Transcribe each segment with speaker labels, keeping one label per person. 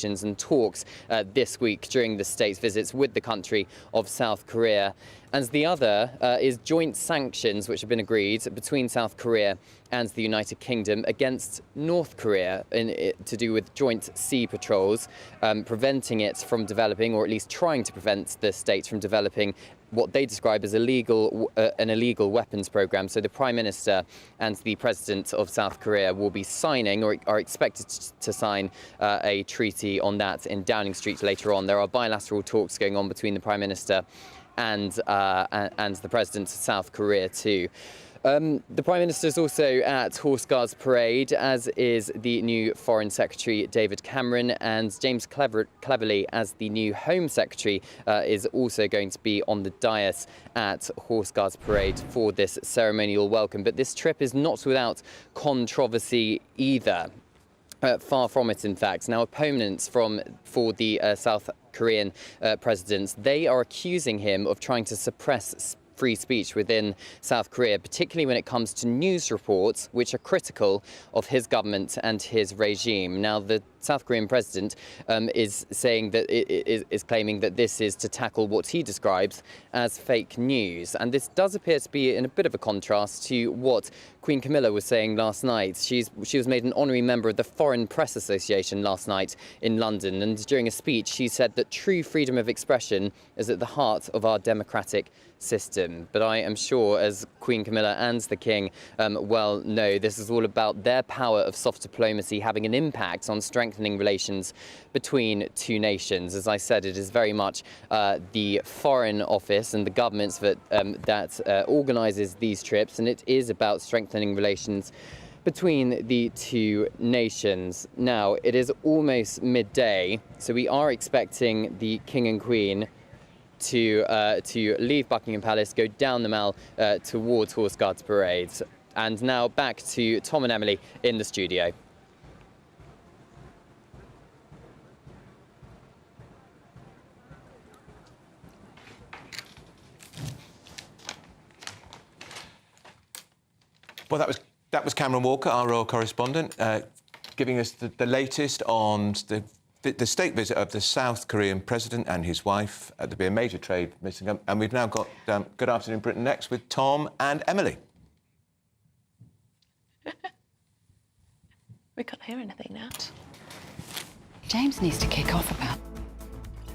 Speaker 1: negotiations and talks this week during the state's visits with the country of South Korea. And the other is joint sanctions, which have been agreed between South Korea and the United Kingdom against North Korea to do with joint sea patrols, preventing it from developing, or at least trying to prevent the state from developing what they describe as an illegal weapons program. So the Prime Minister and the President of South Korea will be signing, or are expected to sign, a treaty on that in Downing Street later on. There are bilateral talks going on between the Prime Minister and the President of South Korea too. The Prime Minister is also at Horse Guards Parade, as is the new Foreign Secretary David Cameron, and James Cleverly, as the new Home Secretary, is also going to be on the dais at Horse Guards Parade for this ceremonial welcome. But this trip is not without controversy either. Far from it, in fact. Now, opponents for the South Korean president, they are accusing him of trying to suppress free speech within South Korea, particularly when it comes to news reports which are critical of his government and his regime. Now, the South Korean president is saying that is claiming that this is to tackle what he describes as fake news, and this does appear to be in a bit of a contrast to what Queen Camilla was saying last night. She was made an honorary member of the Foreign Press Association last night in London, and during a speech she said that true freedom of expression is at the heart of our democratic system. But I am sure, as Queen Camilla and the King well know, this is all about their power of soft diplomacy having an impact on strengthening relations between two nations. As I said, it is very much the Foreign Office and the governments that organises these trips, and it is about strengthening relations between the two nations. Now, it is almost midday, so we are expecting the King and Queen to leave Buckingham Palace, go down the Mall towards Horse Guards Parade. And now back to Tom and Emily in the studio.
Speaker 2: Well, that was Cameron Walker, our royal correspondent, giving us the latest on the state visit of the South Korean president and his wife. There'll be a major trade meeting, and we've now got Good Afternoon Britain next with Tom and Emily.
Speaker 3: We can't hear anything now.
Speaker 4: James needs to kick off about.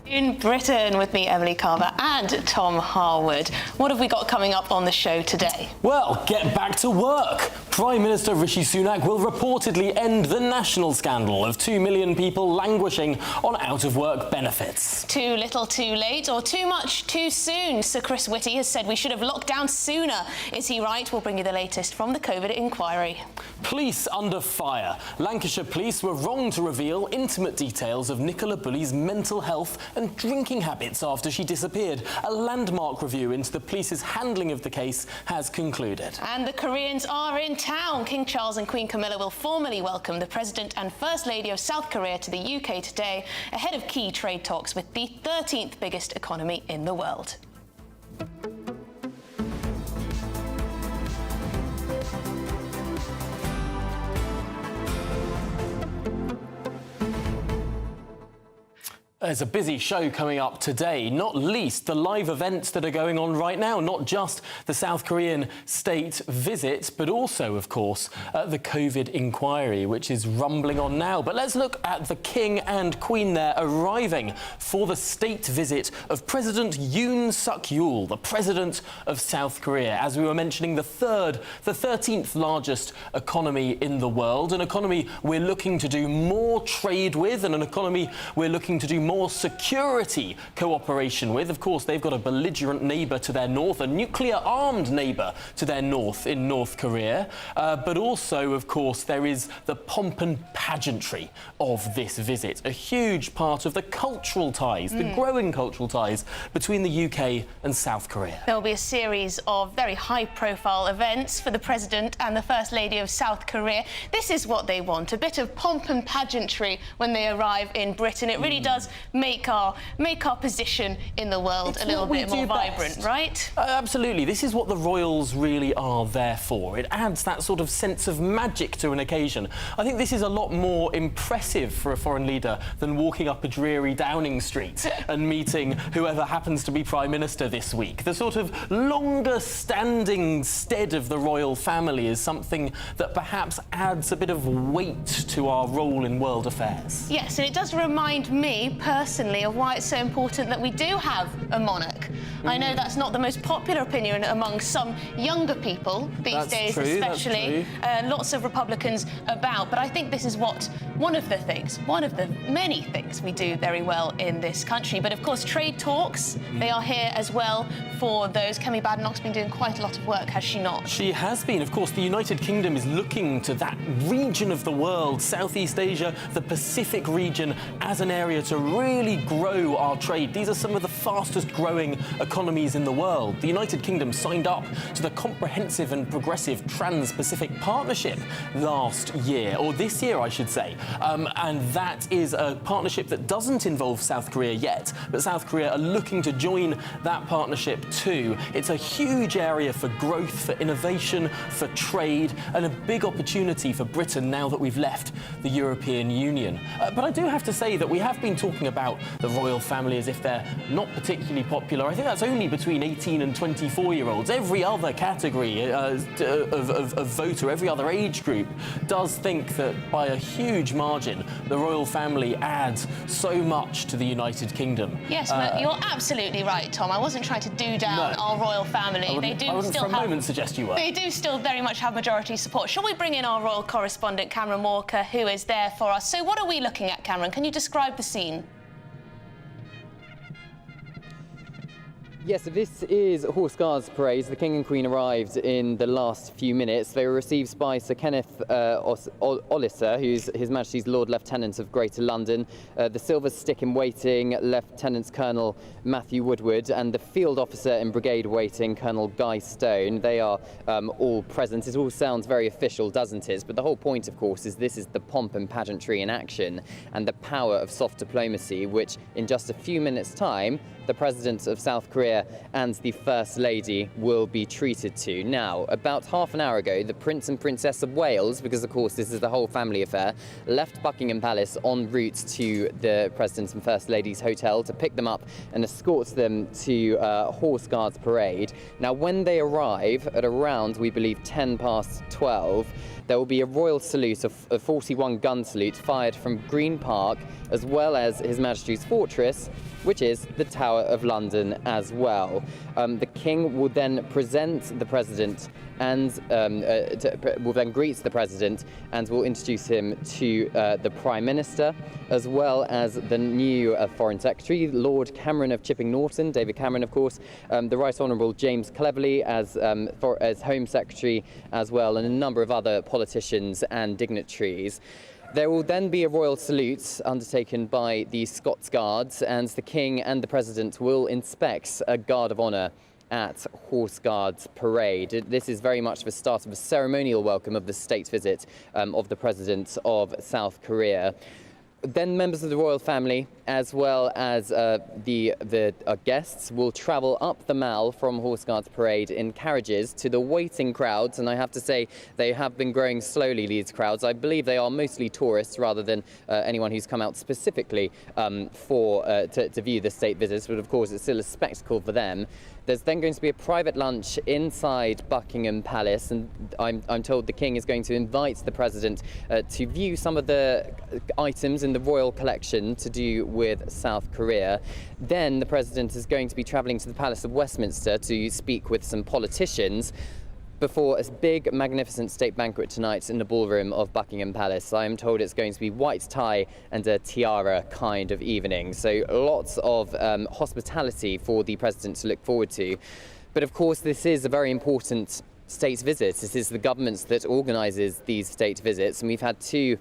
Speaker 3: In Britain with me, Emily Carver and Tom Harwood. What have we got coming up on the show today?
Speaker 5: Well, get back to work. Prime Minister Rishi Sunak will reportedly end the national scandal of 2 million people languishing on out-of-work benefits.
Speaker 3: Too little, too late, or too much, too soon? Sir Chris Whitty has said we should have locked down sooner. Is he right? We'll bring you the latest from the COVID inquiry.
Speaker 5: Police under fire. Lancashire police were wrong to reveal intimate details of Nicola Bulley's mental health and drinking habits after she disappeared. A landmark review into the police's handling of the case has concluded.
Speaker 3: And the Koreans are in town. King Charles and Queen Camilla will formally welcome the President and First Lady of South Korea to the UK today, ahead of key trade talks with the 13th biggest economy in the world.
Speaker 5: There's a busy show coming up today, not least the live events that are going on right now, not just the South Korean state visit, but also, of course, the COVID inquiry, which is rumbling on now. But let's look at the King and Queen there arriving for the state visit of President Yoon Suk-yeol, the President of South Korea. As we were mentioning, the 13th largest economy in the world, an economy we're looking to do more trade with, and an economy we're looking to do more security cooperation with. Of course, they've got a belligerent neighbour to their north, a nuclear-armed neighbour to their north in North Korea. But also, of course, there is the pomp and pageantry of this visit, a huge part of the cultural ties, the growing cultural ties between the UK and South Korea.
Speaker 3: There will be a series of very high-profile events for the President and the First Lady of South Korea. This is what they want, a bit of pomp and pageantry when they arrive in Britain. It really does make our position in the world a little bit more vibrant, right?
Speaker 5: Absolutely. This is what the royals really are there for. It adds that sort of sense of magic to an occasion. I think this is a lot more impressive for a foreign leader than walking up a dreary Downing Street and meeting whoever happens to be Prime Minister this week. The sort of longer-standing stead of the royal family is something that perhaps adds a bit of weight to our role in world affairs.
Speaker 3: Yes, and it does remind me personally of why it's so important that we do have a monarch. I know that's not the most popular opinion among some younger people these days, especially. Lots of Republicans about, but I think this is one of the many things we do very well in this country. But of course, trade talks, they are here as well for those. Kemi Badenoch's been doing quite a lot of work, has she not?
Speaker 5: She has been. Of course, the United Kingdom is looking to that region of the world, Southeast Asia, the Pacific region, as an area to really grow our trade. These are some of the fastest growing economies in the world. The United Kingdom signed up to the Comprehensive and Progressive Trans-Pacific Partnership last year, or this year, I should say. And that is a partnership that doesn't involve South Korea yet, but South Korea are looking to join that partnership too. It's a huge area for growth, for innovation, for trade, and a big opportunity for Britain now that we've left the European Union. But I do have to say that we have been talking about the royal family as if they're not particularly popular. I think that's only between 18 and 24-year-olds. Every other category of voter, every other age group does think that by a huge margin, the royal family adds so much to the United Kingdom.
Speaker 3: Yes, but you're absolutely right, Tom. I wasn't trying to do down our royal family.
Speaker 5: I wouldn't for a moment suggest you were.
Speaker 3: They do still very much have majority support. Shall we bring in our royal correspondent, Cameron Walker, who is there for us? So what are we looking at, Cameron? Can you describe the scene?
Speaker 1: Yes, so this is Horse Guards Parade. The King and Queen arrived in the last few minutes. They were received by Sir Kenneth Oliser, who's His Majesty's Lord Lieutenant of Greater London, the Silver Stick in Waiting, Lieutenant Colonel Matthew Woodward, and the Field Officer in Brigade Waiting, Colonel Guy Stone. They are all present. It all sounds very official, doesn't it? But the whole point, of course, is this is the pomp and pageantry in action and the power of soft diplomacy, which in just a few minutes' time, the President of South Korea and the First Lady will be treated to. Now, about half an hour ago, the Prince and Princess of Wales, because of course this is the whole family affair, left Buckingham Palace en route to the President and First Lady's hotel to pick them up and escort them to Horse Guards Parade. Now, when they arrive at around, we believe, 12:10, there will be a royal salute, a 41-gun salute fired from Green Park, as well as His Majesty's Fortress, which is the Tower of London as well. The King will then present the President and will then greet the President and will introduce him to the Prime Minister, as well as the new Foreign Secretary, Lord Cameron of Chipping Norton, David Cameron, of course, the Right Honourable James Cleverly as Home Secretary as well, and a number of other politicians and dignitaries. There will then be a royal salute undertaken by the Scots Guards, and the King and the President will inspect a guard of honour at Horse Guards Parade. This is very much the start of a ceremonial welcome of the state visit of the President of South Korea. Then members of the royal family, as well as the guests, will travel up the Mall from Horse Guards Parade in carriages to the waiting crowds. And I have to say, they have been growing slowly, these crowds. I believe they are mostly tourists rather than anyone who's come out specifically to view the state visits. But of course, it's still a spectacle for them. There's then going to be a private lunch inside Buckingham Palace, and I'm told the King is going to invite the President to view some of the items in the royal collection to do with South Korea. Then the President is going to be travelling to the Palace of Westminster to speak with some politicians before a big, magnificent state banquet tonight in the ballroom of Buckingham Palace. I am told it's going to be white tie and a tiara kind of evening. So lots of hospitality for the President to look forward to. But of course, this is a very important state visit. This is the government that organises these state visits, and we've had two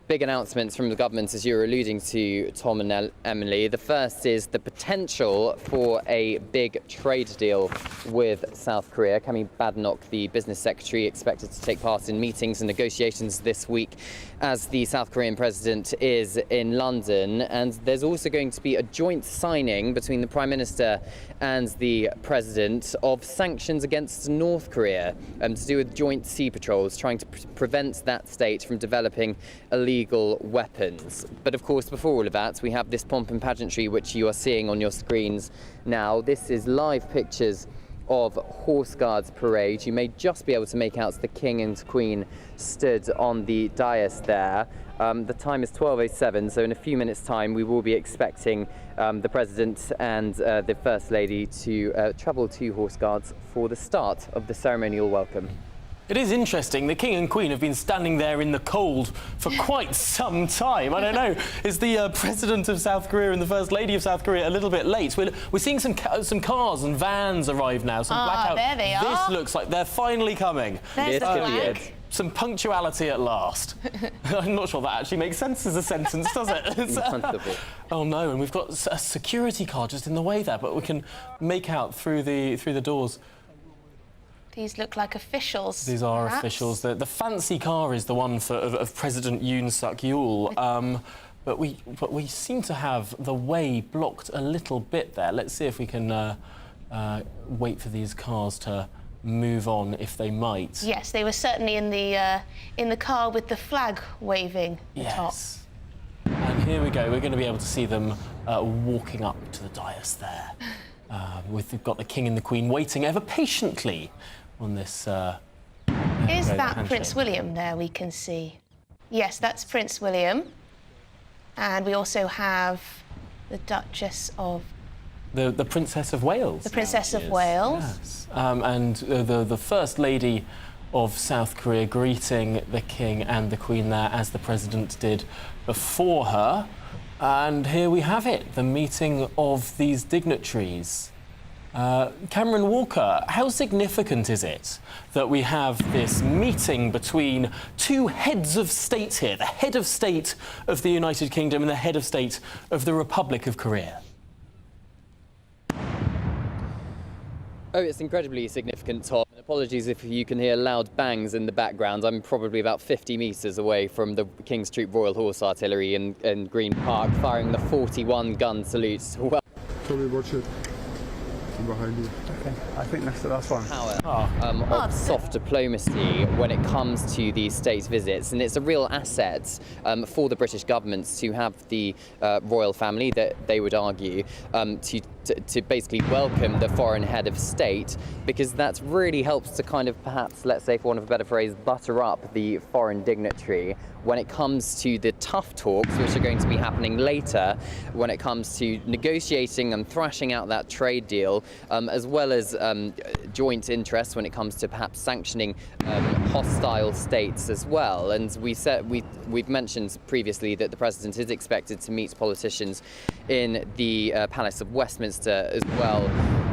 Speaker 1: big announcements from the government, as you were alluding to, Tom and Emily. The first is the potential for a big trade deal with South Korea. Kami Badenoch, the business secretary, expected to take part in meetings and negotiations this week as the South Korean president is in London. And there's also going to be a joint signing between the Prime Minister and the President of sanctions against North Korea to do with joint sea patrols, trying to prevent that state from developing illegal weapons. But of course, before all of that, we have this pomp and pageantry which you are seeing on your screens now. This is live pictures of Horse Guards parade. You may just be able to make out the King and Queen stood on the dais there. The time is 12:07, so in a few minutes' time we will be expecting the President and the First Lady to travel to Horse Guards for the start of the ceremonial welcome.
Speaker 5: It is interesting. The King and Queen have been standing there in the cold for quite some time. I don't know. Is the President of South Korea and the First Lady of South Korea a little bit late? We're seeing some cars and vans arrive now. Some blackout.
Speaker 3: There they are.
Speaker 5: This looks like they're finally coming.
Speaker 3: There's the flag.
Speaker 5: Some punctuality at last. I'm not sure that actually makes sense as a sentence, does it? Oh no, and we've got a security car just in the way there, but we can make out through the doors.
Speaker 3: These look like officials.
Speaker 5: These are
Speaker 3: perhaps
Speaker 5: officials. The fancy car is the one of President Yoon Suk-yeol, but we seem to have the way blocked a little bit there. Let's see if we can wait for these cars to move on, if they might.
Speaker 3: Yes, they were certainly in the car with the flag waving at the top.
Speaker 5: Yes. And here we go. We're going to be able to see them walking up to the dais there. We've got the King and the Queen waiting ever patiently on this.
Speaker 3: Is that Prince William there we can see? Yes, that's Prince William. And we also have the Duchess of...
Speaker 5: The Princess of Wales.
Speaker 3: The Princess of Wales.
Speaker 5: Yes. And the First Lady of South Korea greeting the King and the Queen there, as the President did before her. And here we have it, the meeting of these dignitaries. Cameron Walker, how significant is it that we have this meeting between two heads of state here, the head of state of the United Kingdom and the head of state of the Republic of Korea?
Speaker 1: Oh, it's incredibly significant, Tom. Apologies if you can hear loud bangs in the background. I'm probably about 50 metres away from the King Street Royal Horse Artillery in Green Park, firing the 41-gun salute. Well,
Speaker 6: Tommy, watch it. I'm behind you.
Speaker 7: Okay, I think that's the last one.
Speaker 1: Power of soft diplomacy when it comes to these state visits, and it's a real asset for the British government to have the royal family, that they would argue, to basically welcome the foreign head of state, because that really helps to kind of, perhaps, let's say for want of a better phrase, butter up the foreign dignitary when it comes to the tough talks, which are going to be happening later, when it comes to negotiating and thrashing out that trade deal, as well as joint interests when it comes to perhaps sanctioning hostile states as well. And we've mentioned previously that the President is expected to meet politicians in the Palace of Westminster as well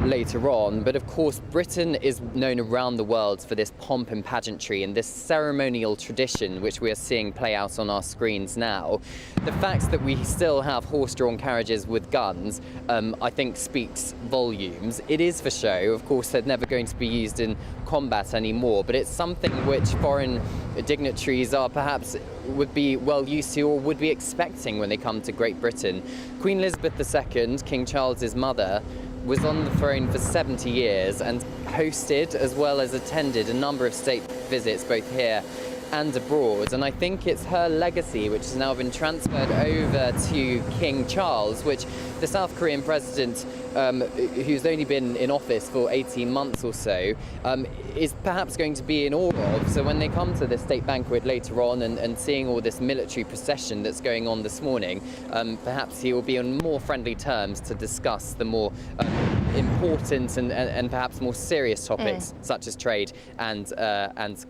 Speaker 1: later on. But of course, Britain is known around the world for this pomp and pageantry and this ceremonial tradition which we are seeing play out on our screens now. The fact that we still have horse-drawn carriages with guns, I think speaks volumes. It is for show. Of course, they're never going to be used in combat anymore, but it's something which foreign dignitaries are perhaps would be well used to or would be expecting when they come to Great Britain. Queen Elizabeth II, King Charles's mother, was on the throne for 70 years and hosted as well as attended a number of state visits both here and abroad, and I think it's her legacy which has now been transferred over to King Charles, which the South Korean president, who's only been in office for 18 months or so, is perhaps going to be in awe of. So when they come to the state banquet later on and seeing all this military procession that's going on this morning, perhaps he will be on more friendly terms to discuss the more important and perhaps more serious topics such as trade and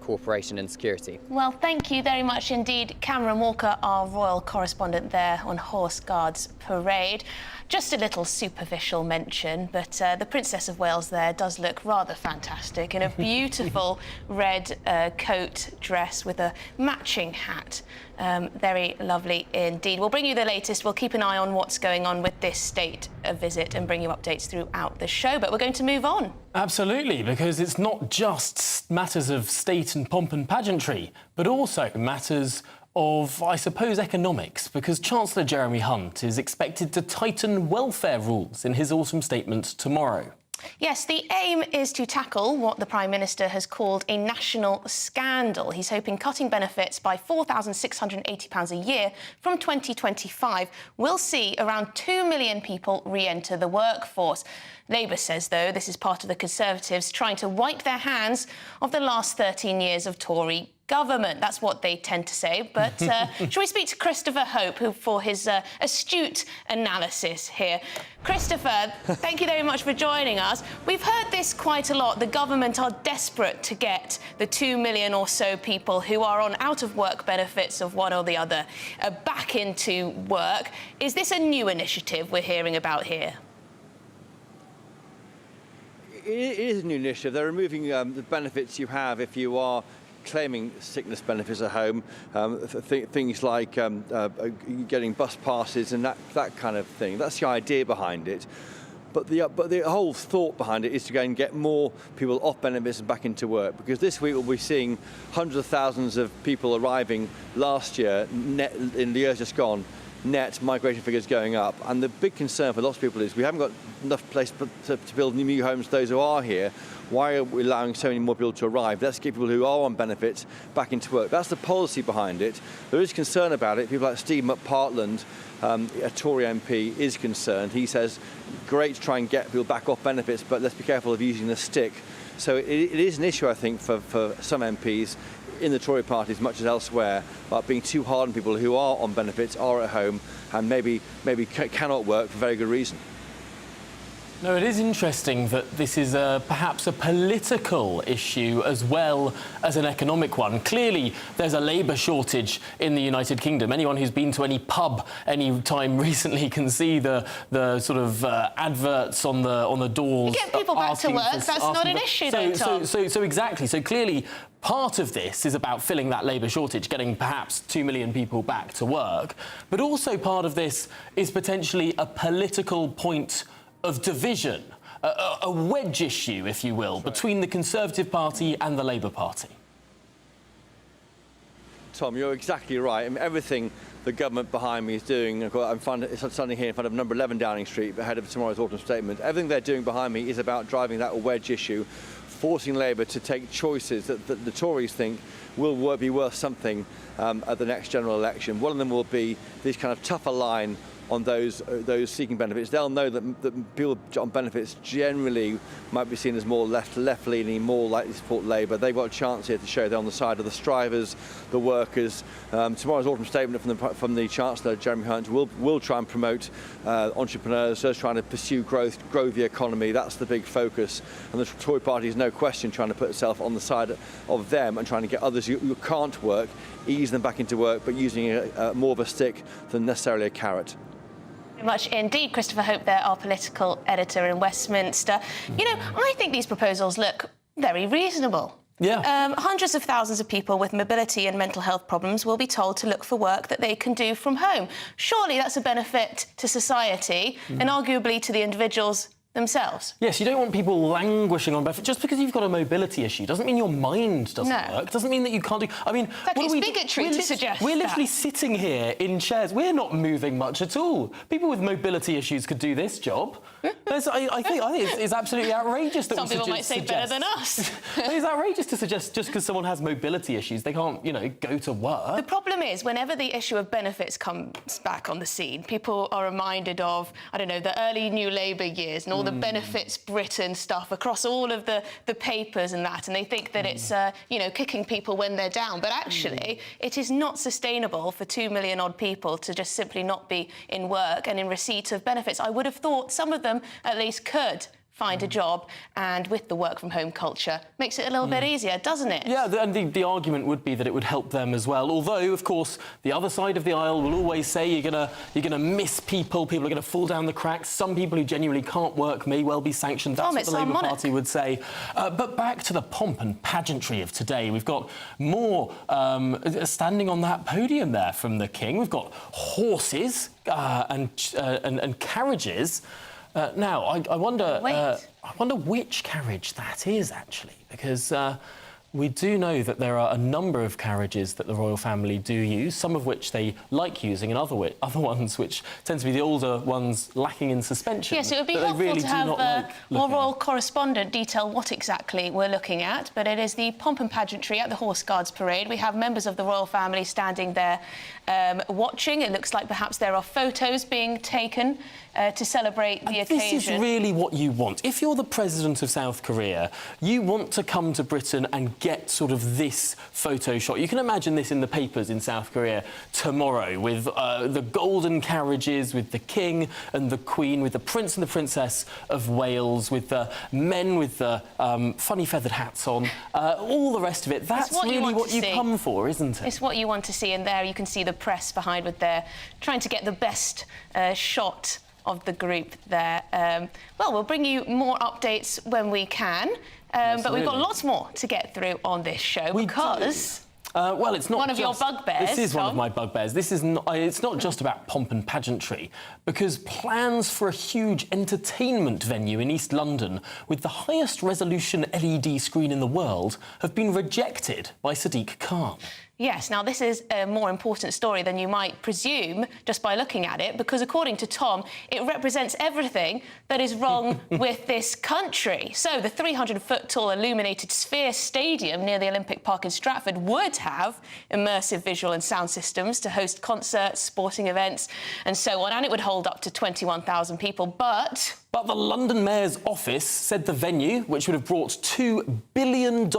Speaker 1: cooperation and security.
Speaker 3: Well, thank you very much indeed, Cameron Walker, our royal correspondent there on Horse Guards Parade. Just a little superficial mention, but the Princess of Wales there does look rather fantastic in a beautiful red coat dress with a matching hat. Very lovely indeed. We'll bring you the latest. We'll keep an eye on what's going on with this state visit and bring you updates throughout the show, but we're going to move on.
Speaker 5: Absolutely, because it's not just matters of state and pomp and pageantry, but also matters of, I suppose, economics, because Chancellor Jeremy Hunt is expected to tighten welfare rules in his autumn statement tomorrow.
Speaker 3: Yes, the aim is to tackle what the Prime Minister has called a national scandal. He's hoping cutting benefits by £4,680 a year from 2025 will see around 2 million people re-enter the workforce. Labour says, though, this is part of the Conservatives trying to wipe their hands of the last 13 years of Tory government. That's what they tend to say. But shall we speak to Christopher Hope for his astute analysis here? Christopher, thank you very much for joining us. We've heard this quite a lot. The government are desperate to get the 2 million or so people who are on out-of-work benefits of one or the other back into work. Is this a new initiative we're hearing about here?
Speaker 8: It is a new initiative. They're removing the benefits you have if you are claiming sickness benefits at home, things like getting bus passes and that kind of thing. That's the idea behind it. But the whole thought behind it is to go and get more people off benefits and back into work, because this week we'll be seeing hundreds of thousands of people arriving last year, net, in the years just gone, net migration figures going up. And the big concern for lots of people is we haven't got enough place to build new homes for those who are here. Why are we allowing so many more people to arrive? Let's get people who are on benefits back into work. That's the policy behind it. There is concern about it. People like Steve McPartland, a Tory MP, is concerned. He says, great to try and get people back off benefits, but let's be careful of using the stick. So it is an issue, I think, for some MPs in the Tory party as much as elsewhere, about being too hard on people who are on benefits, are at home, and maybe cannot work for very good reason.
Speaker 5: No, it is interesting that this is perhaps a political issue as well as an economic one. Clearly, there's a labour shortage in the United Kingdom. Anyone who's been to any pub any time recently can see the sort of adverts on the doors.
Speaker 3: You get people back to work. That's not an issue, though, Tom.
Speaker 5: So exactly. So clearly, part of this is about filling that labour shortage, getting perhaps 2 million people back to work. But also part of this is potentially a political point of division, a wedge issue, if you will, between the Conservative Party and the Labour Party.
Speaker 8: Tom, you're exactly right. I mean, everything the government behind me is doing, I'm standing here in front of number 11 Downing Street, ahead of tomorrow's autumn statement. Everything they're doing behind me is about driving that wedge issue, forcing Labour to take choices that the Tories think will be worth something at the next general election. One of them will be this kind of tougher line on those seeking benefits. They'll know that people on benefits generally might be seen as more left-leaning, more likely to support Labour. They've got a chance here to show they're on the side of the strivers, the workers. Tomorrow's autumn statement from the Chancellor, Jeremy Hunt, will try and promote entrepreneurs, those trying to pursue growth, grow the economy. That's the big focus. And the Tory party is no question trying to put itself on the side of them and trying to get others who can't work, ease them back into work, but using more of a stick than necessarily a carrot.
Speaker 3: Very much indeed. Christopher Hope there, our political editor in Westminster. You know, I think these proposals look very reasonable.
Speaker 5: Yeah.
Speaker 3: Hundreds of thousands of people with mobility and mental health problems will be told to look for work that they can do from home. Surely that's a benefit to society and arguably to the individuals themselves.
Speaker 5: Yes, you don't want people languishing on benefits. Just because you've got a mobility issue doesn't mean your mind doesn't work. Doesn't mean that you can't do... I mean...
Speaker 3: Exactly, it's bigotry to suggest
Speaker 5: We're literally sitting here in chairs. We're not moving much at all. People with mobility issues could do this job. I think it's absolutely outrageous that
Speaker 3: Some people might say better than us.
Speaker 5: It's outrageous to suggest just because someone has mobility issues, they can't, you know, go to work.
Speaker 3: The problem is, whenever the issue of benefits comes back on the scene, people are reminded of, I don't know, the early New Labour years and all the benefits Britain stuff across all of the papers and that, and they think that it's, you know, kicking people when they're down. But actually, it is not sustainable for 2 million odd people to just simply not be in work and in receipt of benefits. I would have thought some of them at least could find a job, and with the work from home culture, makes it a little bit easier, doesn't it?
Speaker 5: Yeah, and the argument would be that it would help them as well. Although, of course, the other side of the aisle will always say you're gonna miss people. People are going to fall down the cracks. Some people who genuinely can't work may well be sanctioned. That's what the Labour Party would say. But back to the pomp and pageantry of today. We've got more standing on that podium there from the King. We've got horses and carriages. Now, I wonder which carriage that is, actually, because we do know that there are a number of carriages that the royal family do use, some of which they like using, and other ones which tend to be the older ones lacking in suspension.
Speaker 3: Yes, it would be helpful to have a more royal correspondent detail what exactly we're looking at, but it is the pomp and pageantry at the Horse Guards Parade. We have members of the royal family standing there watching. It looks like perhaps there are photos being taken to celebrate the occasion.
Speaker 5: This is really what you want. If you're the president of South Korea, you want to come to Britain and get sort of this photo shot. You can imagine this in the papers in South Korea tomorrow with the golden carriages, with the King and the Queen, with the Prince and the Princess of Wales, with the men with the funny feathered hats on, all the rest of it. That's really what you come for, isn't it?
Speaker 3: It's what you want to see, and there you can see the press behind with their trying to get the best shot of the group there. Well, we'll bring you more updates when we can, but we've got lots more to get through on this show because...
Speaker 5: well, it's not
Speaker 3: one of your bugbears.
Speaker 5: This is
Speaker 3: Tom.
Speaker 5: one of my bugbears. This is not. It's not just about pomp and pageantry, because plans for a huge entertainment venue in East London with the highest resolution LED screen in the world have been rejected by Sadiq Khan.
Speaker 3: Yes, now this is a more important story than you might presume just by looking at it, because according to Tom, it represents everything that is wrong with this country. So the 300-foot-tall illuminated Sphere Stadium near the Olympic Park in Stratford would have immersive visual and sound systems to host concerts, sporting events and so on, and it would hold up to 21,000 people, But
Speaker 5: the London Mayor's office said the venue, which would have brought $2 billion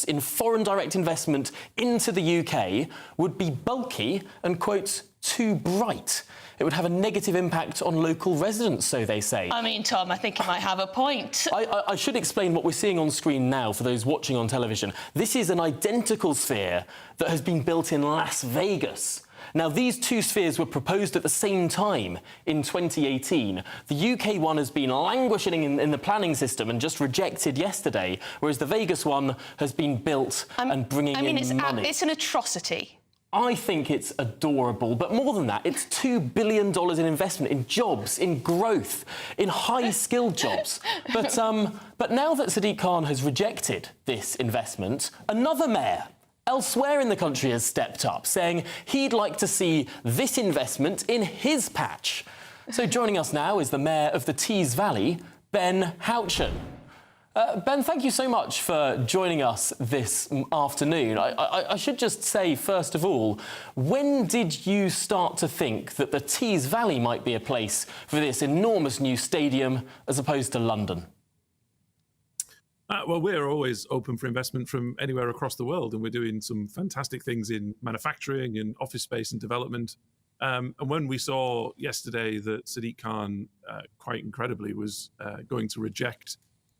Speaker 5: in foreign direct investment into the UK, would be bulky and, quote, too bright. It would have a negative impact on local residents, so they say.
Speaker 3: I mean, Tom, I think you might have a point.
Speaker 5: I should explain what we're seeing on screen now for those watching on television. This is an identical sphere that has been built in Las Vegas. Now, these two spheres were proposed at the same time in 2018. The UK one has been languishing in the planning system and just rejected yesterday, whereas the Vegas one has been built and bringing in money.
Speaker 3: It's an atrocity.
Speaker 5: I think it's adorable, but more than that, it's $2 billion in investment in jobs, in growth, in high-skilled jobs. But now that Sadiq Khan has rejected this investment, another mayor elsewhere in the country has stepped up, saying he'd like to see this investment in his patch. So joining us now is the Mayor of the Tees Valley, Ben Houchen. Ben, thank you so much for joining us this afternoon. I should just say, first of all, when did you start to think that the Tees Valley might be a place for this enormous new stadium as opposed to London?
Speaker 9: Well, we're always open for investment from anywhere across the world, and we're doing some fantastic things in manufacturing and office space and development. And when we saw yesterday that Sadiq Khan, quite incredibly, was going to reject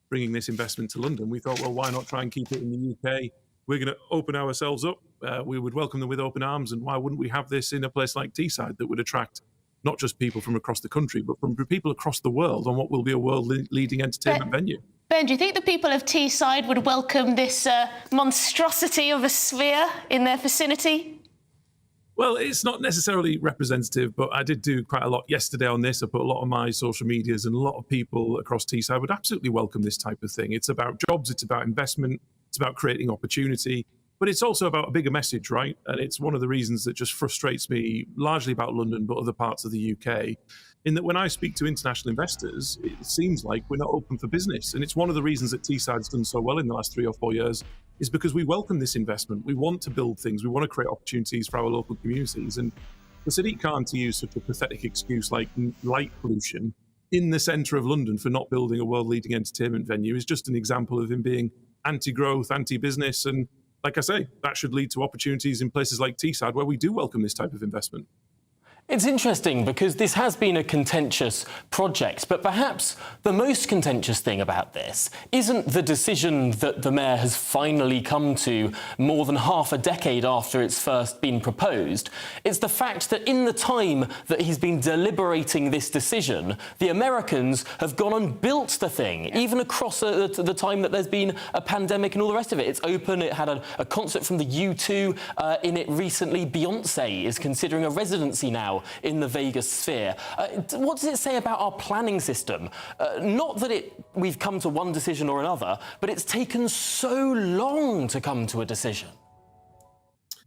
Speaker 9: bringing this investment to London, we thought, well, why not try and keep it in the UK? We're going to open ourselves up. We would welcome them with open arms, and why wouldn't we have this in a place like Teesside that would attract not just people from across the country, but from people across the world on what will be a world-leading entertainment venue?
Speaker 3: Ben, do you think the people of Teesside would welcome this monstrosity of a sphere in their vicinity?
Speaker 9: Well, it's not necessarily representative, but I did do quite a lot yesterday on this. I put a lot on my social medias, and a lot of people across Teesside would absolutely welcome this type of thing. It's about jobs, it's about investment, it's about creating opportunity, but it's also about a bigger message, right? And it's one of the reasons that just frustrates me, largely about London, but other parts of the UK, in that when I speak to international investors, it seems like we're not open for business. And it's one of the reasons that Teesside's done so well in the last 3 or 4 years, is because we welcome this investment. We want to build things. We want to create opportunities for our local communities. And for Sadiq Khan to use such a pathetic excuse like light pollution in the centre of London for not building a world-leading entertainment venue is just an example of him being anti-growth, anti-business. And like I say, that should lead to opportunities in places like Teesside where we do welcome this type of investment.
Speaker 5: It's interesting because this has been a contentious project, but perhaps the most contentious thing about this isn't the decision that the mayor has finally come to more than half a decade after it's first been proposed. It's the fact that in the time that he's been deliberating this decision, the Americans have gone and built the thing, even across the time that there's been a pandemic and all the rest of it. It's open, it had a concert from the U2 in it recently. Beyonce is considering a residency now in the Vegas sphere. What does it say about our planning system? Not that we've come to one decision or another, but it's taken so long to come to a decision.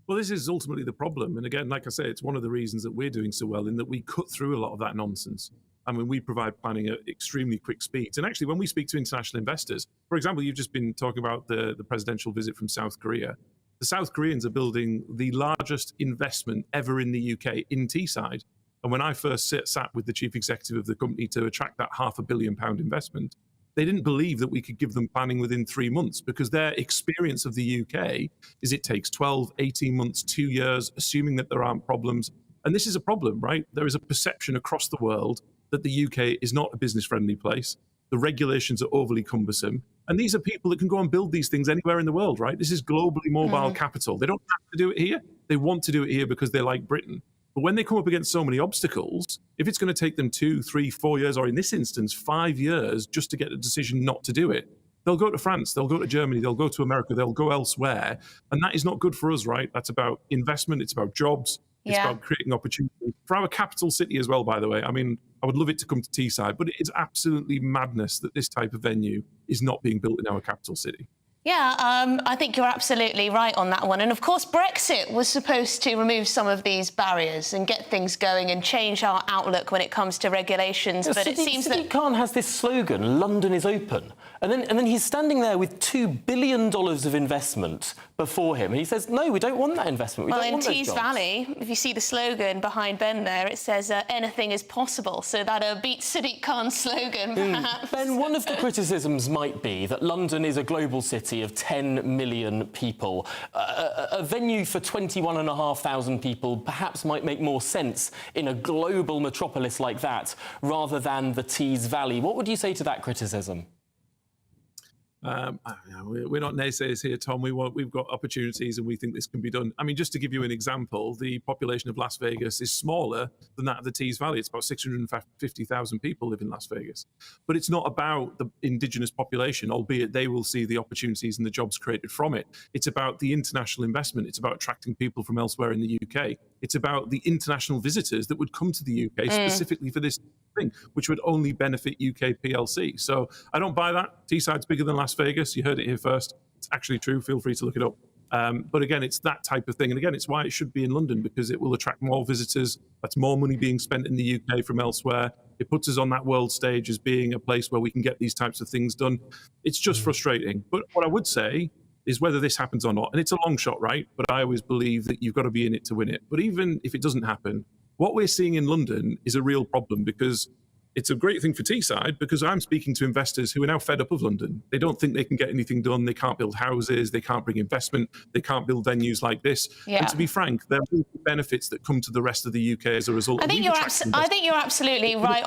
Speaker 9: Well, this is ultimately the problem. And again, like I say, it's one of the reasons that we're doing so well in that we cut through a lot of that nonsense. I mean, we provide planning at extremely quick speeds. And actually, when we speak to international investors, for example, you've just been talking about the presidential visit from South Korea. The South Koreans are building the largest investment ever in the UK in Teesside. And when I first sat with the chief executive of the company to attract that £500 million investment, they didn't believe that we could give them planning within 3 months because their experience of the UK is it takes 12, 18 months, 2 years, assuming that there aren't problems. And this is a problem, right? There is a perception across the world that the UK is not a business-friendly place. The regulations are overly cumbersome. And these are people that can go and build these things anywhere in the world, right? This is globally mobile capital. They don't have to do it here. They want to do it here because they like Britain. But when they come up against so many obstacles, if it's going to take them 2, 3, 4 years, or in this instance, 5 years just to get a decision not to do it, they'll go to France, they'll go to Germany, they'll go to America, they'll go elsewhere. And that is not good for us, right? That's about investment, it's about jobs, it's about creating opportunities. For our capital city as well, by the way. I mean, I would love it to come to Teesside, but it is absolutely madness that this type of venue is not being built in our capital city.
Speaker 3: Yeah, I think you're absolutely right on that one. And of course, Brexit was supposed to remove some of these barriers and get things going and change our outlook when it comes to regulations. But it seems that
Speaker 5: Khan has this slogan, London is open. And then he's standing there with $2 billion of investment before him. And he says, no, we don't want that investment. We don't want those jobs.
Speaker 3: Tees Valley, if you see the slogan behind Ben there, it says anything is possible. So that beats Sadiq Khan's slogan, perhaps.
Speaker 5: Ben, one of the criticisms might be that London is a global city of 10 million people. A venue for 21,500 people perhaps might make more sense in a global metropolis like that rather than the Tees Valley. What would you say to that criticism?
Speaker 9: We're not naysayers here, Tom. We've got opportunities and we think this can be done. I mean, just to give you an example, the population of Las Vegas is smaller than that of the Tees Valley. It's about 650,000 people live in Las Vegas. But it's not about the indigenous population, albeit they will see the opportunities and the jobs created from it. It's about the international investment. It's about attracting people from elsewhere in the UK. It's about the international visitors that would come to the UK specifically for this thing, which would only benefit UK PLC. So I don't buy that. Teesside's bigger than Las Vegas. You heard it here first. It's actually true. Feel free to look it up. But again, it's that type of thing. And again, it's why it should be in London, because it will attract more visitors. That's more money being spent in the UK from elsewhere. It puts us on that world stage as being a place where we can get these types of things done. It's just frustrating. But what I would say is whether this happens or not, and it's a long shot, right? But I always believe that you've got to be in it to win it. But even if it doesn't happen, what we're seeing in London is a real problem, because it's a great thing for Teesside, because I'm speaking to investors who are now fed up of London. They don't think they can get anything done. They can't build houses. They can't bring investment. They can't build venues like this.
Speaker 3: Yeah.
Speaker 9: And to be frank, there will be benefits that come to the rest of the UK as a result.
Speaker 3: I think you're absolutely right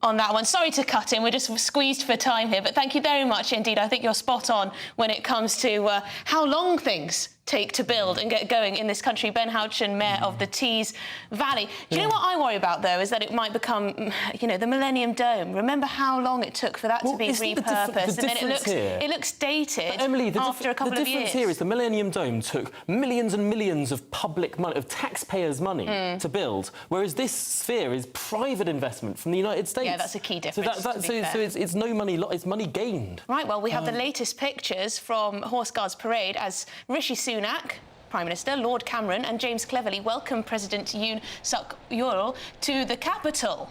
Speaker 3: on that one. Sorry to cut in. We're just squeezed for time here. But thank you very much indeed. I think you're spot on when it comes to how long things take to build and get going in this country. Ben Houchen, Mayor of the Tees Valley. Do you know what I worry about, though, is that it might become, the Millennium Dome. Remember how long it took for that to be repurposed, and then it looks dated after a couple of years.
Speaker 5: The difference here is the Millennium Dome took millions and millions of public money, of taxpayers' money to build, whereas this sphere is private investment from the United States.
Speaker 3: Yeah, that's a key difference.
Speaker 5: So it's no money lost, it's money gained.
Speaker 3: Right, well, we have the latest pictures from Horse Guards Parade as Rishi Sunak, Prime Minister, Lord Cameron and James Cleverly welcome President Yoon Suk Yeol to the capital.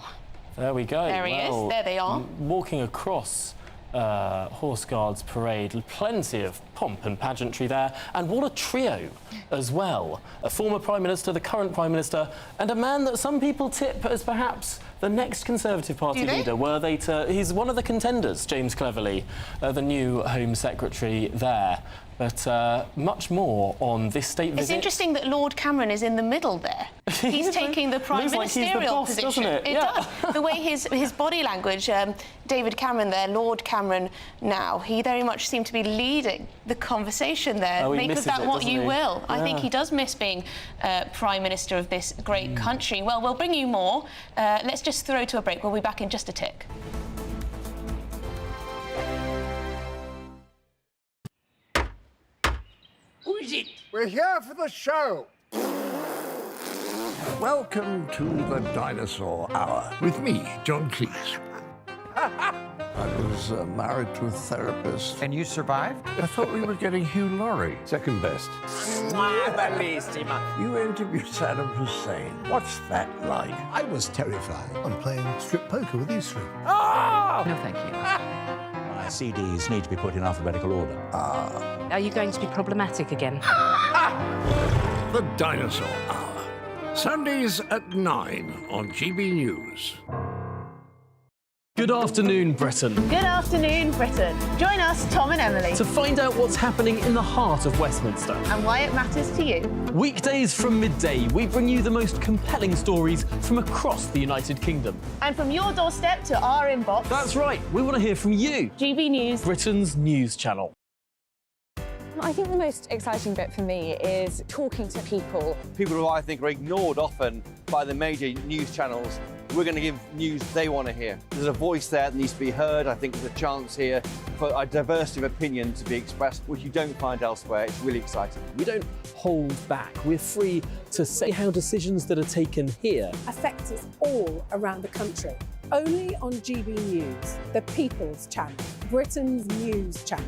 Speaker 5: There we go.
Speaker 3: There he is. There they are.
Speaker 5: Walking across Horse Guards Parade, plenty of pomp and pageantry there. And what a trio as well. A former Prime Minister, the current Prime Minister, and a man that some people tip as perhaps the next Conservative Party leader, were they to... He's one of the contenders, James Cleverly, the new Home Secretary there. But much more on this state visit.
Speaker 3: It's interesting that Lord Cameron is in the middle there. He's taking the prime ministerial position.
Speaker 5: Doesn't it?
Speaker 3: It does. The way his body language, David Cameron there, Lord Cameron now, he very much seemed to be leading the conversation there. Make of that what you will. I think he does miss being Prime Minister of this great country. Well, we'll bring you more. Let's just throw to a break. We'll be back in just a tick.
Speaker 10: Who is it? We're here for the show. Welcome to the Dinosaur Hour with me, John Cleese. I was married to a therapist.
Speaker 11: And you survived?
Speaker 10: I thought we were getting Hugh Laurie.
Speaker 11: Second best.
Speaker 10: You interviewed Saddam Hussein. What's that like?
Speaker 12: I was terrified. I'm playing strip poker with these three.
Speaker 11: Oh!
Speaker 4: No, thank you.
Speaker 11: My CDs need to be put in alphabetical order.
Speaker 4: Are you going to be problematic again?
Speaker 10: The Dinosaur Hour. Sundays at 9 on GBNews.
Speaker 5: Good afternoon, Britain.
Speaker 3: Good afternoon, Britain. Join us, Tom and Emily,
Speaker 5: To find out what's happening in the heart of Westminster.
Speaker 3: and why it matters to you.
Speaker 5: Weekdays from midday, we bring you the most compelling stories from across the United Kingdom.
Speaker 3: And from your doorstep to our inbox,
Speaker 5: That's right, we want to hear from you,
Speaker 3: GB News.
Speaker 5: Britain's news channel.
Speaker 13: I think the most exciting bit for me is talking to people.
Speaker 8: People who I think are ignored often by the major news channels. We're going to give news they want to hear. There's a voice there that needs to be heard. I think there's a chance here for a diversity of opinion to be expressed, which you don't find elsewhere. It's really exciting.
Speaker 5: We don't hold back. We're free to say how decisions that are taken here
Speaker 13: Affects us all around the country. Only on GB News, the People's Channel, Britain's news channel.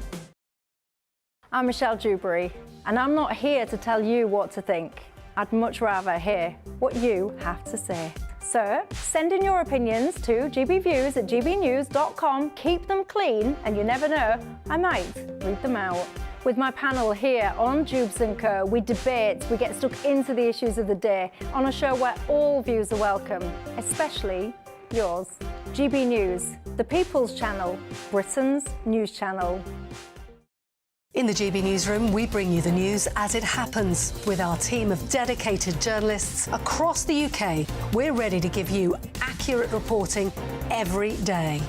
Speaker 14: I'm Michelle Dewberry, and I'm not here to tell you what to think. I'd much rather hear what you have to say. So, send in your opinions to gbviews@gbnews.com. Keep them clean, and you never know, I might read them out. With my panel here on Jubes & Co, we debate, we get stuck into the issues of the day on a show where all views are welcome, especially yours. GB News, the People's Channel, Britain's news channel.
Speaker 15: In the GB Newsroom, we bring you the news as it happens. With our team of dedicated journalists across the UK, we're ready to give you accurate reporting every day.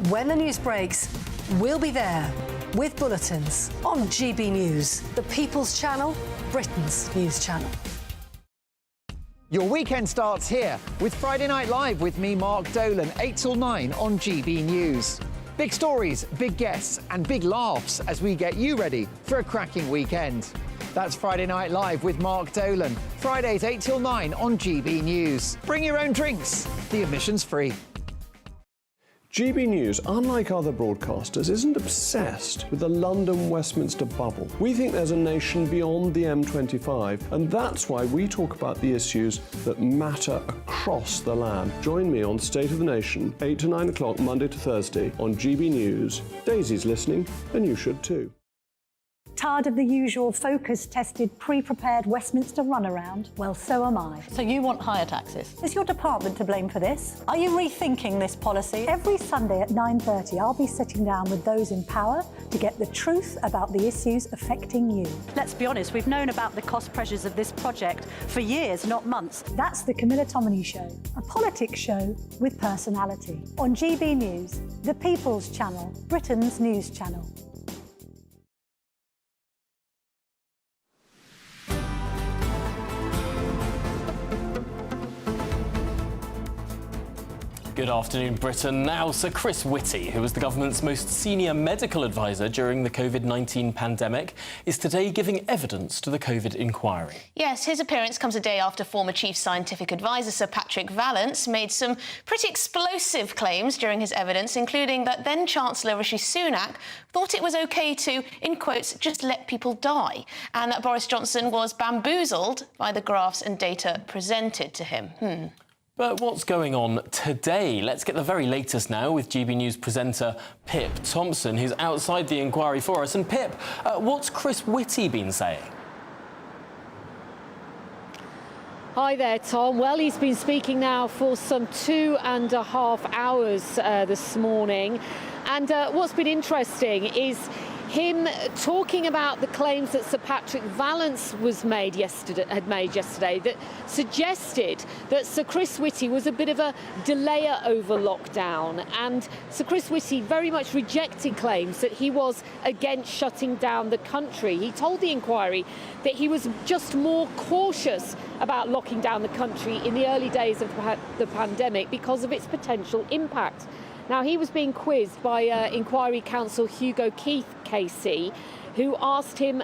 Speaker 15: When the news breaks, we'll be there with bulletins on GB News, the People's Channel, Britain's news channel.
Speaker 11: Your weekend starts here with Friday Night Live with me, Mark Dolan, 8 till 9 on GB News. Big stories, big guests and big laughs as we get you ready for a cracking weekend. That's Friday Night Live with Mark Dolan. Fridays 8 till 9 on GB News. Bring your own drinks. The admission's free.
Speaker 6: GB News, unlike other broadcasters, isn't obsessed with the London-Westminster bubble. We think there's a nation beyond the M25, and that's why we talk about the issues that matter across the land. Join me on State of the Nation, 8 to 9 o'clock, Monday to Thursday, on GB News. Daisy's listening, and you should too.
Speaker 13: Tired of the usual focus-tested, pre-prepared Westminster runaround? Well, so am I.
Speaker 4: So you want higher taxes?
Speaker 13: Is your department to blame for this? Are you rethinking this policy? Every Sunday at 9:30, I'll be sitting down with those in power to get the truth about the issues affecting you.
Speaker 4: Let's be honest, we've known about the cost pressures of this project for years, not months.
Speaker 13: That's the Camilla Tominey Show, a politics show with personality. On GB News, the People's Channel, Britain's news channel.
Speaker 5: Good afternoon, Britain. Now, Sir Chris Whitty, who was the government's most senior medical advisor during the COVID-19 pandemic, is today giving evidence to the COVID inquiry.
Speaker 3: Yes, his appearance comes a day after former Chief Scientific Advisor Sir Patrick Vallance made some pretty explosive claims during his evidence, including that then-Chancellor Rishi Sunak thought it was OK to, in quotes, just let people die, and that Boris Johnson was bamboozled by the graphs and data presented to him.
Speaker 5: But what's going on today? Let's get the very latest now with GB News presenter Pip Thompson, who's outside the inquiry for us. And Pip, what's Chris Whitty been saying?
Speaker 16: Hi there, Tom. Well, he's been speaking now for some 2.5 hours this morning. And what's been interesting is him talking about the claims that Sir Patrick Vallance had made yesterday that suggested that Sir Chris Whitty was a bit of a delayer over lockdown, and Sir Chris Whitty very much rejected claims that he was against shutting down the country. He told the inquiry that he was just more cautious about locking down the country in the early days of the pandemic because of its potential impact. Now, he was being quizzed by Inquiry Counsel Hugo Keith KC, who asked him,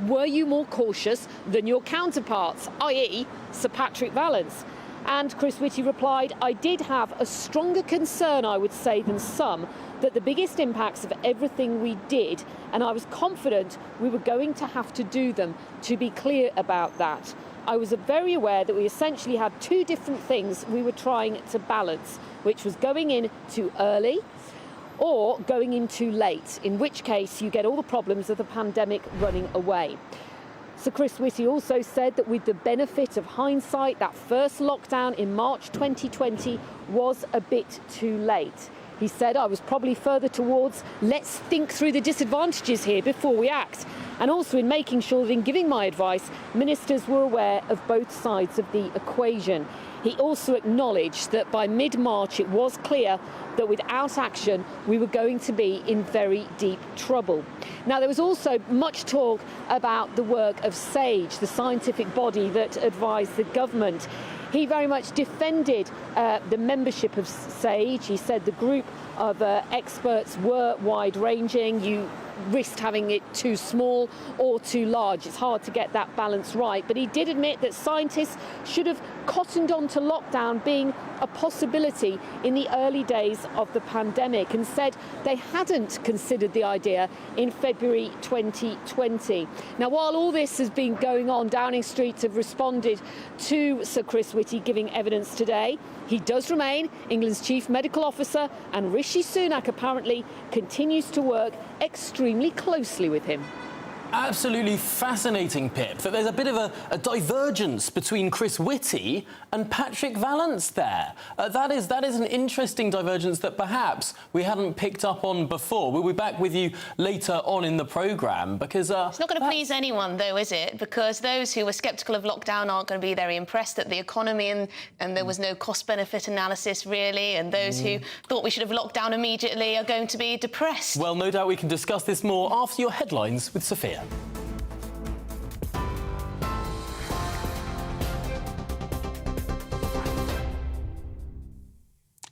Speaker 16: were you more cautious than your counterparts, i.e. Sir Patrick Vallance? And Chris Whitty replied, I did have a stronger concern, I would say, than some, that the biggest impacts of everything we did, and I was confident we were going to have to do them, to be clear about that. I was very aware that we essentially had two different things we were trying to balance, which was going in too early or going in too late, in which case you get all the problems of the pandemic running away. Sir Chris Whitty also said that with the benefit of hindsight, that first lockdown in March 2020 was a bit too late. He said, I was probably further towards, let's think through the disadvantages here before we act. And also in making sure that in giving my advice, ministers were aware of both sides of the equation. He also acknowledged that by mid-March it was clear that without action we were going to be in very deep trouble. Now, there was also much talk about the work of SAGE, the scientific body that advised the government. He very much defended the membership of SAGE. He said the group of experts were wide-ranging. You risked having it too small or too large. It's hard to get that balance right. But he did admit that scientists should have cottoned on to lockdown being a possibility in the early days of the pandemic, and said they hadn't considered the idea in February 2020. Now, while all this has been going on, Downing Street have responded to Sir Chris Whitty giving evidence today. He does remain England's chief medical officer, and Rishi Sunak apparently continues to work extremely closely with him.
Speaker 5: Absolutely fascinating, Pip, that there's a bit of a divergence between Chris Whitty and Patrick Vallance there. That is an interesting divergence that perhaps we hadn't picked up on before. We'll be back with you later on in the programme because...
Speaker 3: it's not going to please anyone, though, is it? Because those who were sceptical of lockdown aren't going to be very impressed at the economy, and there was no cost-benefit analysis, really, and those who thought we should have locked down immediately are going to be depressed.
Speaker 5: Well, no doubt we can discuss this more after your headlines with Sophia.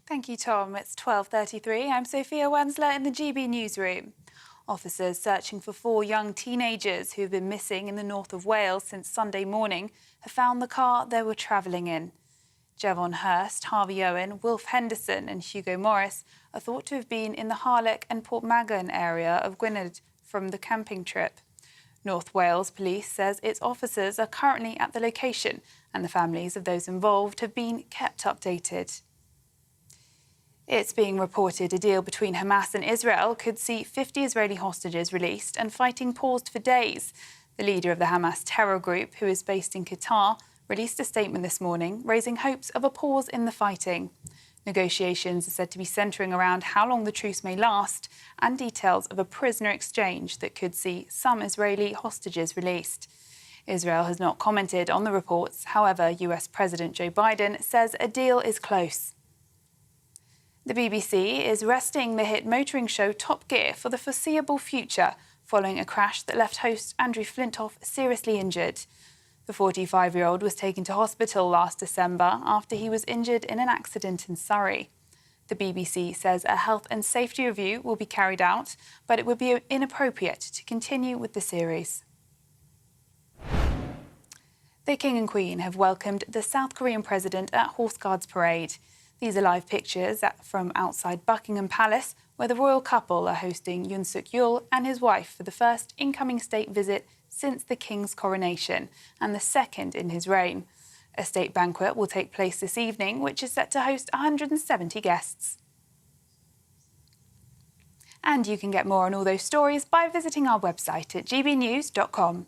Speaker 17: Thank you, Tom. It's 12:33. I'm Sophia Wensler in the GB newsroom. Officers searching for 4 young teenagers who have been missing in the north of Wales since Sunday morning have found the car they were travelling in. Jevon Hurst, Harvey Owen, Wilf Henderson and Hugo Morris are thought to have been in the Harlech and Portmagon area of Gwynedd from the camping trip. North Wales Police says its officers are currently at the location and the families of those involved have been kept updated. It's being reported a deal between Hamas and Israel could see 50 Israeli hostages released and fighting paused for days. The leader of the Hamas terror group, who is based in Qatar, released a statement this morning raising hopes of a pause in the fighting. Negotiations are said to be centring around how long the truce may last and details of a prisoner exchange that could see some Israeli hostages released. Israel has not commented on the reports. However, US President Joe Biden says a deal is close. The BBC is resting the hit motoring show Top Gear for the foreseeable future following a crash that left host Andrew Flintoff seriously injured. The 45-year-old was taken to hospital last December after he was injured in an accident in Surrey. The BBC says a health and safety review will be carried out, but it would be inappropriate to continue with the series. The King and Queen have welcomed the South Korean president at Horse Guards Parade. These are live pictures from outside Buckingham Palace, where the royal couple are hosting Yoon Suk-yeol and his wife for the first incoming state visit since the King's coronation, and the second in his reign. A state banquet will take place this evening, which is set to host 170 guests. And you can get more on all those stories by visiting our website at gbnews.com.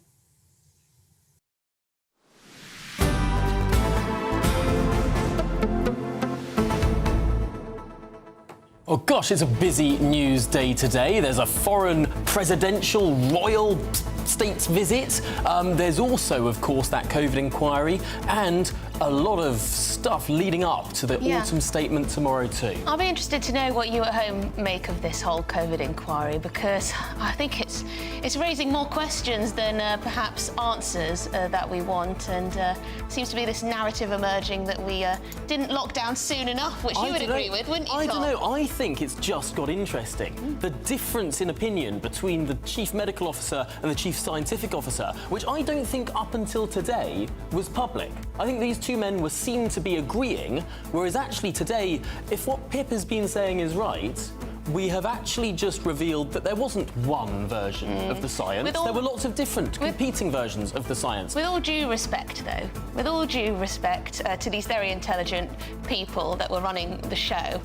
Speaker 5: Well, gosh, it's a busy news day today. There's a foreign presidential royal states visit. There's also, of course, that COVID inquiry and a lot of stuff leading up to the autumn statement tomorrow too.
Speaker 3: I'll be interested to know what you at home make of this whole COVID inquiry, because I think it's raising more questions than perhaps answers that we want, and seems to be this narrative emerging that we didn't lock down soon enough, which you would agree with, wouldn't you, Tom?
Speaker 5: I don't know. I think it's just got interesting. The difference in opinion between the chief medical officer and the chief scientific officer, which I don't think up until today was public. I think these two men were seen to be agreeing, whereas actually today, if what Pip has been saying is right, we have actually just revealed that there wasn't one version of the science. There were lots of different competing versions of the science.
Speaker 3: With all due respect, though, with all due respect to these very intelligent people that were running the show,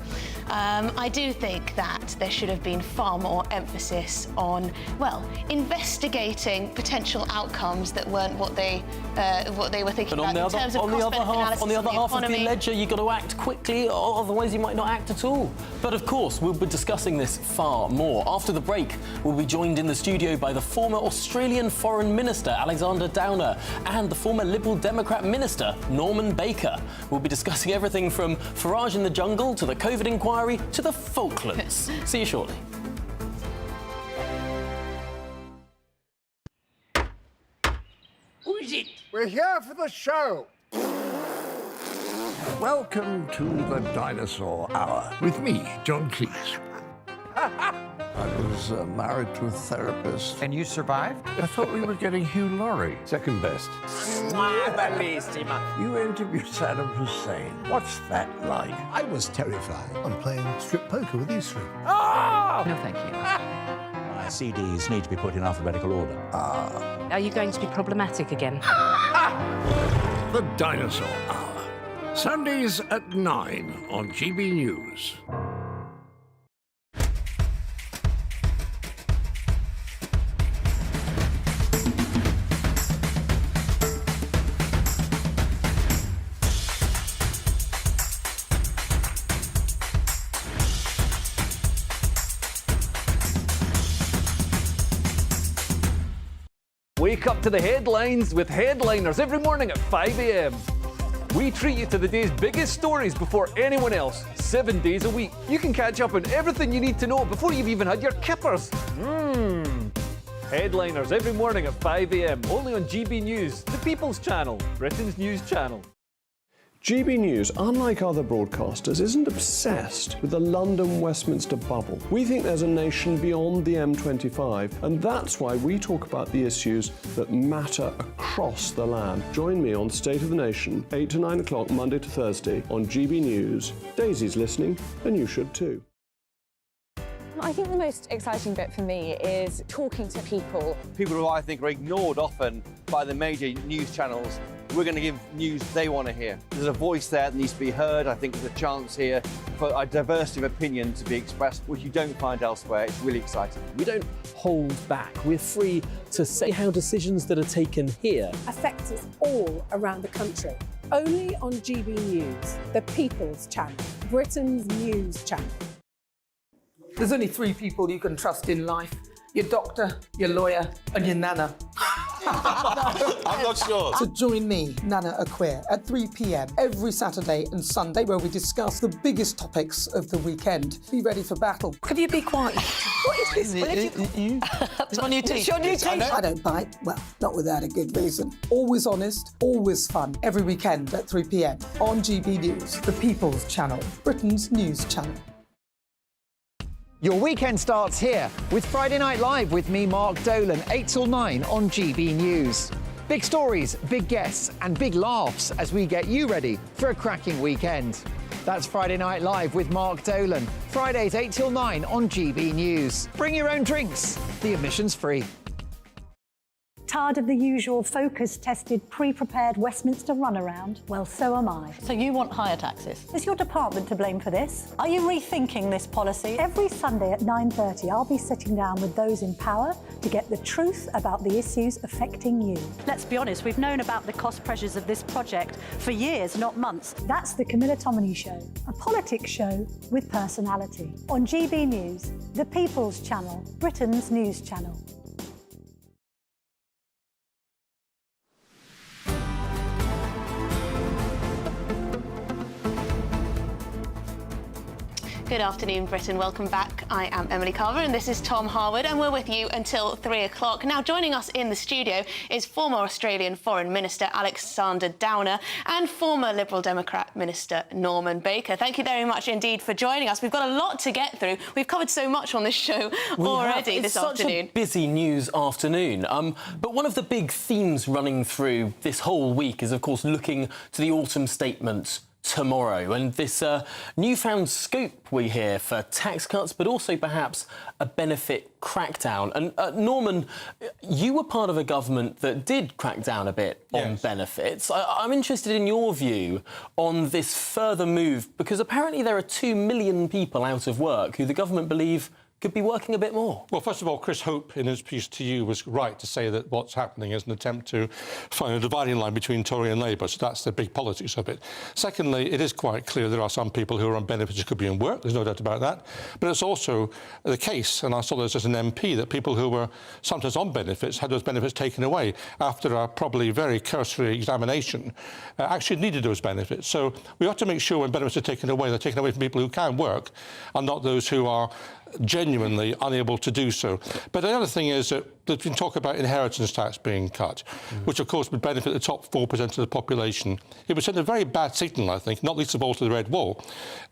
Speaker 3: I do think that there should have been far more emphasis on, well, investigating potential outcomes that weren't what they were thinking about in terms of cost-benefit analysis
Speaker 5: on the other half of the
Speaker 3: economy.
Speaker 5: ledger, you've got to act quickly, otherwise you might not act at all. But of course, we'll be discussing this far more. After the break, we'll be joined in the studio by the former Australian Foreign Minister, Alexander Downer, and the former Liberal Democrat Minister, Norman Baker. We'll be discussing everything from Farage in the jungle to the COVID inquiry to the Falklands. See you shortly.
Speaker 10: Who is it? We're here for the show. Welcome to the Dinosaur Hour with me, John Cleese. I was married to a therapist.
Speaker 11: And you survived?
Speaker 10: I thought we were getting Hugh Laurie.
Speaker 6: Second best.
Speaker 10: You interviewed Saddam Hussein. What's that like?
Speaker 12: I was terrified. I'm playing strip poker with these three.
Speaker 10: Ah!
Speaker 18: No, thank you. My CDs need to be put in alphabetical order.
Speaker 15: Are you going to be problematic again?
Speaker 10: The Dinosaur Hour. Sundays at 9 on GB News.
Speaker 19: Wake up to the headlines with Headliners every morning at 5 a.m. We treat you to the day's biggest stories before anyone else, 7 days a week. You can catch up on everything you need to know before you've even had your kippers. Headliners every morning at 5 a.m. only on GB News, the People's Channel, Britain's news channel.
Speaker 6: GB News, unlike other broadcasters, isn't obsessed with the London-Westminster bubble. We think there's a nation beyond the M25, and that's why we talk about the issues that matter across the land. Join me on State of the Nation, 8 to 9 o'clock, Monday to Thursday, on GB News. Daisy's listening, and you should too.
Speaker 20: I think the most exciting bit for me is talking to people.
Speaker 8: People who I think are ignored often by the major news channels. We're going to give news they want to hear. There's a voice there that needs to be heard. I think there's a chance here for a diversity of opinion to be expressed, which you don't find elsewhere. It's really exciting.
Speaker 21: We don't hold back. We're free to say how decisions that are taken here
Speaker 22: affect us all around the country. Only on GB News, the People's Channel, Britain's news channel.
Speaker 23: There's only 3 people you can trust in life. Your doctor, your lawyer, and your nana.
Speaker 2: I'm not sure.
Speaker 23: So join me, Nana Aquare, at 3 p.m. every Saturday and Sunday, where we discuss the biggest topics of the weekend. Be ready for battle. Could you be quiet? What is this?
Speaker 15: It's my new teeth.
Speaker 23: It's your new teeth. I don't bite. Well, not without a good reason. Always honest, always fun. Every weekend at 3 p.m. on GB News, the People's Channel, Britain's news channel.
Speaker 11: Your weekend starts here with Friday Night Live with me, Mark Dolan, 8 till 9 on GB News. Big stories, big guests and big laughs as we get you ready for a cracking weekend. That's Friday Night Live with Mark Dolan. Fridays 8 till 9 on GB News. Bring your own drinks. The admission's free.
Speaker 13: Tired of the usual focus-tested, pre-prepared Westminster runaround? Well, so am I.
Speaker 4: So you want higher taxes?
Speaker 13: Is your department to blame for this? Are you rethinking this policy? Every Sunday at 9:30, I'll be sitting down with those in power to get the truth about the issues affecting you.
Speaker 4: Let's be honest, we've known about the cost pressures of this project for years, not months.
Speaker 13: That's the Camilla Tominey Show, a politics show with personality. On GB News, the People's Channel, Britain's news channel.
Speaker 3: Good afternoon, Britain. Welcome back. I am Emily Carver and this is Tom Harwood and we're with you until 3 o'clock. Now, joining us in the studio is former Australian Foreign Minister Alexander Downer and former Liberal Democrat Minister Norman Baker. Thank you very much indeed for joining us. We've got a lot to get through. We've covered so much on this show already this afternoon.
Speaker 5: It's such a busy news afternoon. But one of the big themes running through this whole week is, of course, looking to the autumn statements tomorrow and this newfound scope we hear for tax cuts, but also perhaps a benefit crackdown. And Norman, you were part of a government that did crack down a bit on benefits. I'm interested in your view on this further move, because apparently there are 2 million people out of work who the government believe could be working a bit more.
Speaker 1: Well, first of all, Chris Hope, in his piece to you, was right to say that what's happening is an attempt to find a dividing line between Tory and Labour, so that's the big politics of it. Secondly, it is quite clear there are some people who are on benefits who could be in work, there's no doubt about that, but it's also the case, and I saw this as an MP, that people who were sometimes on benefits had those benefits taken away after a probably very cursory examination, actually needed those benefits. So we ought to make sure when benefits are taken away, they're taken away from people who can work and not those who are genuinely unable to do so. But the other thing is that there's been talk about inheritance tax being cut, which of course would benefit the top 4% of the population. It would send a very bad signal, I think, not least of all to the Red Wall,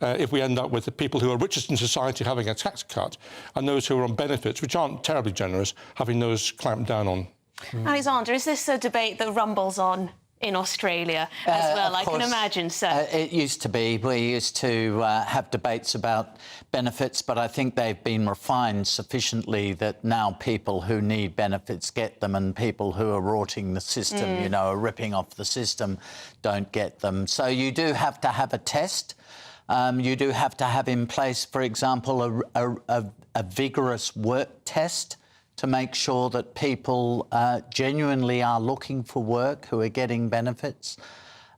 Speaker 1: if we end up with the people who are richest in society having a tax cut and those who are on benefits, which aren't terribly generous, having those clamped down on.
Speaker 3: Alexander, is this a debate that rumbles on in Australia as well? I can imagine so.
Speaker 7: It used to be. We used to have debates about benefits, but I think they've been refined sufficiently that now people who need benefits get them and people who are rorting the system, you know, are ripping off the system, don't get them. So you do have to have a test. You do have to have in place, for example, a vigorous work test to make sure that people genuinely are looking for work who are getting benefits.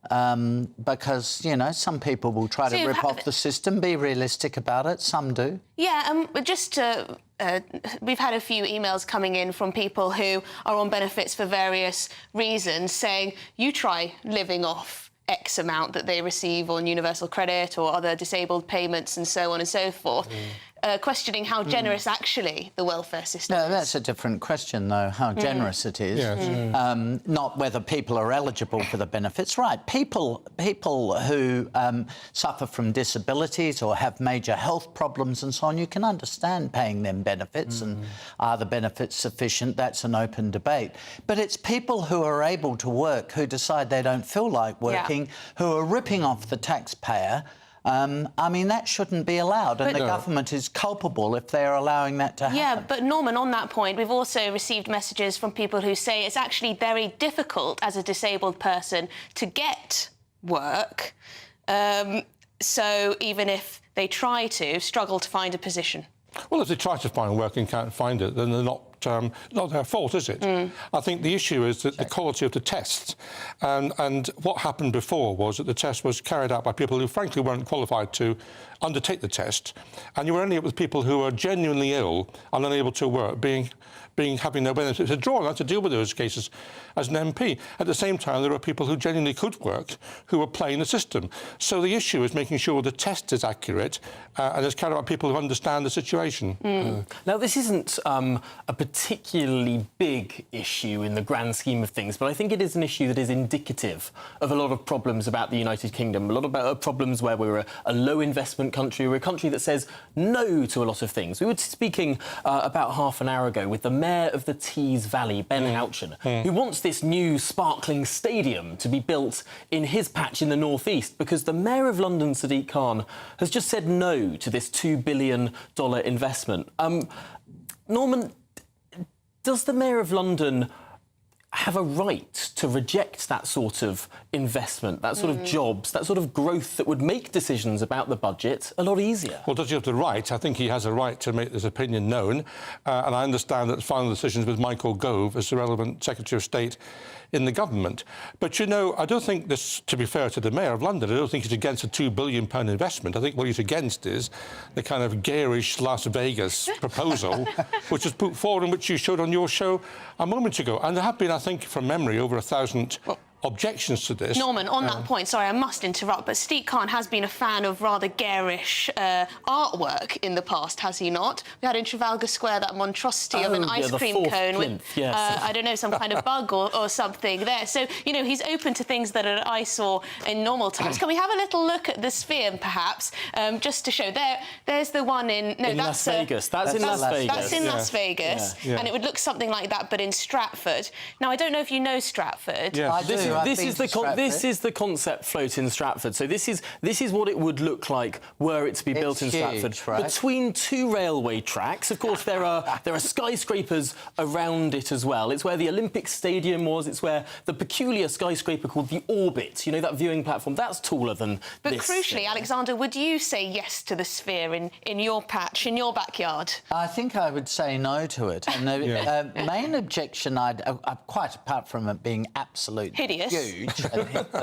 Speaker 7: Because, you know, some people will try to rip off the system, be realistic about it, some do.
Speaker 3: Yeah, just to... we've had a few emails coming in from people who are on benefits for various reasons saying, you try living off X amount that they receive on universal credit or other disabled payments and so on and so forth. Questioning how generous actually the welfare system is.
Speaker 7: No, that's a different question, though, how generous it is. Yes. Not whether people are eligible for the benefits. Right, people who suffer from disabilities or have major health problems and so on, you can understand paying them benefits and are the benefits sufficient? That's an open debate. But it's people who are able to work, who decide they don't feel like working, who are ripping off the taxpayer. I mean, that shouldn't be allowed, and the government is culpable if they're allowing that to happen.
Speaker 3: Yeah, but Norman, on that point, we've also received messages from people who say it's actually very difficult as a disabled person to get work, so even if they try to, struggle to find a position.
Speaker 1: Well, if they try to find work and can't find it, then they're not their fault, is it? I think the issue is that the quality of the test. And what happened before was that the test was carried out by people who, frankly, weren't qualified to undertake the test. And you were ending up with people who are genuinely ill and unable to work, having no benefits. It's a draw. I had to deal with those cases as an MP. At the same time, there are people who genuinely could work who are playing the system. So the issue is making sure the test is accurate and is carried out by people who understand the situation.
Speaker 5: Now, this isn't a particularly big issue in the grand scheme of things, but I think it is an issue that is indicative of a lot of problems about the United Kingdom, a lot of problems where we're a low investment country, we're a country that says no to a lot of things. We were speaking about half an hour ago with the Mayor of the Tees Valley, Ben Houchen, who wants this new sparkling stadium to be built in his patch in the northeast because the Mayor of London, Sadiq Khan, has just said no to this $2 billion investment. Norman, does the Mayor of London have a right to reject that sort of investment, that sort of jobs, that sort of growth that would make decisions about the budget a lot easier?
Speaker 1: Well, does he have the right? I think he has a right to make this opinion known. And I understand that the final decisions with Michael Gove as the relevant Secretary of State in the government. But, you know, I don't think this, to be fair to the Mayor of London, I don't think he's against a £2 billion investment. I think what he's against is the kind of garish Las Vegas proposal, which was put forward and which you showed on your show a moment ago. And there have been, I think, from memory, over 1,000 objections to this.
Speaker 3: Norman, on that point, sorry, I must interrupt, but Steve Khan has been a fan of rather garish artwork in the past, has he not? We had in Trafalgar Square that monstrosity of an ice cream cone with, I don't know, some kind of bug or something there. So, you know, he's open to things that are an eyesore in normal times. Can we have a little look at the sphere, perhaps, just to show? There's the one in... No, that's
Speaker 5: Las Vegas. That's in Las Vegas.
Speaker 3: That's in Las Vegas, and it would look something like that, but in Stratford. Now, I don't know if you know Stratford.
Speaker 5: Yeah. This is the concept float in Stratford. So this is what it would look like were it to be built in Stratford.
Speaker 7: Right?
Speaker 5: Between two railway tracks. Of course, there are skyscrapers around it as well. It's where the Olympic Stadium was. It's where the peculiar skyscraper called the Orbit, you know, that viewing platform, that's taller than
Speaker 3: But
Speaker 5: this.
Speaker 3: crucially, Alexander, would you say yes to the sphere in your patch, in your backyard?
Speaker 7: I think I would say no to it. And the main objection, quite apart from it being absolutely
Speaker 3: hideous.
Speaker 7: Huge,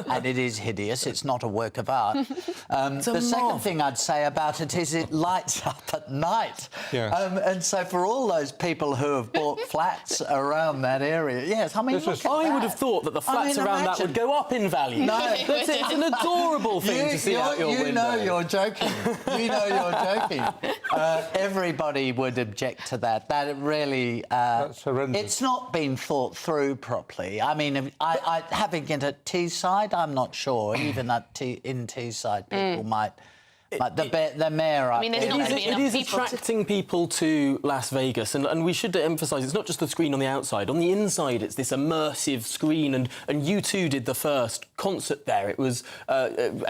Speaker 7: and it is hideous, it's not a work of art. The second thing I'd say about it is it lights up at night. And so for all those people who have bought flats around that area, yes, I mean,
Speaker 5: I would have thought that the flats around that would go up in value.
Speaker 7: No.
Speaker 5: It's an adorable thing to see out your window.
Speaker 7: You know you're joking. You know you're joking. Everybody would object to that. That really...
Speaker 1: That's horrendous.
Speaker 7: It's not been thought through properly. I mean, I having it at Teesside, I'm not sure. Even in Teesside, people might... But the mayor...
Speaker 3: I mean,
Speaker 5: it is attracting people to Las Vegas, and we should emphasise it's not just the screen on the outside. On the inside, it's this immersive screen, and U2 did the first concert there. It was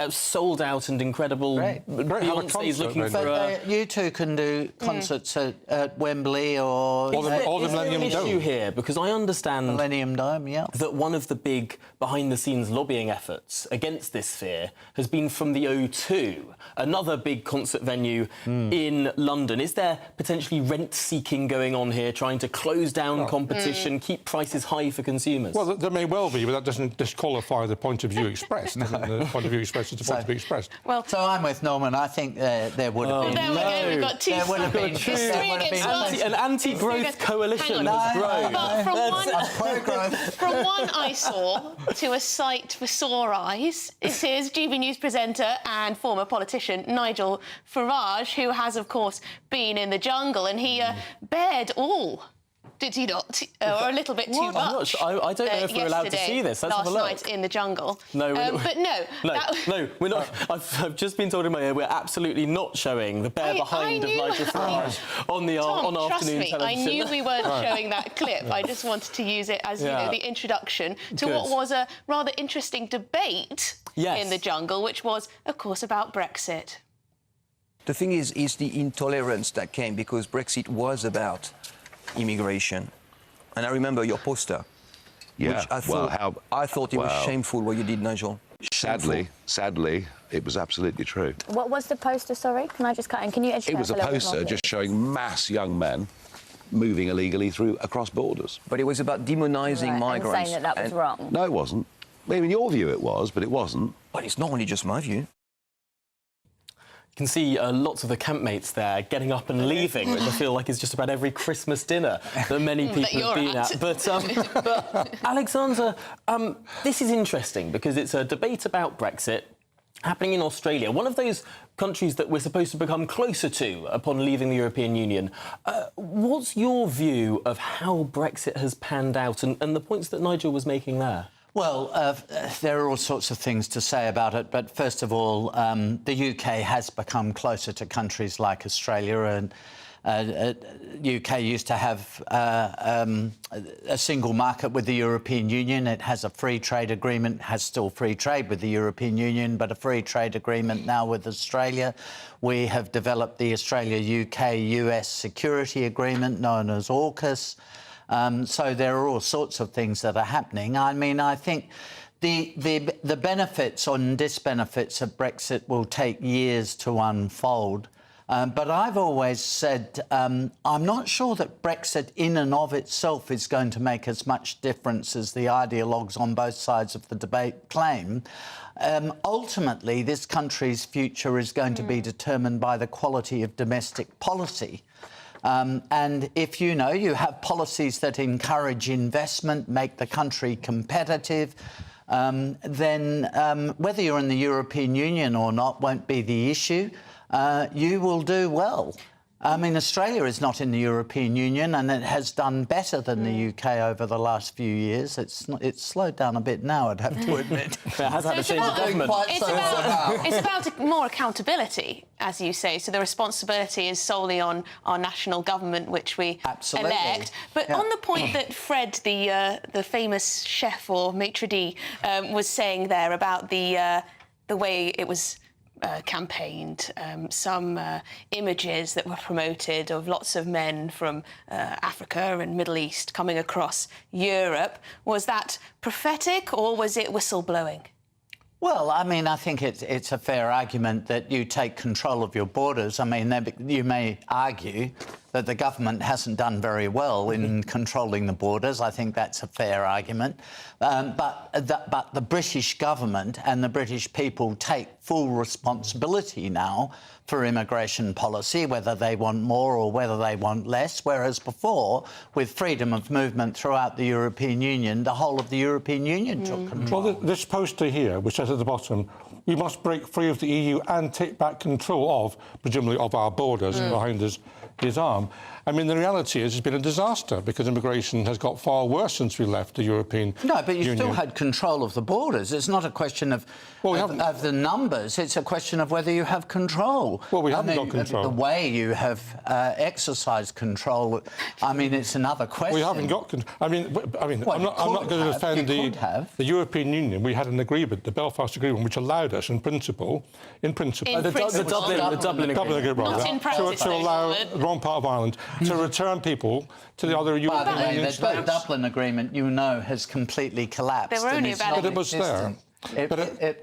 Speaker 5: sold out and incredible. Beyoncé's looking for
Speaker 7: U2 can do concerts at Wembley or
Speaker 1: the Millennium Dome.
Speaker 5: Issue here, because I understand
Speaker 7: Millennium Dome,
Speaker 5: that one of the big behind-the-scenes lobbying efforts against this sphere has been from the O2. Another big concert venue in London. Is there potentially rent-seeking going on here, trying to close down competition, keep prices high for consumers?
Speaker 1: Well, there may well be, but that doesn't disqualify the point of view expressed. The point of view expressed is the point of view expressed.
Speaker 7: Well, so I'm with Norman. I think there would have been...
Speaker 3: There we go. We've got two sides.
Speaker 5: An anti-growth coalition has grown.
Speaker 3: From one eyesore to a sight for sore eyes, it is GB News presenter and former politician Nigel Farage, who has, of course, been in the jungle, and he bared all, did he not? Or a little bit too much.
Speaker 5: I don't know if we're allowed to see this. Let's have a look.
Speaker 3: Last night in the jungle.
Speaker 5: No,
Speaker 3: but no.
Speaker 5: No, we're not. I've just been told in my ear we're absolutely not showing the bare behind of Nigel Farage on afternoon television.
Speaker 3: I knew we weren't showing that clip. I just wanted to use it as you know, the introduction to what was a rather interesting debate in the jungle, which was, of course, about Brexit.
Speaker 9: The thing is the intolerance that came because Brexit was about immigration. And I remember your poster, which I thought it was shameful what you did, Nigel.
Speaker 14: Sadly, it was absolutely true.
Speaker 16: What was the poster, sorry? Can I just cut in? Can you educate
Speaker 14: It was a poster just showing mass young men moving illegally across borders.
Speaker 9: But it was about demonising migrants.
Speaker 16: And saying that was wrong.
Speaker 14: No, it wasn't. Maybe in your view it was, but it wasn't.
Speaker 9: But it's not only just my view.
Speaker 5: You can see lots of the campmates there getting up and leaving, which I feel like is just about every Christmas dinner that many people have been at. But Alexander, this is interesting because it's a debate about Brexit happening in Australia, one of those countries that we're supposed to become closer to upon leaving the European Union. What's your view of how Brexit has panned out and the points that Nigel was making there?
Speaker 7: Well, there are all sorts of things to say about it, but first of all, the UK has become closer to countries like Australia, and UK used to have a single market with the European Union. It has a free trade agreement, has still free trade with the European Union, but a free trade agreement now with Australia. We have developed the Australia-UK-US security agreement known as AUKUS. So there are all sorts of things that are happening. I mean, I think the benefits and disbenefits of Brexit will take years to unfold. But I've always said I'm not sure that Brexit in and of itself is going to make as much difference as the ideologues on both sides of the debate claim. Ultimately, this country's future is going to be determined by the quality of domestic policy. And if you have policies that encourage investment, make the country competitive, then whether you're in the European Union or not won't be the issue. You will do well. I mean, Australia is not in the European Union and it has done better than the UK over the last few years. It's slowed down a bit now, I'd have to admit.
Speaker 5: It has had a change of government.
Speaker 3: It's about more accountability, as you say. So the responsibility is solely on our national government, which we elect. But on the point that Fred, the famous chef or maitre d', was saying there about the way it was campaigned, some images that were promoted of lots of men from Africa and Middle East coming across Europe. Was that prophetic or was it whistleblowing?
Speaker 7: Well, I mean, I think it's a fair argument that you take control of your borders. I mean, you may argue that the government hasn't done very well in controlling the borders. I think that's a fair argument. But the British government and the British people take full responsibility now for immigration policy, whether they want more or whether they want less, whereas before, with freedom of movement throughout the European Union, the whole of the European Union took control.
Speaker 1: Well, this poster here, which says at the bottom, we must break free of the EU and take back control of, presumably, of our borders, behind his arm. I mean, the reality is it's been a disaster because immigration has got far worse since we left the European Union.
Speaker 7: No, but you still had control of the borders. It's not a question of the numbers. It's a question of whether you have control.
Speaker 1: Well, we haven't got control.
Speaker 7: The way you have exercised control, I mean, it's another question.
Speaker 1: We haven't got control. I mean, well, I'm not going to defend the European Union. We had an agreement, the Belfast Agreement, which allowed us, in principle,
Speaker 5: the Dublin Agreement,
Speaker 3: not in practice,
Speaker 1: to allow the wrong part of Ireland to return people to the other European Union states.
Speaker 7: The Dublin Agreement, has completely collapsed.
Speaker 3: They were only about
Speaker 1: but it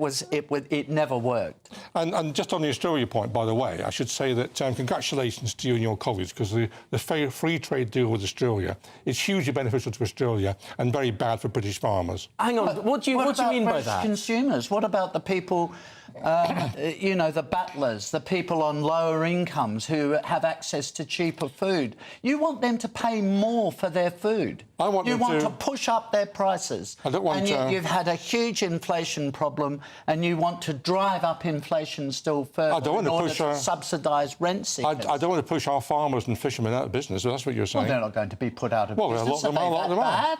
Speaker 1: was there.
Speaker 7: It never worked.
Speaker 1: And just on the Australia point, by the way, I should say that congratulations to you and your colleagues, because the free trade deal with Australia is hugely beneficial to Australia and very bad for British farmers.
Speaker 5: Hang on, what do you mean by that?
Speaker 7: Consumers? What about the people, the battlers, the people on lower incomes who have access to cheaper food? You want them to pay more for their food. You want to push up their prices.
Speaker 1: I don't want
Speaker 7: and yet you've had a huge inflation problem and you want to drive up inflation still further in order to subsidise rent seekers.
Speaker 1: I don't want to push our farmers and fishermen out of business, so that's what you're saying.
Speaker 7: Well, they're not going to be put out of business.
Speaker 1: Well, a lot of them are.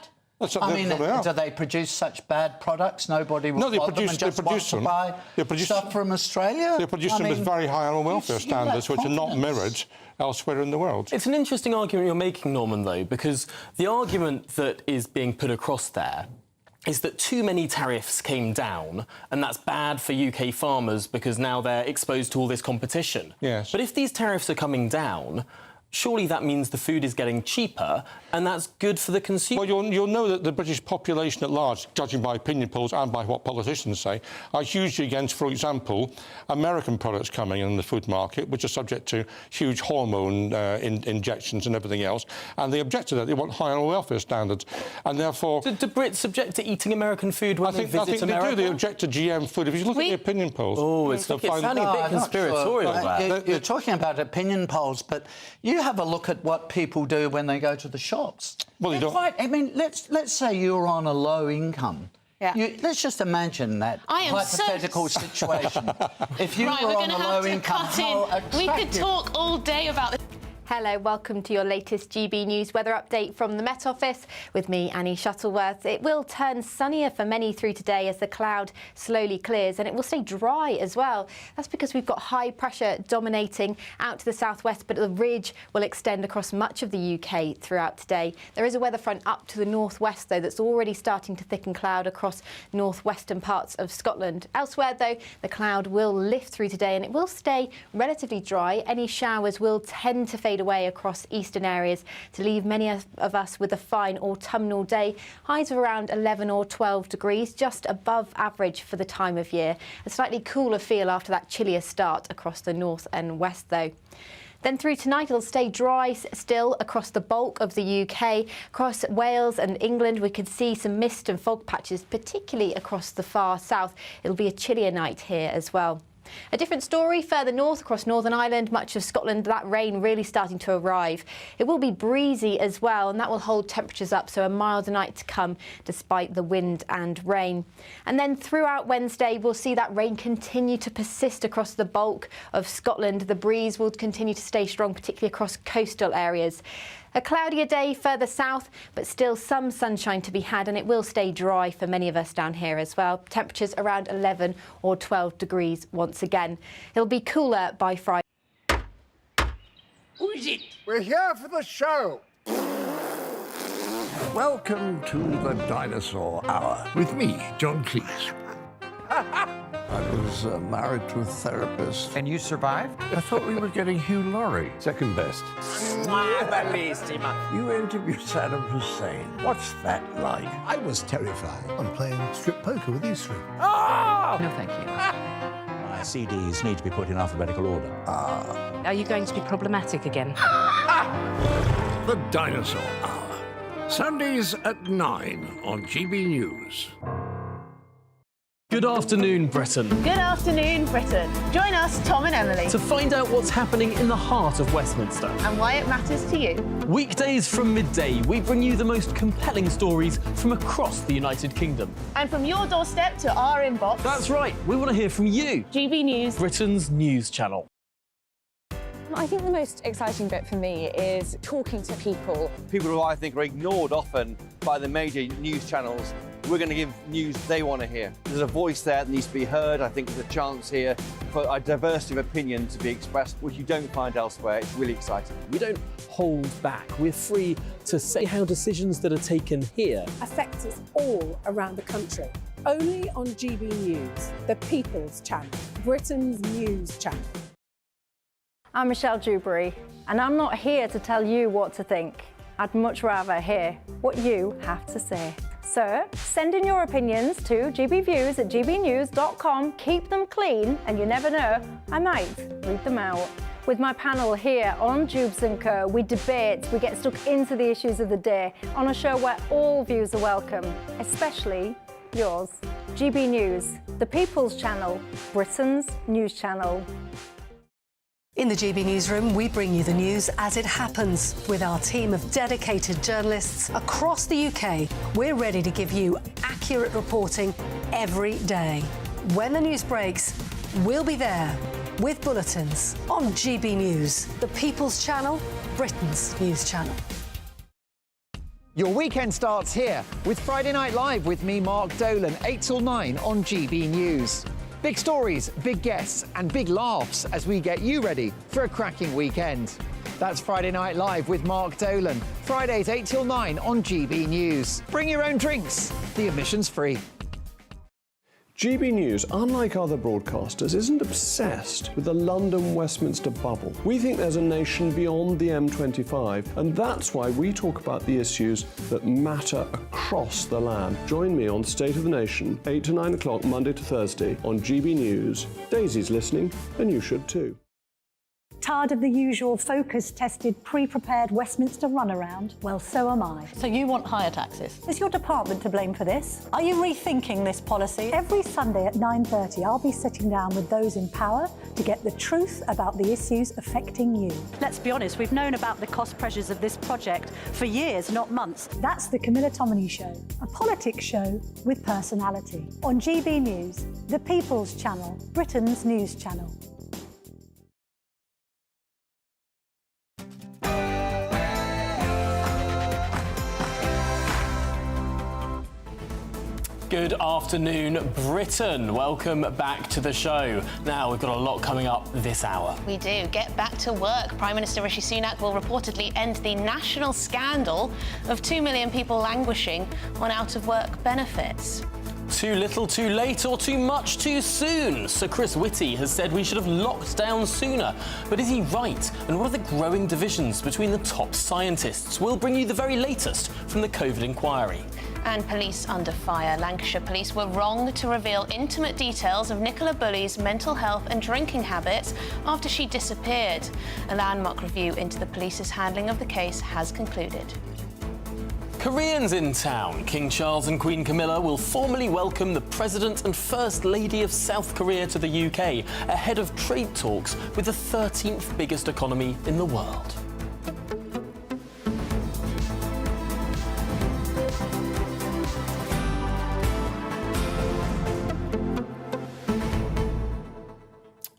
Speaker 7: I mean, do they produce such bad products? Nobody will want them and just want to buy stuff from Australia?
Speaker 1: They produce them with very high animal welfare standards, which are not mirrored elsewhere in the world.
Speaker 5: It's an interesting argument you're making, Norman, though, because the argument that is being put across there is that too many tariffs came down, and that's bad for UK farmers because now they're exposed to all this competition.
Speaker 1: Yes.
Speaker 5: But if these tariffs are coming down, surely that means the food is getting cheaper, and that's good for the consumer.
Speaker 1: Well, you'll know that the British population at large, judging by opinion polls and by what politicians say, are hugely against, for example, American products coming in the food market, which are subject to huge hormone injections and everything else, and they object to that. They want higher welfare standards, and therefore...
Speaker 5: Do Brits object to eating American food when they visit America?
Speaker 1: I think they do. They object to GM food. If you look at the opinion polls...
Speaker 5: Oh, it's sounding a bit conspiratorial.
Speaker 7: Sure. You're talking about opinion polls, but you have a look at what people do when they go to the shops.
Speaker 1: Well, you don't...
Speaker 7: I mean, let's say you're on a low income. Yeah. Let's just imagine that hypothetical situation. If you were on a low income,
Speaker 3: we could talk all day about this.
Speaker 12: Hello, welcome to your latest GB News weather update from the Met Office with me, Annie Shuttleworth. It will turn sunnier for many through today as the cloud slowly clears, and it will stay dry as well. That's because we've got high pressure dominating out to the southwest, but the ridge will extend across much of the UK throughout today. There is a weather front up to the northwest, though, that's already starting to thicken cloud across northwestern parts of Scotland. Elsewhere, though, the cloud will lift through today and it will stay relatively dry. Any showers will tend to fade away across eastern areas to leave many of us with a fine autumnal day. Highs of around 11 or 12 degrees, just above average for the time of year. A slightly cooler feel after that chillier start across the north and west, though. Then through tonight, it'll stay dry still across the bulk of the UK. Across Wales and England, we could see some mist and fog patches, particularly across the far south. It'll be a chillier night here as well. A different story further north across Northern Ireland, much of Scotland, that rain really starting to arrive. It will be breezy as well, and that will hold temperatures up, so a milder night to come despite the wind and rain. And then throughout Wednesday, we'll see that rain continue to persist across the bulk of Scotland. The breeze will continue to stay strong, particularly across coastal areas. A cloudier day further south, but still some sunshine to be had, and it will stay dry for many of us down here as well. Temperatures around 11 or 12 degrees once again. It'll be cooler by Friday.
Speaker 10: Who is it? We're here for the show. Welcome to the Dinosaur Hour with me, John Cleese. I was married to a therapist.
Speaker 11: And you survived?
Speaker 10: I thought we were getting Hugh Laurie. Second best. You interviewed Saddam Hussein. What's that like?
Speaker 17: I was terrified. I'm playing strip poker with these three.
Speaker 10: Ah!
Speaker 11: No, thank you.
Speaker 18: My CDs need to be put in alphabetical order.
Speaker 24: Are you going to be problematic again?
Speaker 10: The Dinosaur Hour. Sundays at 9 on GBNews.
Speaker 21: Good afternoon, Britain.
Speaker 3: Good afternoon, Britain. Join us, Tom and Emily,
Speaker 21: To find out what's happening in the heart of Westminster.
Speaker 3: and why it matters to you.
Speaker 21: Weekdays from midday, we bring you the most compelling stories from across the United Kingdom.
Speaker 3: And from your doorstep to our inbox.
Speaker 21: That's right, we want to hear from you.
Speaker 3: GB News,
Speaker 21: Britain's news channel.
Speaker 20: I think the most exciting bit for me is talking to people.
Speaker 8: People who I think are ignored often by the major news channels. We're going to give news they want to hear. There's a voice there that needs to be heard. I think there's a chance here for a diversity of opinion to be expressed, which you don't find elsewhere. It's really exciting.
Speaker 21: We don't hold back. We're free to say how decisions that are taken here
Speaker 22: affect us all around the country. Only on GB News, the People's Channel, Britain's news channel.
Speaker 4: I'm Michelle Dewberry, and I'm not here to tell you what to think. I'd much rather hear what you have to say. So send in your opinions to gbviews@gbnews.com. Keep them clean, and you never know, I might read them out. With my panel here on Jubes & Co, we debate, we get stuck into the issues of the day on a show where all views are welcome, especially yours. GB News, the People's Channel, Britain's news channel.
Speaker 15: In the GB Newsroom, we bring you the news as it happens. With our team of dedicated journalists across the UK, we're ready to give you accurate reporting every day. When the news breaks, we'll be there with bulletins on GB News, the People's Channel, Britain's news channel.
Speaker 11: Your weekend starts here with Friday Night Live with me, Mark Dolan, 8 till 9 on GB News. Big stories, big guests and big laughs as we get you ready for a cracking weekend. That's Friday Night Live with Mark Dolan. Fridays 8 till 9 on GB News. Bring your own drinks. The admission's free.
Speaker 6: GB News, unlike other broadcasters, isn't obsessed with the London-Westminster bubble. We think there's a nation beyond the M25, and that's why we talk about the issues that matter across the land. Join me on State of the Nation, 8 to 9 o'clock, Monday to Thursday, on GB News. Daisy's listening, and you should too.
Speaker 13: Tired of the usual focus-tested, pre-prepared Westminster runaround? Well, so am I.
Speaker 25: So you want higher taxes?
Speaker 13: Is your department to blame for this? Are you rethinking this policy? Every Sunday at 9:30, I'll be sitting down with those in power to get the truth about the issues affecting you.
Speaker 4: Let's be honest, we've known about the cost pressures of this project for years, not months.
Speaker 13: That's the Camilla Tominey Show, a politics show with personality. On GB News, the People's Channel, Britain's news channel.
Speaker 5: Good afternoon, Britain. Welcome back to the show. Now, we've got a lot coming up this hour.
Speaker 3: We do. Get back to work. Prime Minister Rishi Sunak will reportedly end the national scandal of 2 million people languishing on out-of-work benefits.
Speaker 5: Too little, too late, or too much, too soon? Sir Chris Whitty has said we should have locked down sooner. But is he right? And what are the growing divisions between the top scientists? We'll bring you the very latest from the COVID inquiry.
Speaker 3: And police under fire. Lancashire police were wrong to reveal intimate details of Nicola Bulley's mental health and drinking habits after she disappeared. A landmark review into the police's handling of the case has concluded.
Speaker 5: Koreans in town. King Charles and Queen Camilla will formally welcome the President and First Lady of South Korea to the UK ahead of trade talks with the 13th biggest economy in the world.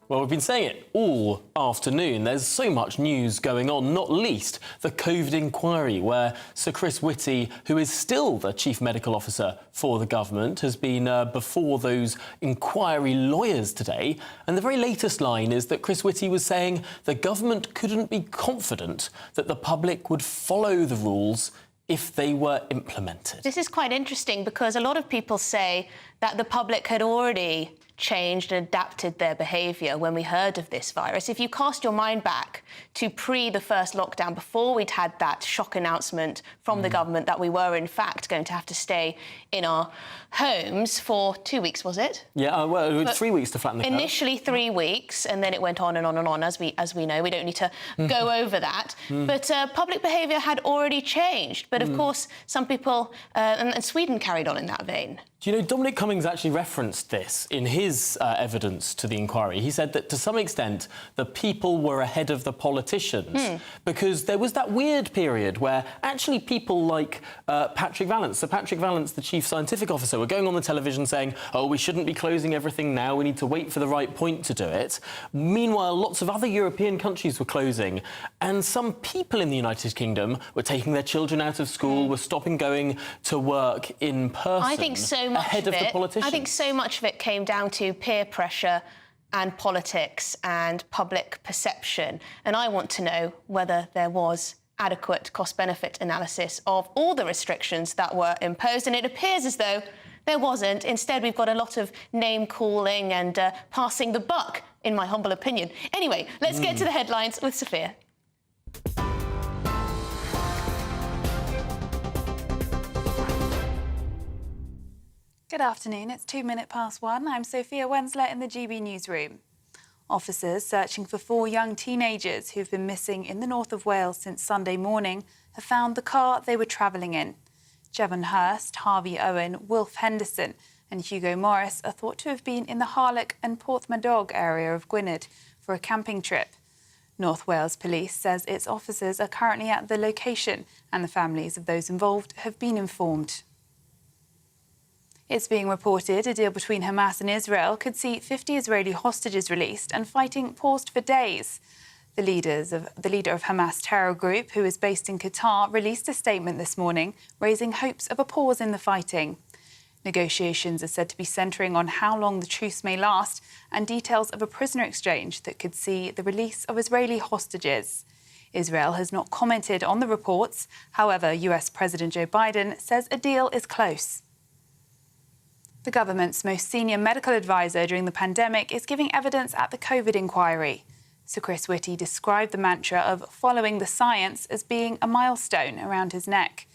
Speaker 5: Well, we've been saying it all afternoon. There's so much news going on, not least the COVID inquiry, where Sir Chris Whitty, who is still the Chief Medical Officer for the government, has been before those inquiry lawyers today. And the very latest line is that Chris Whitty was saying the government couldn't be confident that the public would follow the rules if they were implemented.
Speaker 3: This is quite interesting because a lot of people say that the public had already changed and adapted their behaviour when we heard of this virus. If you cast your mind back to the first lockdown, before we'd had that shock announcement from the government that we were in fact going to have to stay in our homes for 2 weeks, was it?
Speaker 5: Yeah, well, 3 weeks to flatten the curve.
Speaker 3: Initially 3 weeks, and then it went on and on and on, as we know. We don't need to go over that. But public behaviour had already changed. But of course, some people, and Sweden carried on in that vein.
Speaker 5: Do you know, Dominic Cummings actually referenced this in his evidence to the inquiry. He said that to some extent the people were ahead of the politicians because there was that weird period where actually people like Patrick Vallance, Sir Patrick Vallance, the Chief Scientific Officer, were going on the television saying, oh, we shouldn't be closing everything now, we need to wait for the right point to do it. Meanwhile, lots of other European countries were closing, and some people in the United Kingdom were taking their children out of school, were stopping going to work in person.
Speaker 3: I think so much
Speaker 5: ahead of the politicians.
Speaker 3: I think so much of it came down to peer pressure and politics and public perception. And I want to know whether there was adequate cost-benefit analysis of all the restrictions that were imposed. And it appears as though there wasn't. Instead, we've got a lot of name-calling and passing the buck, in my humble opinion. Anyway, let's get to the headlines with Sophia.
Speaker 2: Good afternoon, it's 1:02. I'm Sophia Wensler in the GB newsroom. Officers searching for 4 young teenagers who've been missing in the north of Wales since Sunday morning have found the car they were travelling in. Jevon Hurst, Harvey Owen, Wilf Henderson and Hugo Morris are thought to have been in the Harlech and Porthmadog area of Gwynedd for a camping trip. North Wales Police says its officers are currently at the location and the families of those involved have been informed. It's being reported a deal between Hamas and Israel could see 50 Israeli hostages released and fighting paused for days. The leader of Hamas terror group, who is based in Qatar, released a statement this morning, raising hopes of a pause in the fighting. Negotiations are said to be centering on how long the truce may last and details of a prisoner exchange that could see the release of Israeli hostages. Israel has not commented on the reports. However, US President Joe Biden says a deal is close. The government's most senior medical advisor during the pandemic is giving evidence at the COVID inquiry. Sir Chris Whitty described the mantra of following the science as being a milestone around his neck.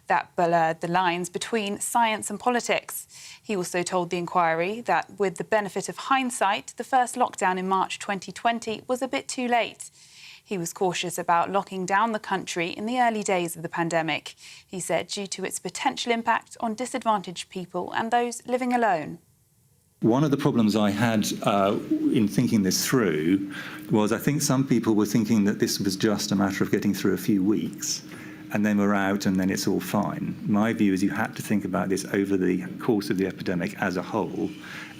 Speaker 2: That blurred the lines between science and politics. He also told the inquiry that with the benefit of hindsight, the first lockdown in March 2020 was a bit too late. He was cautious about locking down the country in the early days of the pandemic. He said due to its potential impact on disadvantaged people and those living alone.
Speaker 16: One of the problems I had in thinking this through was I think some people were thinking that this was just a matter of getting through a few weeks and then we're out and then it's all fine. My view is you had to think about this over the course of the epidemic as a whole,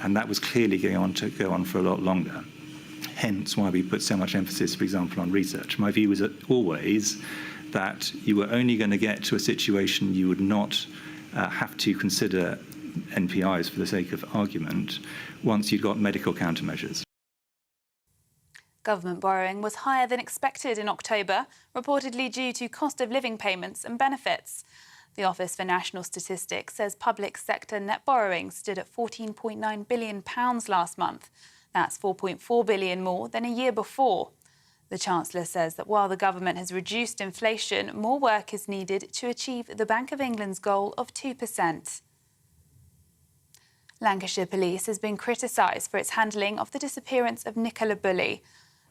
Speaker 16: and that was clearly going to go on for a lot longer. Hence why we put so much emphasis, for example, on research. My view was always that you were only going to get to a situation you would not have to consider NPIs for the sake of argument once you'd got medical countermeasures.
Speaker 2: Government borrowing was higher than expected in October, reportedly due to cost of living payments and benefits. The Office for National Statistics says public sector net borrowing stood at £14.9 billion last month. That's £4.4 billion more than a year before. The Chancellor says that while the government has reduced inflation, more work is needed to achieve the Bank of England's goal of 2%. Lancashire Police has been criticised for its handling of the disappearance of Nicola Bulley.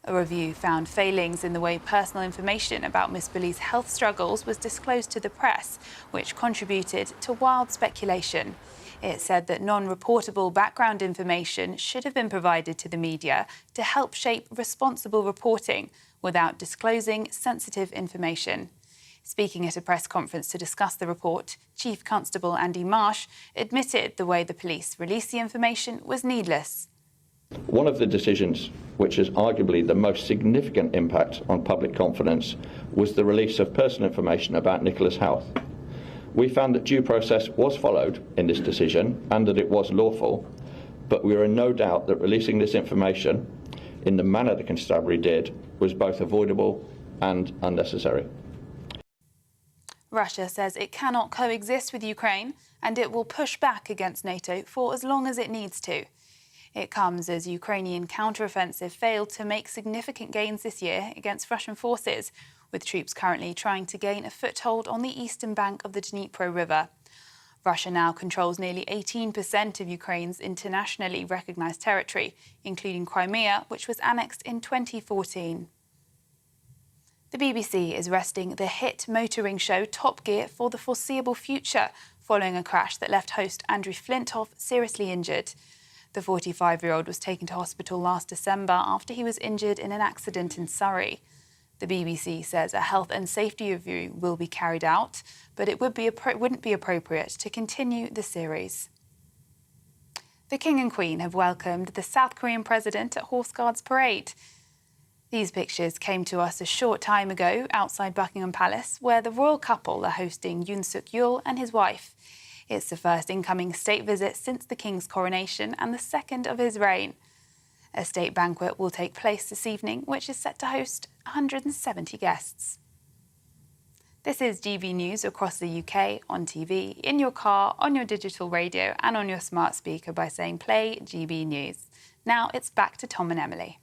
Speaker 2: A review found failings in the way personal information about Miss Bulley's health struggles was disclosed to the press, which contributed to wild speculation. It said that non-reportable background information should have been provided to the media to help shape responsible reporting without disclosing sensitive information. Speaking at a press conference to discuss the report, Chief Constable Andy Marsh admitted the way the police released the information was needless.
Speaker 9: One of the decisions which has arguably the most significant impact on public confidence was the release of personal information about Nicola's health. We found that due process was followed in this decision and that it was lawful, but we are in no doubt that releasing this information in the manner the constabulary did was both avoidable and unnecessary.
Speaker 2: Russia says it cannot coexist with Ukraine and it will push back against NATO for as long as it needs to. It comes as Ukrainian counteroffensive failed to make significant gains this year against Russian forces, with troops currently trying to gain a foothold on the eastern bank of the Dnipro River. Russia now controls nearly 18% of Ukraine's internationally recognised territory, including Crimea, which was annexed in 2014. The BBC is resting the hit motoring show Top Gear for the foreseeable future, following a crash that left host Andrew Flintoff seriously injured. The 45-year-old was taken to hospital last December after he was injured in an accident in Surrey. The BBC says a health and safety review will be carried out, but it wouldn't be appropriate to continue the series. The King and Queen have welcomed the South Korean president at Horse Guards Parade. These pictures came to us a short time ago outside Buckingham Palace, where the royal couple are hosting Yoon Suk-yeol and his wife. It's the first incoming state visit since the King's coronation and the second of his reign. A state banquet will take place this evening, which is set to host 170 guests. This is GB News across the UK, on TV, in your car, on your digital radio and on your smart speaker by saying play GB News. Now it's back to Tom and Emily.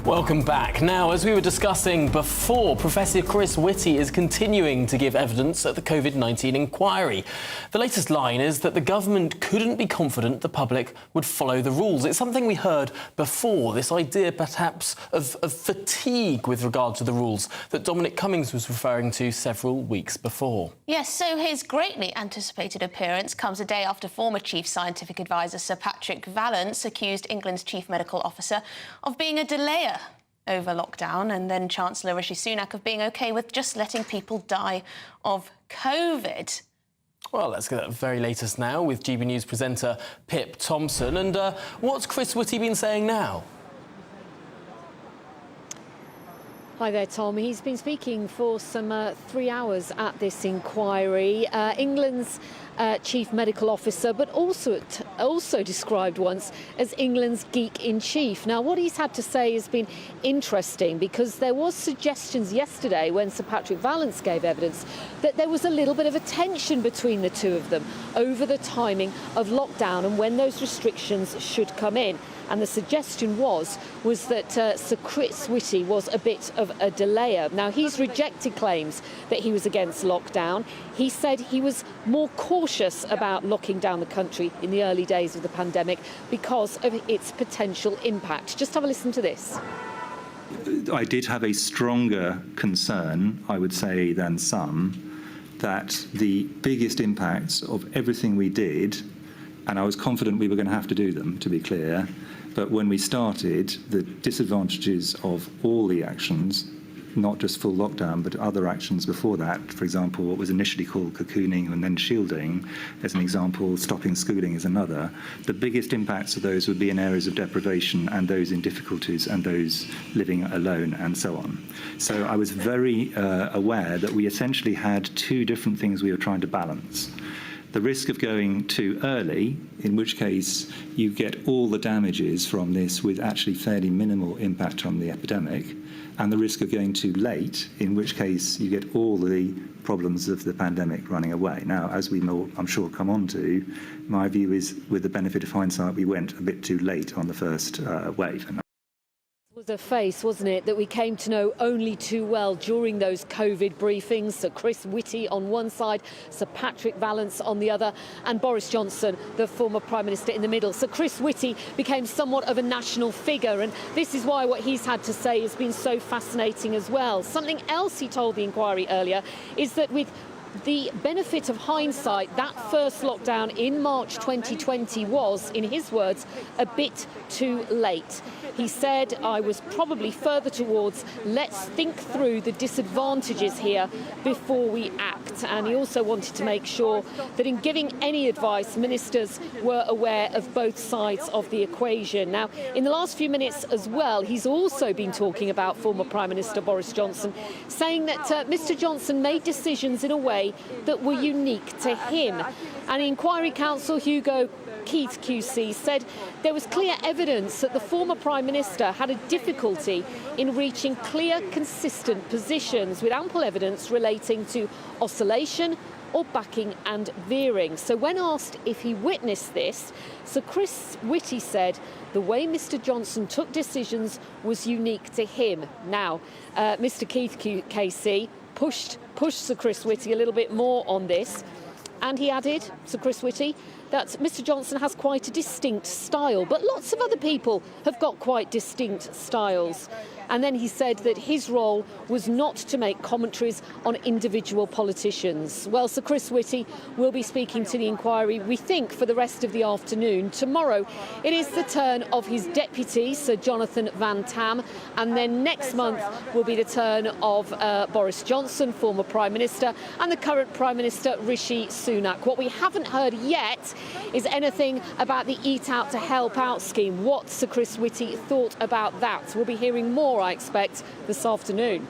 Speaker 5: Welcome back. Now, as we were discussing before, Professor Chris Whitty is continuing to give evidence at the COVID-19 inquiry. The latest line is that the government couldn't be confident the public would follow the rules. It's something we heard before, this idea perhaps of fatigue with regard to the rules that Dominic Cummings was referring to several weeks before.
Speaker 3: Yes, so his greatly anticipated appearance comes a day after former Chief Scientific Advisor Sir Patrick Vallance accused England's Chief Medical Officer of being a delayer over lockdown, and then Chancellor Rishi Sunak of being OK with just letting people die of COVID.
Speaker 5: Well, let's get that very latest now with GB News presenter Pip Thompson. And what's Chris Whitty been saying now?
Speaker 14: Hi there, Tom. He's been speaking for some 3 hours at this inquiry. England's Chief Medical Officer, but also described once as England's geek-in-chief. Now, what he's had to say has been interesting because there was suggestions yesterday when Sir Patrick Vallance gave evidence that there was a little bit of a tension between the two of them over the timing of lockdown and when those restrictions should come in. And the suggestion was that Sir Chris Whitty was a bit of a delayer. Now, he's rejected claims that he was against lockdown. He said he was more cautious about locking down the country in the early days of the pandemic because of its potential impact. Just have a listen to this.
Speaker 16: I did have a stronger concern, I would say, than some, that the biggest impacts of everything we did, and I was confident we were going to have to do them, to be clear, but when we started, the disadvantages of all the actions, not just full lockdown, but other actions before that, for example, what was initially called cocooning and then shielding, as an example, stopping schooling is another, the biggest impacts of those would be in areas of deprivation and those in difficulties and those living alone and so on. So I was very aware that we essentially had two different things we were trying to balance. The risk of going too early, in which case you get all the damages from this with actually fairly minimal impact on the epidemic, and the risk of going too late, in which case you get all the problems of the pandemic running away. Now, as we will, I'm sure, come on to, my view is, with the benefit of hindsight, we went a bit too late on the first wave.
Speaker 14: It was a face, wasn't it, that we came to know only too well during those COVID briefings. Sir Chris Whitty on one side, Sir Patrick Vallance on the other, and Boris Johnson, the former Prime Minister, in the middle. Sir Chris Whitty became somewhat of a national figure, and this is why what he's had to say has been so fascinating as well. Something else he told the inquiry earlier is that with the benefit of hindsight, that first lockdown in March 2020 was, in his words, a bit too late. He said, I was probably further towards, let's think through the disadvantages here before we act. And he also wanted to make sure that in giving any advice, ministers were aware of both sides of the equation. Now, in the last few minutes as well, he's also been talking about former Prime Minister Boris Johnson, saying that Mr. Johnson made decisions in a way that were unique to him. And Inquiry Counsel Hugo Keith QC said there was clear evidence that the former Prime Minister had a difficulty in reaching clear, consistent positions, with ample evidence relating to oscillation or backing and veering. So when asked if he witnessed this, Sir Chris Whitty said the way Mr. Johnson took decisions was unique to him. Now, Mr. Keith KC pushed Sir Chris Whitty a little bit more on this, and he added, Sir Chris Whitty, that Mr. Johnson has quite a distinct style, but lots of other people have got quite distinct styles. And then he said that his role was not to make commentaries on individual politicians. Well, Sir Chris Whitty will be speaking to the inquiry, we think, for the rest of the afternoon. Tomorrow, it is the turn of his deputy, Sir Jonathan Van Tam, and then next month will be the turn of Boris Johnson, former Prime Minister, and the current Prime Minister, Rishi Sunak. What we haven't heard yet is anything about the Eat Out to Help Out scheme, what Sir Chris Whitty thought about that. We'll be hearing more, I expect, this afternoon.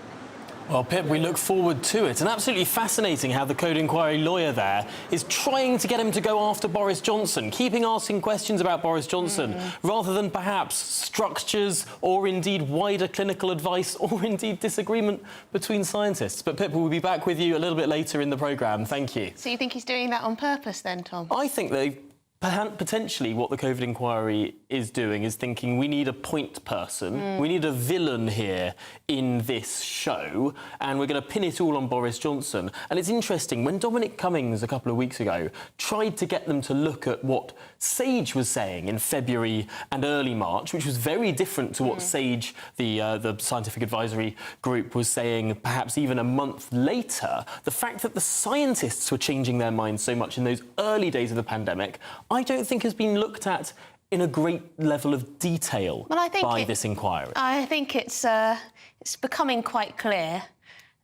Speaker 5: Well, Pip, we look forward to it. And absolutely fascinating how the Code Inquiry lawyer there is trying to get him to go after Boris Johnson, keeping asking questions about Boris Johnson, rather than perhaps structures or indeed wider clinical advice or indeed disagreement between scientists. But Pip, we'll be back with you a little bit later in the programme. Thank you.
Speaker 3: So you think he's doing that on purpose then, Tom?
Speaker 5: I think they potentially what the COVID inquiry is doing is thinking we need a point person, we need a villain here in this show, and we're going to pin it all on Boris Johnson. And it's interesting, when Dominic Cummings a couple of weeks ago tried to get them to look at what SAGE was saying in February and early March, which was very different to what SAGE, the scientific advisory group, was saying perhaps even a month later, the fact that the scientists were changing their minds so much in those early days of the pandemic, I don't think has been looked at in a great level of detail by this inquiry.
Speaker 3: I think it's becoming quite clear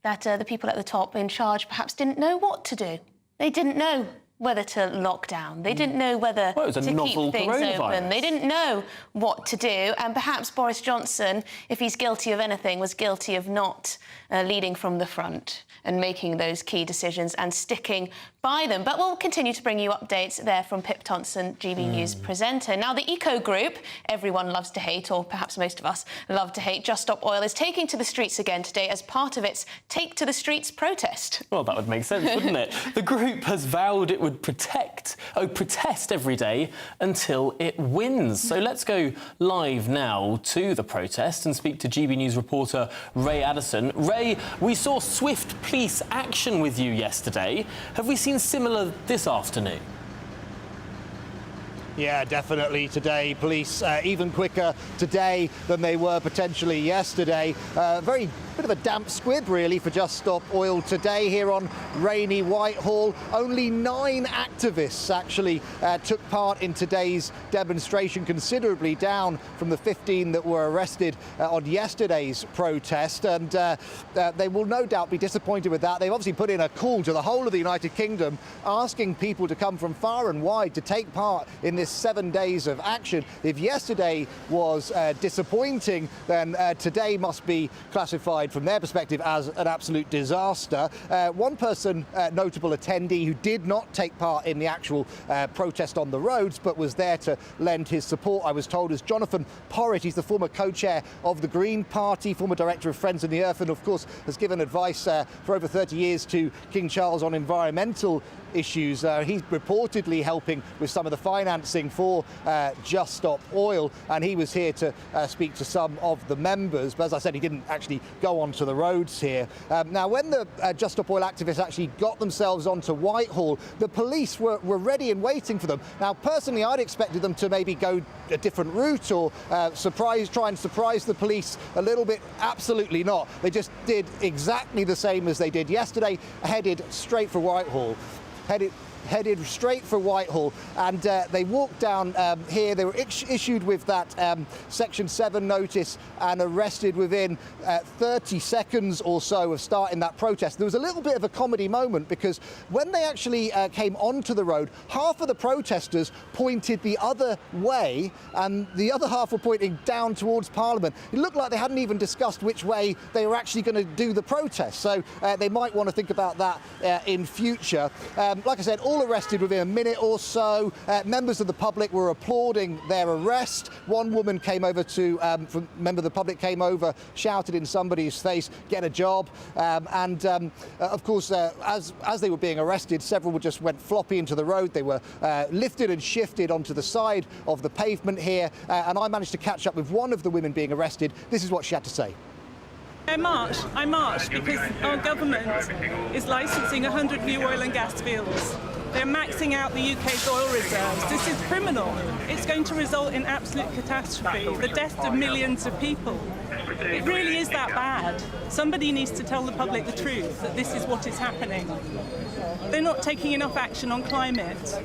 Speaker 3: that the people at the top in charge perhaps didn't know what to do. They didn't know whether to lock down. They didn't know whether to keep things open. They didn't know what to do. And perhaps Boris Johnson, if he's guilty of anything, was guilty of not leading from the front and making those key decisions and sticking by them. But we'll continue to bring you updates there from Pip Thompson, GB News presenter. Now, the eco group everyone loves to hate, or perhaps most of us love to hate, Just Stop Oil, is taking to the streets again today as part of its Take to the Streets protest.
Speaker 5: Well, that would make sense, wouldn't it? The group has vowed it would protest every day until it wins. So let's go live now to the protest and speak to GB News reporter Ray Addison. Ray, we saw swift police action with you yesterday. Have we seen similar this afternoon?
Speaker 11: Yeah, definitely today. Police even quicker today than they were potentially yesterday. Very bit of a damp squib, really, for Just Stop Oil today here on rainy Whitehall. Only 9 activists actually took part in today's demonstration, considerably down from the 15 that were arrested on yesterday's protest. And they will no doubt be disappointed with that. They've obviously put in a call to the whole of the United Kingdom, asking people to come from far and wide to take part in this 7 days of action. If yesterday was disappointing, then today must be classified classified from their perspective as an absolute disaster. One person, notable attendee, who did not take part in the actual protest on the roads, but was there to lend his support, I was told, is Jonathan Porritt. He's the former co-chair of the Green Party, former director of Friends of the Earth, and of course has given advice for over 30 years to King Charles on environmental issues. He's reportedly helping with some of the financing for Just Stop Oil, and he was here to speak to some of the members. But as I said, he didn't actually go onto the roads here. Now, when the Just Stop Oil activists actually got themselves onto Whitehall, the police were ready and waiting for them. Now, personally, I'd expected them to maybe go a different route or try and surprise the police a little bit. Absolutely not. They just did exactly the same as they did yesterday, headed straight for Whitehall. Headed straight for Whitehall, and they walked down here. They were issued with that Section 7 notice and arrested within 30 seconds or so of starting that protest. There was a little bit of a comedy moment, because when they actually came onto the road, half of the protesters pointed the other way and the other half were pointing down towards Parliament. It looked like they hadn't even discussed which way they were actually going to do the protest, so they might want to think about that in future. Like I said, all arrested within a minute or so. Members of the public were applauding their arrest. One woman came over to, from member of the public came over, shouted in somebody's face, "Get a job." Of course, as they were being arrested, several just went floppy into the road. They were lifted and shifted onto the side of the pavement here. And I managed to catch up with one of the women being arrested. This is what she had to say.
Speaker 1: I marched because our government is licensing 100 new oil and gas fields. They're maxing out the UK's oil reserves. This is criminal. It's going to result in absolute catastrophe, the death of millions of people. It really is that bad. Somebody needs to tell the public the truth, that this is what is happening. They're not taking enough action on climate.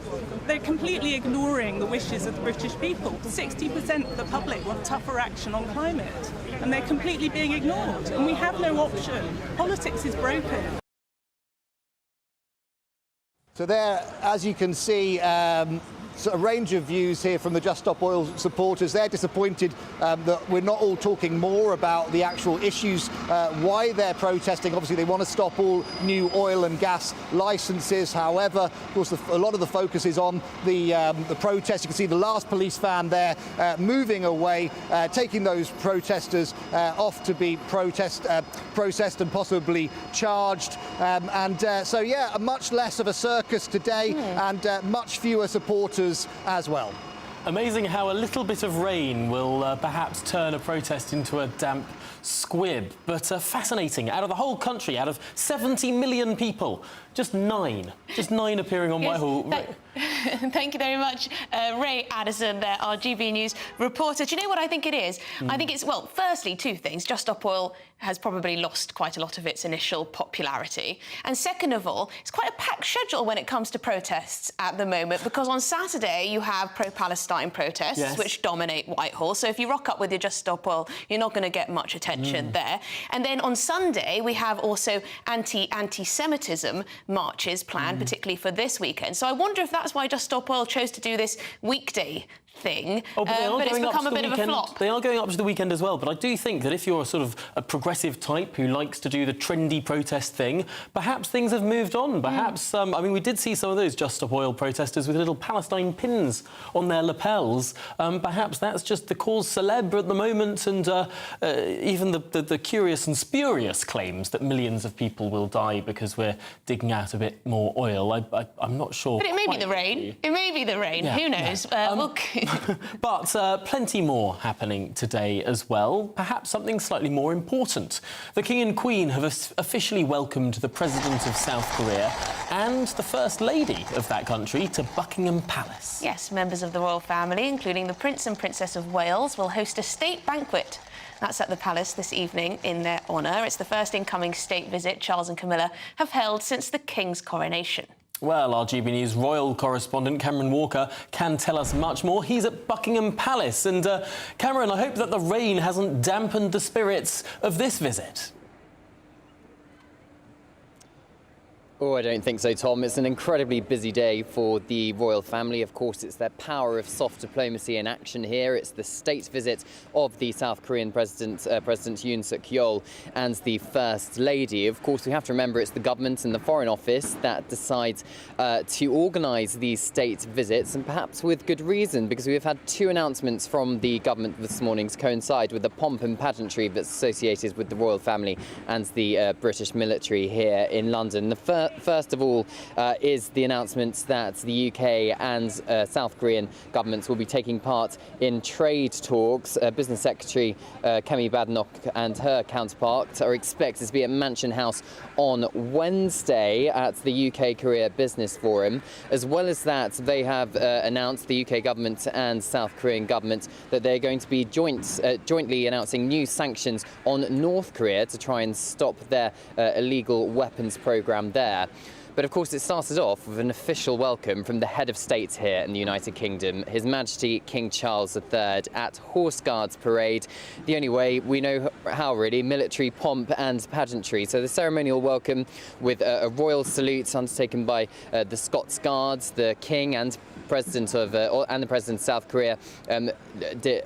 Speaker 1: They're completely ignoring the wishes of the British people. 60% of the public want tougher action on climate, and they're completely being ignored. And we have no option. Politics is broken.
Speaker 11: So there, as you can see, a range of views here from the Just Stop Oil supporters. They're disappointed that we're not all talking more about the actual issues, why they're protesting. Obviously, they want to stop all new oil and gas licences. However, of course, a lot of the focus is on the protest. You can see the last police van there moving away, taking those protesters off to be processed and possibly charged. So, yeah, much less of a circus today and much fewer supporters as well.
Speaker 5: Amazing how a little bit of rain will perhaps turn a protest into a damp squib, but fascinating. Out of the whole country, out of 70 million people, just nine appearing on Whitehall.
Speaker 3: Thank you very much, Ray Addison, there, our GB News reporter. Do you know what I think it is? I think it's, well, firstly, two things. Just Stop Oil has probably lost quite a lot of its initial popularity. And second of all, it's quite a packed schedule when it comes to protests at the moment, because on Saturday you have pro-Palestine protests, which dominate Whitehall. So if you rock up with your Just Stop Oil, you're not going to get much attention there. And then on Sunday, we have also anti-Semitism marches planned, particularly for this weekend. So I wonder if that's why Just Stop Oil chose to do this weekday thing, but it's become a bit of a flop.
Speaker 5: They are going up to the weekend as well, but I do think that if you're a sort of a progressive type who likes to do the trendy protest thing, perhaps things have moved on. Perhaps, I mean, we did see some of those Just Stop Oil protesters with little Palestine pins on their lapels. Perhaps that's just the cause célèbre at the moment, and even the curious and spurious claims that millions of people will die because we're digging out a bit more oil. I'm not sure.
Speaker 3: But it may be the rain. It may be the rain. Who knows?
Speaker 5: But plenty more happening today as well. Perhaps something slightly more important. The King and Queen have officially welcomed the President of South Korea and the First Lady of that country to Buckingham Palace.
Speaker 3: Yes, members of the royal family, including the Prince and Princess of Wales, will host a state banquet. That's at the palace this evening in their honour. It's the first incoming state visit Charles and Camilla have held since the King's coronation.
Speaker 5: Well, our GB News royal correspondent Cameron Walker can tell us much more. He's at Buckingham Palace. And Cameron, I hope that the rain hasn't dampened the spirits of this visit.
Speaker 7: Oh, I don't think so, Tom. It's an incredibly busy day for the royal family. Of course, it's their power of soft diplomacy in action here. It's the state visit of the South Korean President Yoon Suk-yeol and the First Lady. Of course, we have to remember it's the government and the Foreign Office that decides to organise these state visits, and perhaps with good reason, because we have had two announcements from the government this morning to coincide with the pomp and pageantry that's associated with the royal family and the British military here in London. The first of all is the announcement that the UK and South Korean governments will be taking part in trade talks. Business Secretary Kemi Badenoch and her counterpart are expected to be at Mansion House on Wednesday at the UK-Korea Business Forum. As well as that, they have announced, the UK government and South Korean government, that they're going to be jointly announcing new sanctions on North Korea to try and stop their illegal weapons program there. But of course, it started off with an official welcome from the head of state here in the United Kingdom, His Majesty King Charles III, at Horse Guards Parade. The only way we know how, really, military pomp and pageantry. So the ceremonial welcome with a royal salute undertaken by the Scots Guards, the King and the President of South Korea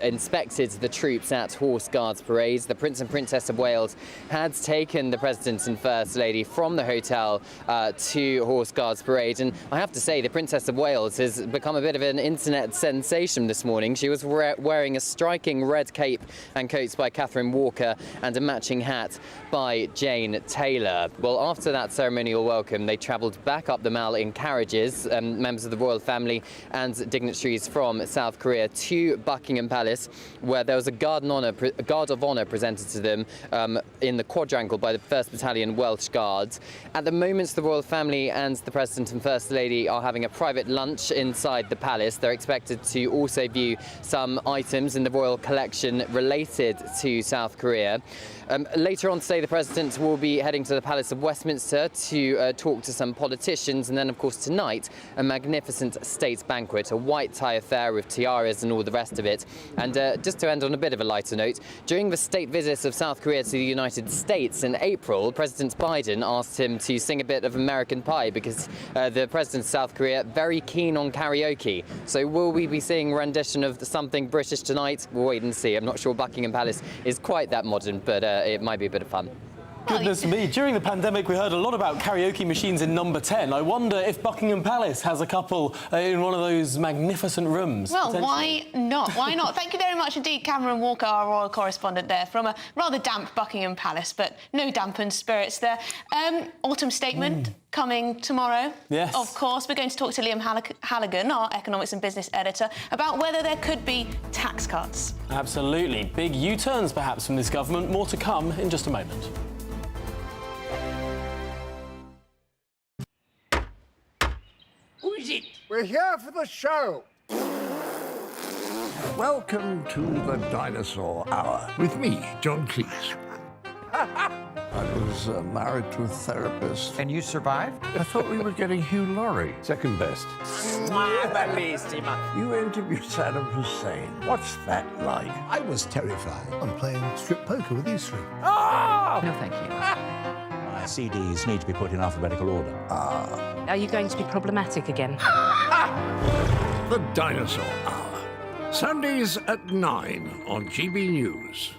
Speaker 7: inspected the troops at Horse Guards Parade. The Prince and Princess of Wales had taken the President and First Lady from the hotel to Horse Guards Parade, and I have to say the Princess of Wales has become a bit of an internet sensation this morning. She was wearing a striking red cape and coats by Catherine Walker and a matching hat by Jane Taylor. Well, after that ceremonial welcome, they travelled back up the Mall in carriages, members of the royal family and dignitaries from South Korea, to Buckingham Palace, where there was a guard of honour presented to them in the quadrangle by the 1st Battalion Welsh Guards. At the moment, the royal family and the President and First Lady are having a private lunch inside the palace. They're expected to also view some items in the royal collection related to South Korea. Later on today, the President will be heading to the Palace of Westminster to talk to some politicians, and then, of course, tonight, a magnificent state banquet, a white tie affair with tiaras and all the rest of it. And just to end on a bit of a lighter note, during the state visit of South Korea to the United States in April, President Biden asked him to sing a bit of American Pie, because the President of South Korea very keen on karaoke. So will we be seeing a rendition of something British tonight? We'll wait and see. I'm not sure Buckingham Palace is quite that modern, but it might be a bit of fun.
Speaker 5: Goodness me, during the pandemic we heard a lot about karaoke machines in number 10. I wonder if Buckingham Palace has a couple in one of those magnificent rooms.
Speaker 3: Well, why not? Why not? Thank you very much indeed, Cameron Walker, our royal correspondent there, from a rather damp Buckingham Palace, but no dampened spirits there. Autumn statement coming tomorrow.
Speaker 5: Yes.
Speaker 3: Of course, we're going to talk to Liam Halligan, our economics and business editor, about whether there could be tax cuts.
Speaker 5: Absolutely. Big U-turns perhaps from this government. More to come in just a moment.
Speaker 10: Who is it? We're here for the show. Welcome to the Dinosaur Hour with me, John Cleese. I was married to a therapist.
Speaker 11: And you survived?
Speaker 10: I thought we were getting Hugh Laurie.
Speaker 11: Second best.
Speaker 10: You interviewed Saddam Hussein. What's that like?
Speaker 17: I was terrified. I'm playing strip poker with these three.
Speaker 10: Ah!
Speaker 24: No, thank you.
Speaker 18: My CDs need to be put in alphabetical order.
Speaker 24: Are you going to be problematic again?
Speaker 10: The Dinosaur Hour. Sundays at 9 on GB News.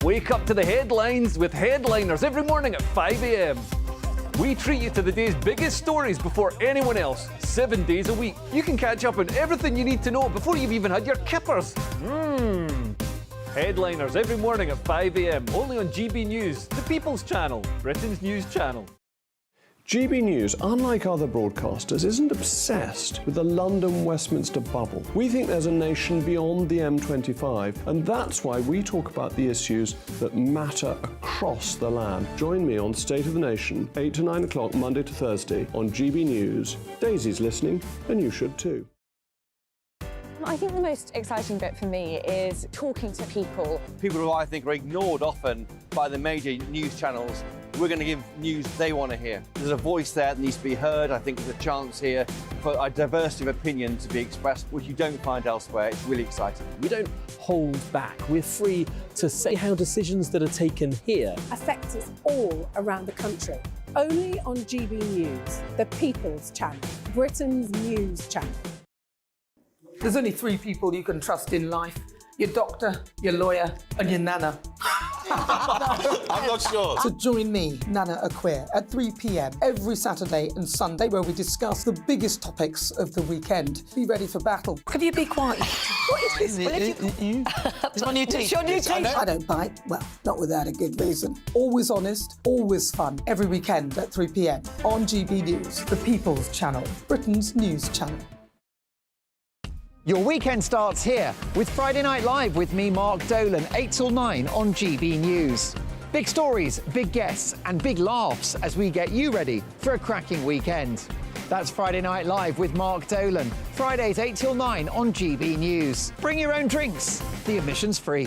Speaker 12: Wake up to the headlines with Headliners every morning at 5 a.m. We treat you to the day's biggest stories before anyone else, 7 days a week. You can catch up on everything you need to know before you've even had your kippers. Headliners every morning at 5 a.m. only on GB News, the People's Channel, Britain's news channel.
Speaker 6: GB News, unlike other broadcasters, isn't obsessed with the London-Westminster bubble. We think there's a nation beyond the M25, and that's why we talk about the issues that matter across the land. Join me on State of the Nation, 8 to 9 o'clock, Monday to Thursday, on GB News. Daisy's listening, and you should too.
Speaker 8: I think the most exciting bit for me is talking to people.
Speaker 19: People who I think are ignored often by the major news channels. We're going to give news they want to hear. There's a voice there that needs to be heard. I think there's a chance here for a diversity of opinion to be expressed, which you don't find elsewhere. It's really exciting.
Speaker 21: We don't hold back. We're free to say how decisions that are taken here
Speaker 22: affect us all around the country. Only on GB News, the People's Channel, Britain's news channel.
Speaker 20: There's only 3 people you can trust in life: your doctor, your lawyer, and your nana.
Speaker 23: I'm not sure.
Speaker 20: So join me, Nana Aquare, at 3 p.m. every Saturday and Sunday, where we discuss the biggest topics of the weekend. Be ready for battle.
Speaker 24: Could you be quiet? What is this? It's my new
Speaker 20: It's
Speaker 24: teeth.
Speaker 20: your new teeth. I don't bite. Well, not without a good reason. Always honest, always fun. Every weekend at 3 p.m. on GB News, the People's Channel, Britain's news channel.
Speaker 11: Your weekend starts here with Friday Night Live with me, Mark Dolan, 8 till 9 on GB News. Big stories, big guests and big laughs as we get you ready for a cracking weekend. That's Friday Night Live with Mark Dolan. Fridays 8 till 9 on GB News. Bring your own drinks. The admission's free.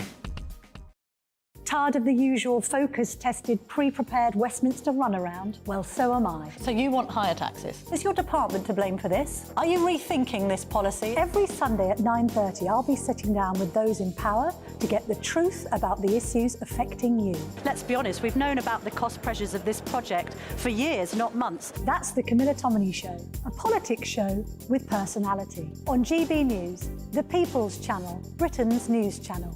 Speaker 13: Tired of the usual focus-tested, pre-prepared Westminster runaround? Well, so am I.
Speaker 15: So you want higher taxes?
Speaker 13: Is your department to blame for this? Are you rethinking this policy? Every Sunday at 9:30, I'll be sitting down with those in power to get the truth about the issues affecting you.
Speaker 15: Let's be honest, we've known about the cost pressures of this project for years, not months.
Speaker 13: That's the Camilla Tominey Show, a politics show with personality. On GB News, the People's Channel, Britain's news channel.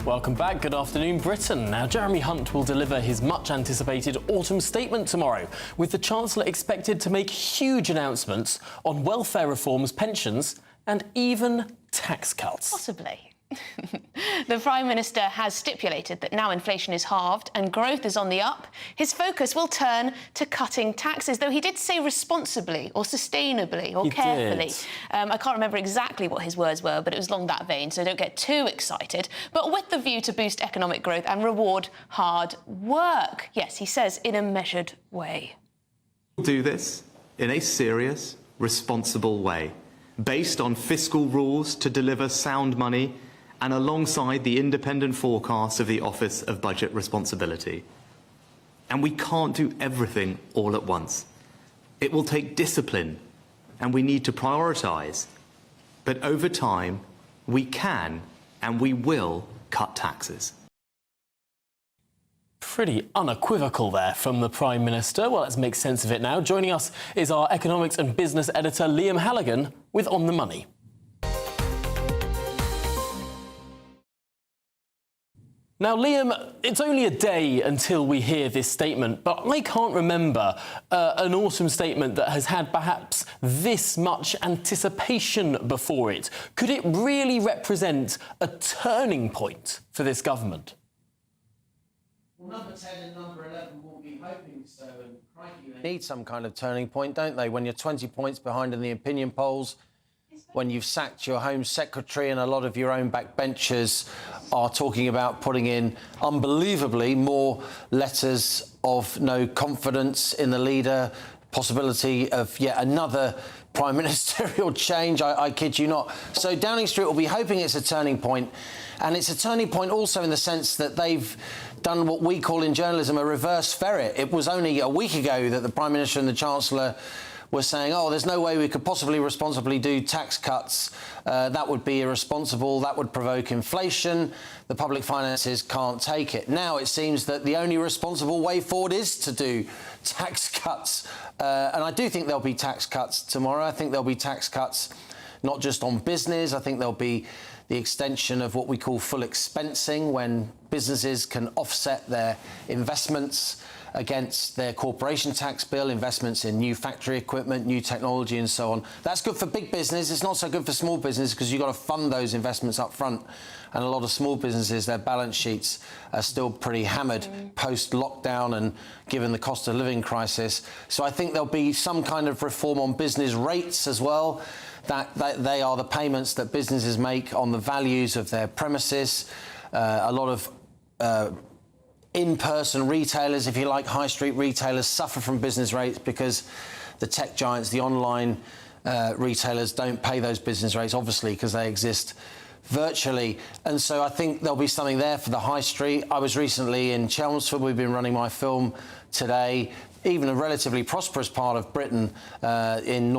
Speaker 5: Welcome back. Good afternoon, Britain. Now, Jeremy Hunt will deliver his much-anticipated autumn statement tomorrow, with the Chancellor expected to make huge announcements on welfare reforms, pensions and even tax cuts.
Speaker 3: Possibly. The Prime Minister has stipulated that now inflation is halved and growth is on the up, his focus will turn to cutting taxes, though he did say responsibly or sustainably or carefully. I can't remember exactly what his words were, but it was along that vein, so don't get too excited. But with the view to boost economic growth and reward hard work. Yes, he says, in a measured way.
Speaker 25: We'll do this in a serious, responsible way, based on fiscal rules to deliver sound money and alongside the independent forecasts of the Office of Budget Responsibility. And we can't do everything all at once. It will take discipline, and we need to prioritise. But over time, we can and we will cut taxes.
Speaker 5: Pretty unequivocal there from the Prime Minister. Well, let's make sense of it now. Joining us is our economics and business editor, Liam Halligan, with On the Money. Now, Liam, it's only a day until we hear this statement, but I can't remember an autumn statement that has had perhaps this much anticipation before it. Could it really represent a turning point for this government?
Speaker 26: Well, number 10 and number 11 will be hoping so, and crikey, they need some kind of turning point, don't they? When you're 20 points behind in the opinion polls, when you've sacked your Home Secretary and a lot of your own backbenchers are talking about putting in unbelievably more letters of no confidence in the leader, possibility of yet another prime ministerial change, I kid you not. So Downing Street will be hoping it's a turning point, and it's a turning point also in the sense that they've done what we call in journalism a reverse ferret. It was only a week ago that the Prime Minister and the Chancellor were saying, oh, there's no way we could possibly responsibly do tax cuts. That would be irresponsible. That would provoke inflation. The public finances can't take it. Now it seems that the only responsible way forward is to do tax cuts. And I do think there'll be tax cuts tomorrow. I think there'll be tax cuts not just on business. I think there'll be the extension of what we call full expensing, when businesses can offset their investments against their corporation tax bill, investments in new factory equipment, new technology and so on. That's good for big business. It's not so good for small business because you've got to fund those investments up front. And a lot of small businesses, their balance sheets are still pretty hammered post-lockdown and given the cost of living crisis. So I think there'll be some kind of reform on business rates as well. That they are the payments that businesses make on the values of their premises. A lot of in-person retailers, if you like, high street retailers, suffer from business rates because the tech giants, the online retailers don't pay those business rates, obviously, because they exist virtually. And so I think there'll be something there for the high street. I was recently in Chelmsford. We've been running my film today. Even a relatively prosperous part of Britain, in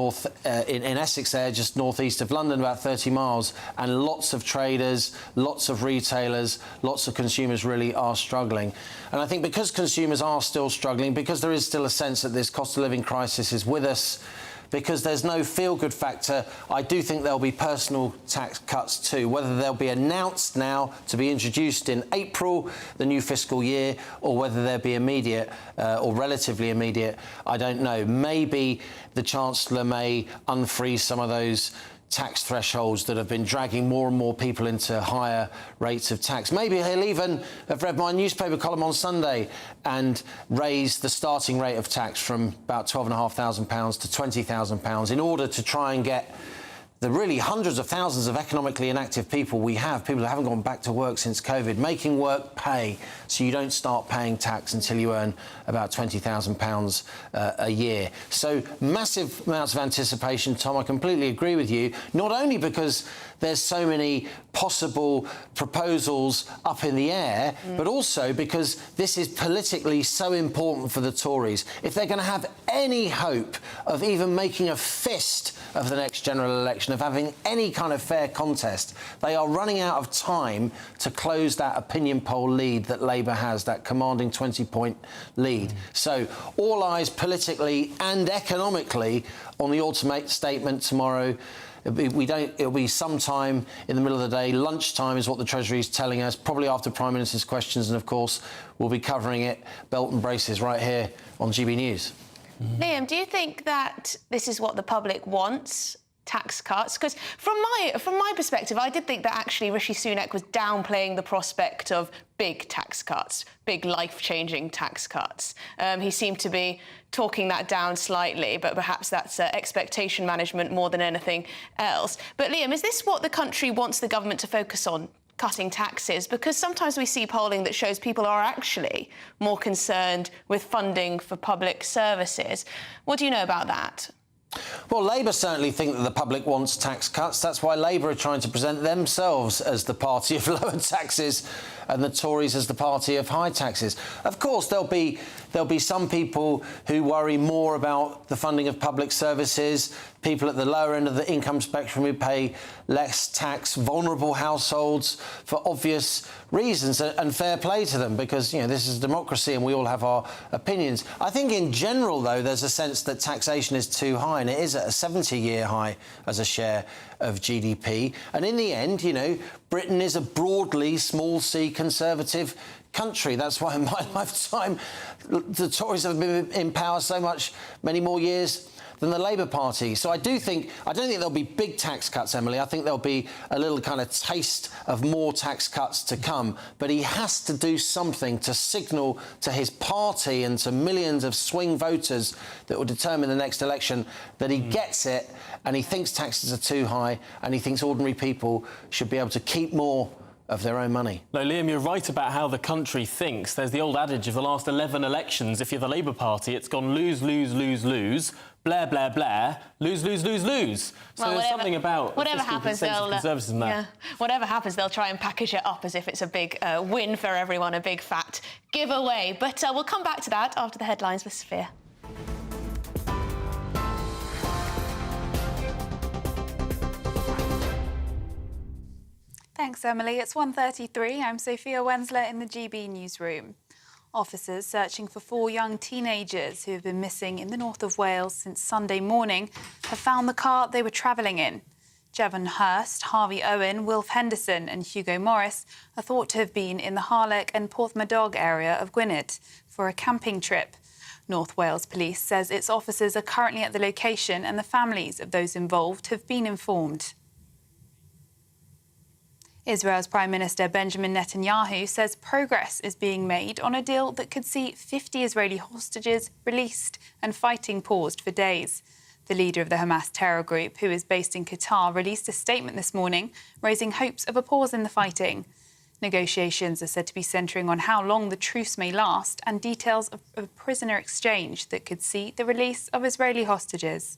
Speaker 26: Essex there, just northeast of London, about 30 miles, and lots of traders, lots of retailers, lots of consumers really are struggling. And I think because consumers are still struggling, because there is still a sense that this cost of living crisis is with us, because there's no feel-good factor, I do think there'll be personal tax cuts too. Whether they'll be announced now to be introduced in April, the new fiscal year, or whether they'll be immediate or relatively immediate, I don't know. Maybe the Chancellor may unfreeze some of those tax thresholds that have been dragging more and more people into higher rates of tax. Maybe he'll even have read my newspaper column on Sunday and raise the starting rate of tax from about £12,500 to £20,000 in order to try and get the really hundreds of thousands of economically inactive people we have, people who haven't gone back to work since COVID, making work pay so you don't start paying tax until you earn about £20,000 a year. So massive amounts of anticipation, Tom. I completely agree with you, not only because there's so many possible proposals up in the air, but also because this is politically so important for the Tories. If they're going to have any hope of even making a fist of the next general election, of having any kind of fair contest, they are running out of time to close that opinion poll lead that Labour has, that commanding 20-point lead. So all eyes politically and economically on the ultimate statement tomorrow. It'll be sometime in the middle of the day. Lunchtime is what the Treasury is telling us, probably after Prime Minister's questions, and of course we'll be covering it belt and braces right here on GB News.
Speaker 3: Liam, do you think that this is what the public wants? Tax cuts? Because from my perspective, I did think that actually Rishi Sunak was downplaying the prospect of big tax cuts, big life-changing tax cuts. He seemed to be talking that down slightly, but perhaps that's expectation management more than anything else. But Liam, is this what the country wants the government to focus on? Cutting taxes? Because sometimes we see polling that shows people are actually more concerned with funding for public services. What do you know about that?
Speaker 26: Well, Labour certainly think that the public wants tax cuts. That's why Labour are trying to present themselves as the party of lower taxes and the Tories as the party of high taxes. Of course, there'll be some people who worry more about the funding of public services, people at the lower end of the income spectrum who pay less tax, vulnerable households for obvious reasons, and fair play to them because, you know, this is democracy and we all have our opinions. I think in general, though, there's a sense that taxation is too high, and it is at a 70-year high as a share of GDP. And in the end, you know, Britain is a broadly small c conservative country. That's why in my lifetime the Tories have been in power many more years than the Labour Party. So I don't think there'll be big tax cuts, Emily. I think there'll be a little kind of taste of more tax cuts to come. But he has to do something to signal to his party and to millions of swing voters that will determine the next election that he gets it, and he thinks taxes are too high, and he thinks ordinary people should be able to keep more of their own money.
Speaker 5: No, Liam, you're right about how the country thinks. There's the old adage of the last 11 elections. If you're the Labour Party, it's gone lose, lose, lose, lose, Blair, Blair, Blair, lose, lose, lose, lose. So
Speaker 3: well,
Speaker 5: there's something about
Speaker 3: whatever happens, whatever happens, they'll try and package it up as if it's a big win for everyone, a big fat giveaway. But we'll come back to that after the headlines with Sophia.
Speaker 1: Thanks, Emily. It's 1:33. I'm Sophia Wensler in the GB newsroom. Officers searching for 4 young teenagers who have been missing in the north of Wales since Sunday morning have found the car they were travelling in. Jevon Hurst, Harvey Owen, Wilf Henderson and Hugo Morris are thought to have been in the Harlech and Porthmadog area of Gwynedd for a camping trip. North Wales Police says its officers are currently at the location and the families of those involved have been informed. Israel's Prime Minister Benjamin Netanyahu says progress is being made on a deal that could see 50 Israeli hostages released and fighting paused for days. The leader of the Hamas terror group, who is based in Qatar, released a statement this morning raising hopes of a pause in the fighting. Negotiations are said to be centring on how long the truce may last and details of a prisoner exchange that could see the release of Israeli hostages.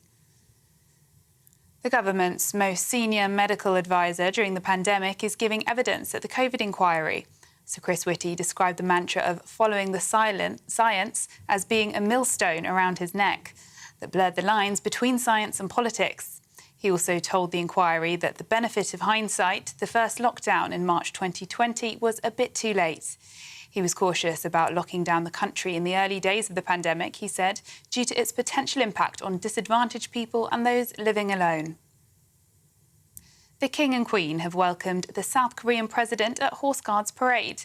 Speaker 1: The government's most senior medical advisor during the pandemic is giving evidence at the COVID inquiry. Sir Chris Whitty described the mantra of following the science as being a millstone around his neck that blurred the lines between science and politics. He also told the inquiry that the benefit of hindsight, the first lockdown in March 2020 was a bit too late. He was cautious about locking down the country in the early days of the pandemic, he said, due to its potential impact on disadvantaged people and those living alone. The King and Queen have welcomed the South Korean president at Horse Guards Parade.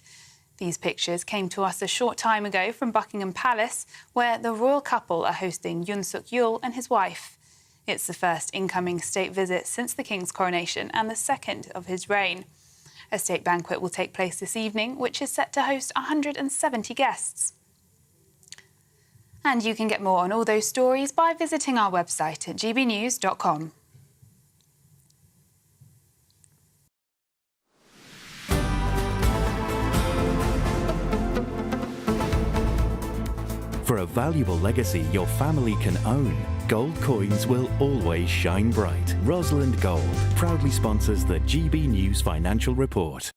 Speaker 1: These pictures came to us a short time ago from Buckingham Palace, where the royal couple are hosting Yoon Suk-yeol and his wife. It's the first incoming state visit since the King's coronation and the second of his reign. A state banquet will take place this evening, which is set to host 170 guests. And you can get more on all those stories by visiting our website at gbnews.com.
Speaker 2: For a valuable legacy your family can own, gold coins will always shine bright. Rosalind Gold proudly sponsors the GB News Financial Report.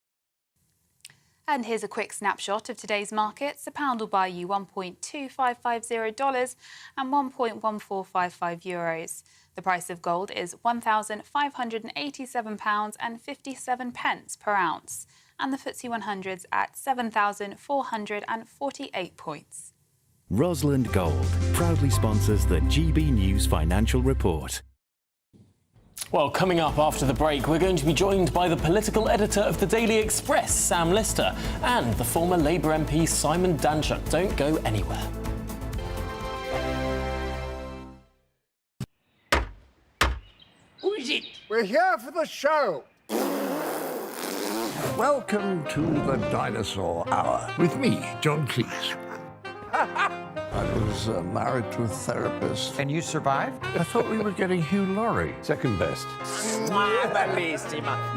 Speaker 1: And here's a quick snapshot of today's markets. A pound will buy you $1.2550 and €1.1455. The price of gold is £1,587.57 per ounce. And the FTSE 100's at 7,448 points.
Speaker 2: Rosalind Gold proudly sponsors the GB News Financial Report.
Speaker 5: Well, coming up after the break, we're going to be joined by the political editor of the Daily Express, Sam Lister, and the former Labour MP, Simon Danczuk. Don't go anywhere.
Speaker 10: Who is it? We're here for the show. Welcome to the Dinosaur Hour with me, John Cleese. I was married to a therapist.
Speaker 11: And you survived?
Speaker 10: I thought we were getting Hugh Laurie.
Speaker 6: Second best.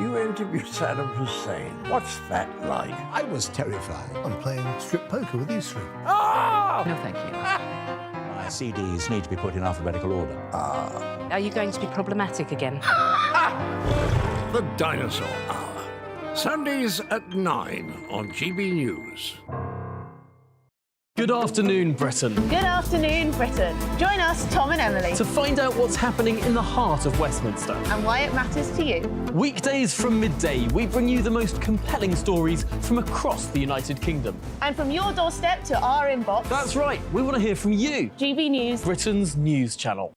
Speaker 10: You interviewed Saddam Hussein. What's that like?
Speaker 17: I was terrified. I'm playing strip poker with you three.
Speaker 10: Ah!
Speaker 11: No, thank you.
Speaker 18: My CDs need to be put in alphabetical order.
Speaker 4: Are you going to be problematic again?
Speaker 10: The Dinosaur Hour. Sundays at 9 on GB News.
Speaker 21: Good afternoon, Britain.
Speaker 3: Good afternoon, Britain. Join us, Tom and Emily,
Speaker 21: To find out what's happening in the heart of Westminster.
Speaker 3: and why it matters to you.
Speaker 21: Weekdays from midday, we bring you the most compelling stories from across the United Kingdom.
Speaker 3: And from your doorstep to our inbox,
Speaker 21: That's right, we want to hear from you,
Speaker 3: GB News.
Speaker 21: Britain's news channel.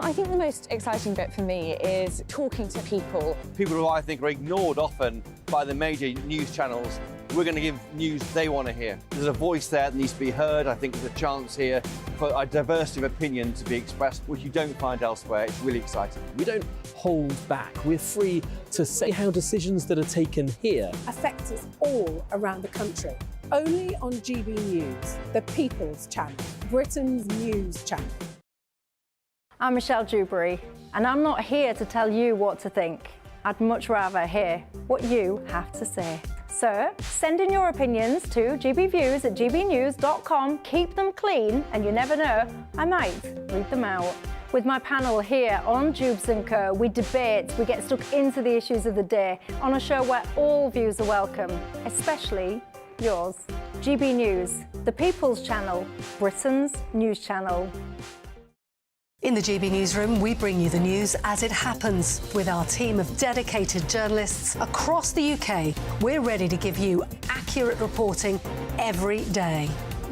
Speaker 8: I think the most exciting bit for me is talking to people.
Speaker 19: People who I think are ignored often by the major news channels. We're going to give news they want to hear. There's a voice there that needs to be heard. I think there's a chance here for a diversity of opinion to be expressed, which you don't find elsewhere. It's really exciting.
Speaker 21: We don't hold back. We're free to say how decisions that are taken here
Speaker 22: affect us all around the country. Only on GB News, the People's Channel, Britain's news channel.
Speaker 7: I'm Michelle Dewberry, and I'm not here to tell you what to think. I'd much rather hear what you have to say. So, send in your opinions to gbviews@gbnews.com. Keep them clean, and you never know, I might read them out. With my panel here on Jubes & Co, we debate, we get stuck into the issues of the day on a show where all views are welcome, especially yours. GB News, the People's Channel, Britain's news channel.
Speaker 15: In the GB Newsroom, we bring you the news as it happens. With our team of dedicated journalists across the UK, we're ready to give you accurate reporting every day.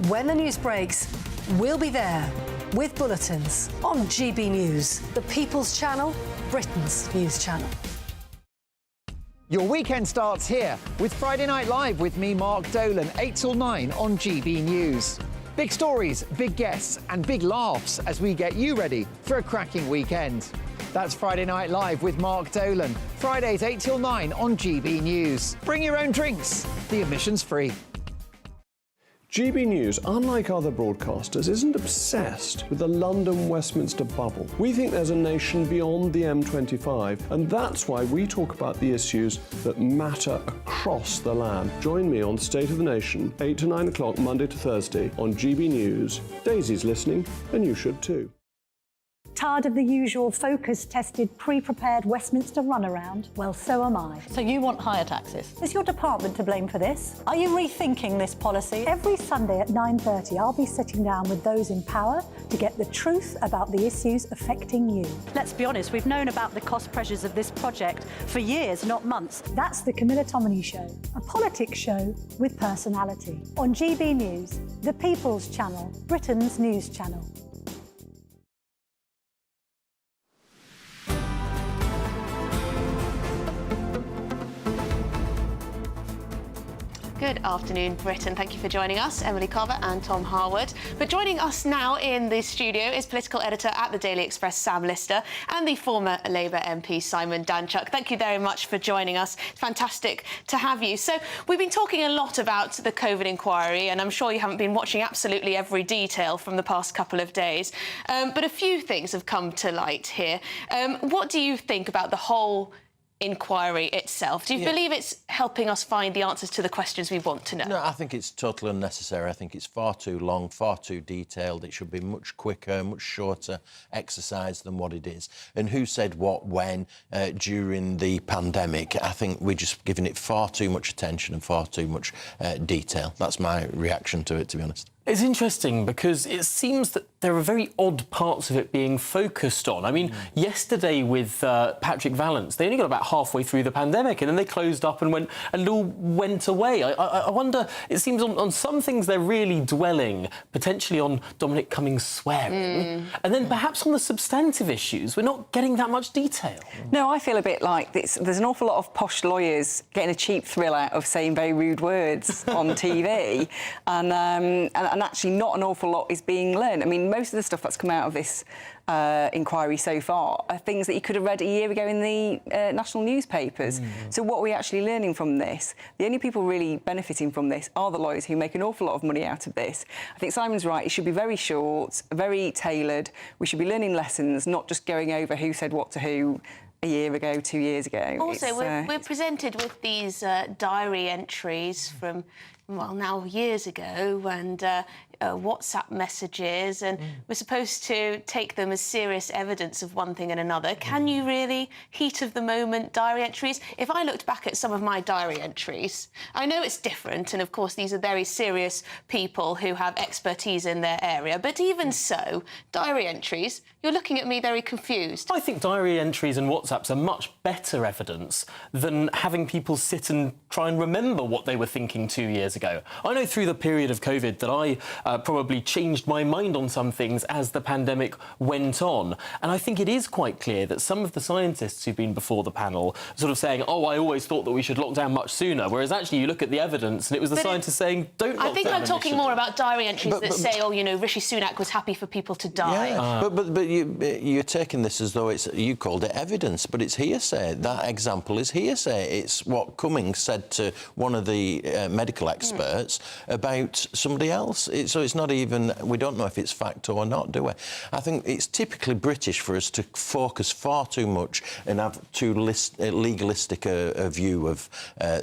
Speaker 15: When the news breaks, we'll be there with bulletins on GB News, the People's Channel, Britain's news channel.
Speaker 11: Your weekend starts here with Friday Night Live with me, Mark Dolan, 8 till 9 on GB News. Big stories, big guests and big laughs as we get you ready for a cracking weekend. That's Friday Night Live with Mark Dolan. Fridays 8 till 9 on GB News. Bring your own drinks. The admission's free.
Speaker 6: GB News, unlike other broadcasters, isn't obsessed with the London-Westminster bubble. We think there's a nation beyond the M25, and that's why we talk about the issues that matter across the land. Join me on State of the Nation, 8 to 9 o'clock, Monday to Thursday, on GB News. Daisy's listening, and you should too.
Speaker 13: Tired of the usual focus-tested, pre-prepared Westminster runaround? Well, so am I.
Speaker 9: So you want higher taxes?
Speaker 13: Is your department to blame for this? Are you rethinking this policy? Every Sunday at 9:30, I'll be sitting down with those in power to get the truth about the issues affecting you.
Speaker 9: Let's be honest, we've known about the cost pressures of this project for years, not months.
Speaker 13: That's the Camilla Tominey Show, a politics show with personality. On GB News, the People's Channel, Britain's news channel.
Speaker 3: Good afternoon, Britain. Thank you for joining us, Emily Carver and Tom Harwood. But joining us now in the studio is political editor at the Daily Express, Sam Lister, and the former Labour MP, Simon Danczuk. Thank you very much for joining us. It's fantastic to have you. So we've been talking a lot about the COVID inquiry, and I'm sure you haven't been watching absolutely every detail from the past couple of days. But a few things have come to light here. What do you think about the whole inquiry itself? Do you believe it's helping us find the answers to the questions we want to know?
Speaker 26: No, I think it's totally unnecessary. I think it's far too long, far too detailed. It should be much quicker, much shorter exercise than what it is. And who said what when during the pandemic? I think we're just giving it far too much attention and far too much detail. That's my reaction to it, to be honest.
Speaker 5: It's interesting because it seems that there are very odd parts of it being focused on. I mean, yesterday with Patrick Vallance, they only got about halfway through the pandemic and then they closed up and it all went away. I wonder, it seems on some things they're really dwelling, potentially on Dominic Cummings swearing, and then perhaps on the substantive issues, we're not getting that much detail.
Speaker 12: No, I feel a bit like this. There's an awful lot of posh lawyers getting a cheap thrill out of saying very rude words on TV, and actually not an awful lot is being learned. I mean, most of the stuff that's come out of this inquiry so far are things that you could have read a year ago in the national newspapers. So what are we actually learning from this? The only people really benefiting from this are the lawyers who make an awful lot of money out of this. I think Simon's right. It should be very short, very tailored. We should be learning lessons, not just going over who said what to who a year ago, 2 years ago.
Speaker 3: Also, we're presented with these diary entries from, well, now years ago, and WhatsApp messages, and we're supposed to take them as serious evidence of one thing and another. Can you really, heat of the moment, diary entries? If I looked back at some of my diary entries, I know it's different, and of course these are very serious people who have expertise in their area, but even so, diary entries, you're looking at me very confused.
Speaker 5: I think diary entries and WhatsApps are much better evidence than having people sit and try and remember what they were thinking 2 years ago. I know through the period of COVID that I probably changed my mind on some things as the pandemic went on. And I think it is quite clear that some of the scientists who've been before the panel sort of saying, oh, I always thought that we should lock down much sooner, whereas actually you look at the evidence and it was the scientists saying, don't lock down.
Speaker 3: I think I'm talking more about diary entries that say, oh, you know, Rishi Sunak was happy for people to die.
Speaker 26: Yeah, but you're taking this as though it's, you called it evidence, but it's hearsay. That example is hearsay. It's what Cummings said to one of the medical experts about somebody else. So it's not even, we don't know if it's fact or not, do we? I think it's typically British for us to focus far too much and have too legalistic a view of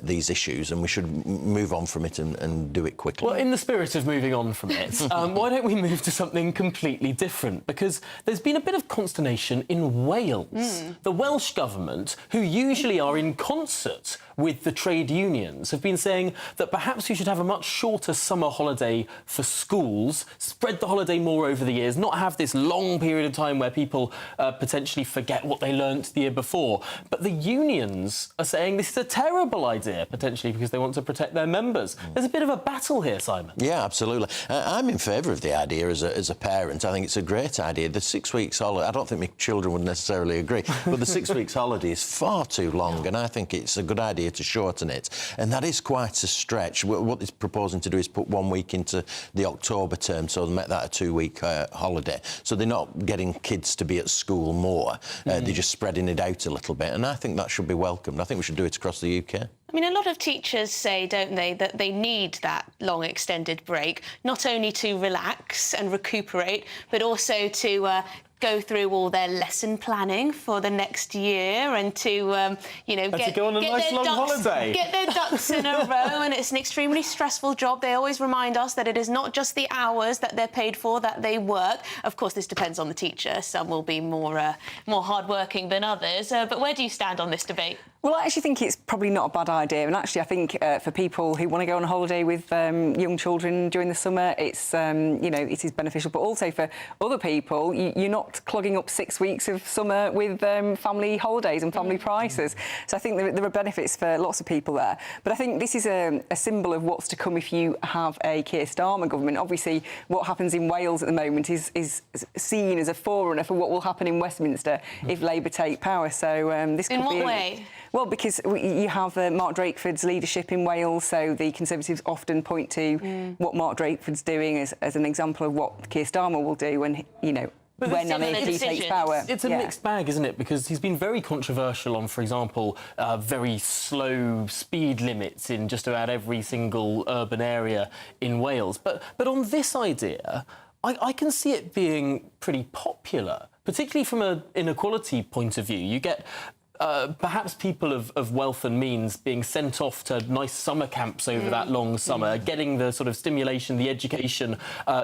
Speaker 26: these issues, and we should move on from it and do it quickly.
Speaker 5: Well, in the spirit of moving on from it, why don't we move to something completely different? Because there's been a bit of consternation in Wales. The Welsh government, who usually are in concert with the trade unions, have been saying that perhaps we should have a much shorter summer holiday for schools, spread the holiday more over the years, not have this long period of time where people potentially forget what they learnt the year before. But the unions are saying this is a terrible idea, potentially because they want to protect their members. There's a bit of a battle here, Simon.
Speaker 26: Yeah, absolutely. I'm in favour of the idea as a parent. I think it's a great idea. The 6 weeks holiday, I don't think my children would necessarily agree, but the 6 weeks holiday is far too long, and I think it's a good idea to shorten it. And that is quite a stretch. What they're proposing to do is put 1 week into the October term, so they make that a 2 week holiday. So they're not getting kids to be at school more. They're just spreading it out a little bit, and I think that should be welcomed. I think we should do it across the UK.
Speaker 3: I mean, a lot of teachers say, don't they, that they need that long extended break, not only to relax and recuperate, but also to go through all their lesson planning for the next year and to, you know,
Speaker 5: get
Speaker 3: their ducks in a row. And it's an extremely stressful job. They always remind us that it is not just the hours that they're paid for that they work. Of course, this depends on the teacher. Some will be more hardworking than others. But where do you stand on this debate?
Speaker 12: Well, I actually think it's probably not a bad idea. And actually, I think for people who want to go on a holiday with young children during the summer, it's, you know, it is beneficial. But also for other people, you're not clogging up 6 weeks of summer with family holidays and family prices. So I think there are benefits for lots of people there. But I think this is a symbol of what's to come if you have a Keir Starmer government. Obviously, what happens in Wales at the moment is seen as a forerunner for what will happen in Westminster if Labour take power. So this could be...
Speaker 3: In what way?
Speaker 12: Well, because you have Mark Drakeford's leadership in Wales, so the Conservatives often point to what Mark Drakeford's doing as an example of what Keir Starmer will do when, you know, when and if he takes power.
Speaker 5: It's a mixed bag, isn't it? Because he's been very controversial on, for example, very slow speed limits in just about every single urban area in Wales. But on this idea, I can see it being pretty popular, particularly from an inequality point of view. You get... perhaps people of wealth and means being sent off to nice summer camps over that long summer, getting the sort of stimulation, the education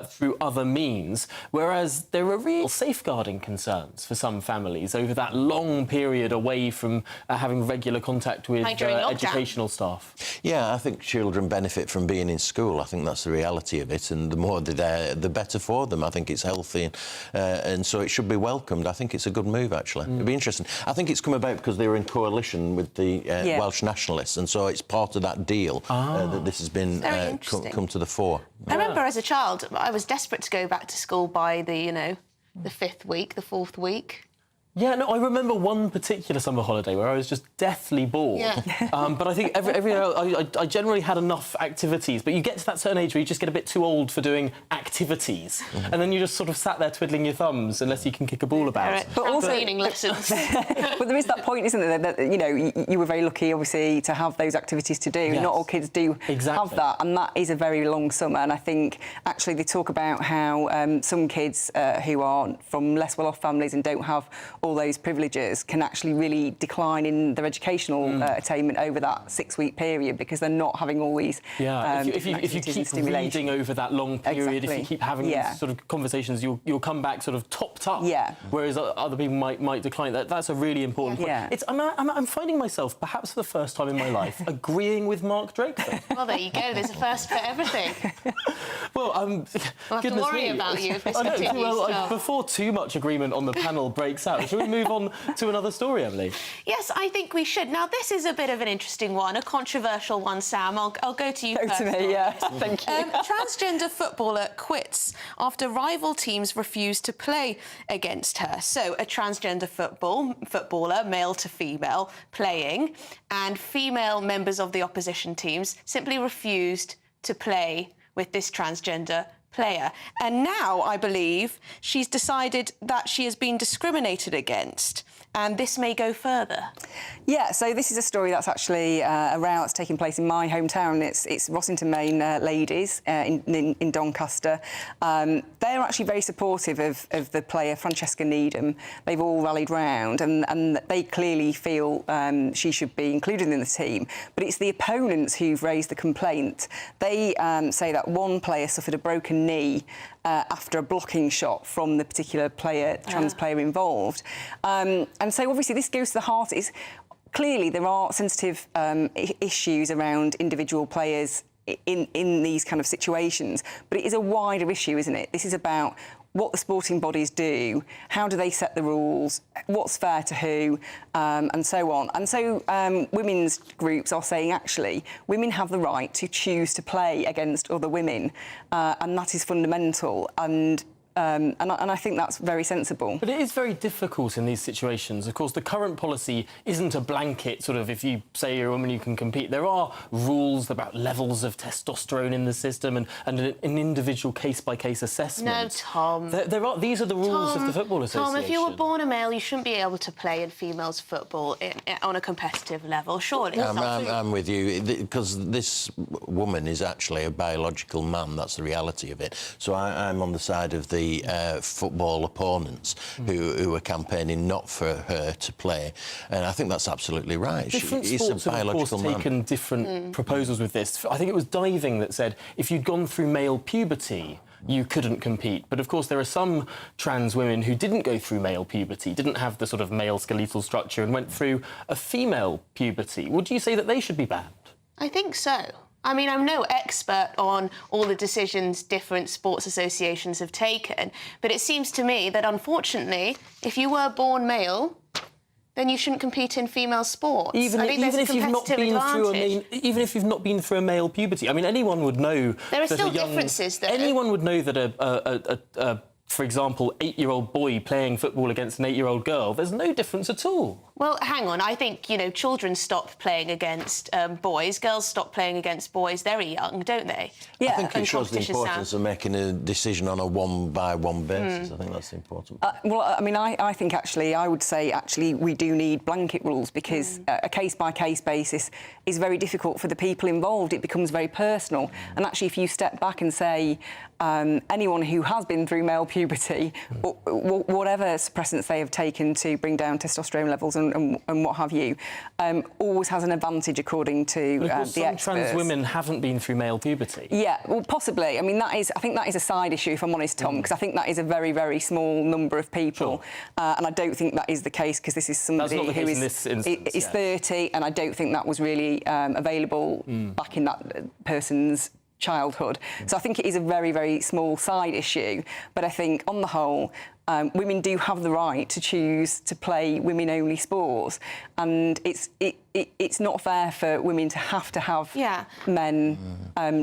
Speaker 5: through other means, whereas there are real safeguarding concerns for some families over that long period away from having regular contact with educational staff.
Speaker 14: Yeah, I think children benefit from being in school. I think that's the reality of it, and the more they're there, the better for them. I think it's healthy, and so it should be welcomed. I think it's a good move, actually. It'd be interesting. I think it's come about because they were in coalition with the Welsh nationalists, and so it's part of that deal that this has been come to the fore.
Speaker 3: I remember as a child, I was desperate to go back to school by the, you know, the 5th week, the 4th week.
Speaker 5: Yeah, no, I remember one particular summer holiday where I was just deathly bored.
Speaker 3: Yeah.
Speaker 5: But I think every year I generally had enough activities. But you get to that certain age where you just get a bit too old for doing activities, and then you just sort of sat there twiddling your thumbs unless you can kick a ball about.
Speaker 3: But also training lessons.
Speaker 12: But there is that point, isn't there, that you know you were very lucky, obviously, to have those activities to do.
Speaker 5: Yes.
Speaker 12: Not all kids do have that, and that is a very long summer. And I think actually they talk about how some kids who are from less well-off families and don't have all those privileges can actually really decline in their educational attainment over that 6-week period because they're not having all these
Speaker 5: if you keep reading over that long period, if you keep having these sort of conversations, you'll come back sort of topped up. Whereas other people might decline. That's a really important point. I'm finding myself, perhaps for the first time in my life, agreeing with Mark Drakeford.
Speaker 3: Well, there you go. There's a first for everything.
Speaker 5: Well,
Speaker 3: we'll have to worry about you if this continues.
Speaker 5: Before too much agreement on the panel breaks out, shall we move on to another story, Emily?
Speaker 3: Yes, I think we should. Now, this is a bit of an interesting one, a controversial one, Sam. I'll go to you first.
Speaker 12: Go to me, yeah. Thank you.
Speaker 3: Transgender footballer quits after rival teams refuse to play against her. So, a transgender footballer, male to female, playing, and female members of the opposition teams simply refused to play with this transgender player. And now, I believe, she's decided that she has been discriminated against. And this may go further.
Speaker 12: Yeah, so this is a story that's actually a row that's taking place in my hometown. It's Rossington Main ladies in Doncaster. They're actually very supportive of the player Francesca Needham. They've all rallied round and they clearly feel she should be included in the team. But it's the opponents who've raised the complaint. They say that one player suffered a broken knee after a blocking shot from the particular player, trans player involved. And so obviously this goes to the heart. Clearly there are sensitive issues around individual players in these kind of situations, but it is a wider issue, isn't it? This is about what the sporting bodies do, how do they set the rules, what's fair to who, and so on. And so women's groups are saying, actually, women have the right to choose to play against other women, and that is fundamental. And And I think that's very sensible.
Speaker 5: But it is very difficult in these situations. Of course, the current policy isn't a blanket sort of, if you say you're a woman, you can compete. There are rules about levels of testosterone in the system and an individual case-by-case assessment.
Speaker 3: No, Tom.
Speaker 5: These are the rules of the Football Association.
Speaker 3: Tom, if you were born a male, you shouldn't be able to play in females' football on a competitive level, surely.
Speaker 14: I'm with you, because this woman is actually a biological man. That's the reality of it. So I'm on the side of the football opponents who are campaigning not for her to play, and I think that's absolutely right.
Speaker 5: Different
Speaker 14: He's
Speaker 5: sports
Speaker 14: a biological
Speaker 5: have, of course, taken different proposals with this. I think it was diving that said if you'd gone through male puberty, you couldn't compete. But, of course, there are some trans women who didn't go through male puberty, didn't have the sort of male skeletal structure and went through a female puberty. Would you say that they should be banned?
Speaker 3: I think so. I mean, I'm no expert on all the decisions different sports associations have taken, but it seems to me that, unfortunately, if you were born male, then you shouldn't compete in female sports.
Speaker 5: Even if you've not been through a male puberty. I mean, anyone would know...
Speaker 3: There are still differences, though.
Speaker 5: Anyone would know that for example, 8-year-old boy playing football against an 8-year-old girl, there's no difference at all.
Speaker 3: Well, hang on. I think, you know, children stop playing against boys. Girls stop playing against boys very young, don't they?
Speaker 14: Yeah. I think it shows the importance of making a decision on a one-by-one basis. I think that's important.
Speaker 12: Well, I mean, I think, actually, I would say, actually, we do need blanket rules because a case-by-case basis is very difficult for the people involved. It becomes very personal. And actually, if you step back and say anyone who has been through male puberty, whatever suppressants they have taken to bring down testosterone levels and what have you, always has an advantage according to the experts.
Speaker 5: Some trans women haven't been through male puberty.
Speaker 12: Yeah, well, possibly. I mean, I think that is a side issue, if I'm honest, Tom, because I think that is a very, very small number of people. And I don't think that is the case, because this is somebody who is 30, and I don't think that was really available back in that person's childhood. So I think it is a very, very small side issue. But I think, on the whole, women do have the right to choose to play women-only sports, and it's not fair for women to have men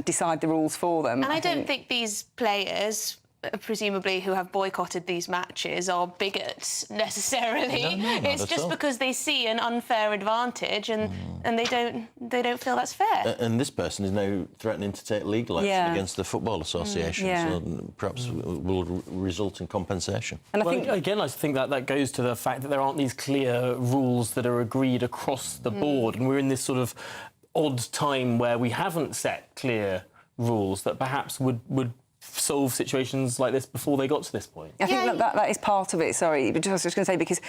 Speaker 12: decide the rules for them.
Speaker 3: And I don't think these players, presumably, who have boycotted these matches are bigots necessarily.
Speaker 14: No,
Speaker 3: it's just because they see an unfair advantage and they don't feel that's fair.
Speaker 14: And this person is now threatening to take legal action against the Football Association, so perhaps will result in compensation.
Speaker 5: And I think that goes to the fact that there aren't these clear rules that are agreed across the board, and we're in this sort of odd time where we haven't set clear rules that perhaps would solve situations like this before they got to this point.
Speaker 12: I think that is part of it, sorry, but I was just going to say, because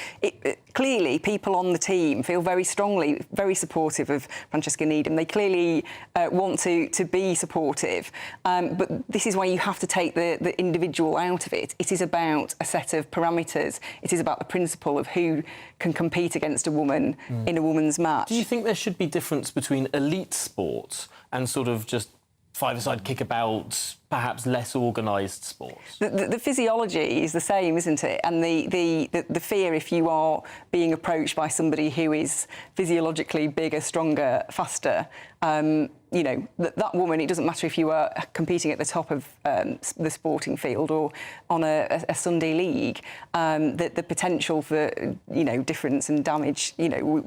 Speaker 12: clearly people on the team feel very strongly, very supportive of Francesca Needham. They clearly want to be supportive, but this is why you have to take the individual out of it. It is about a set of parameters. It is about the principle of who can compete against a woman in a woman's match.
Speaker 5: Do you think there should be difference between elite sports and sort of just five-a-side kickabout, perhaps less organised sports?
Speaker 12: The physiology is the same, isn't it? And the fear, if you are being approached by somebody who is physiologically bigger, stronger, faster, you know, that woman, it doesn't matter if you are competing at the top of the sporting field or on a Sunday league, the potential for, you know, difference and damage, you know,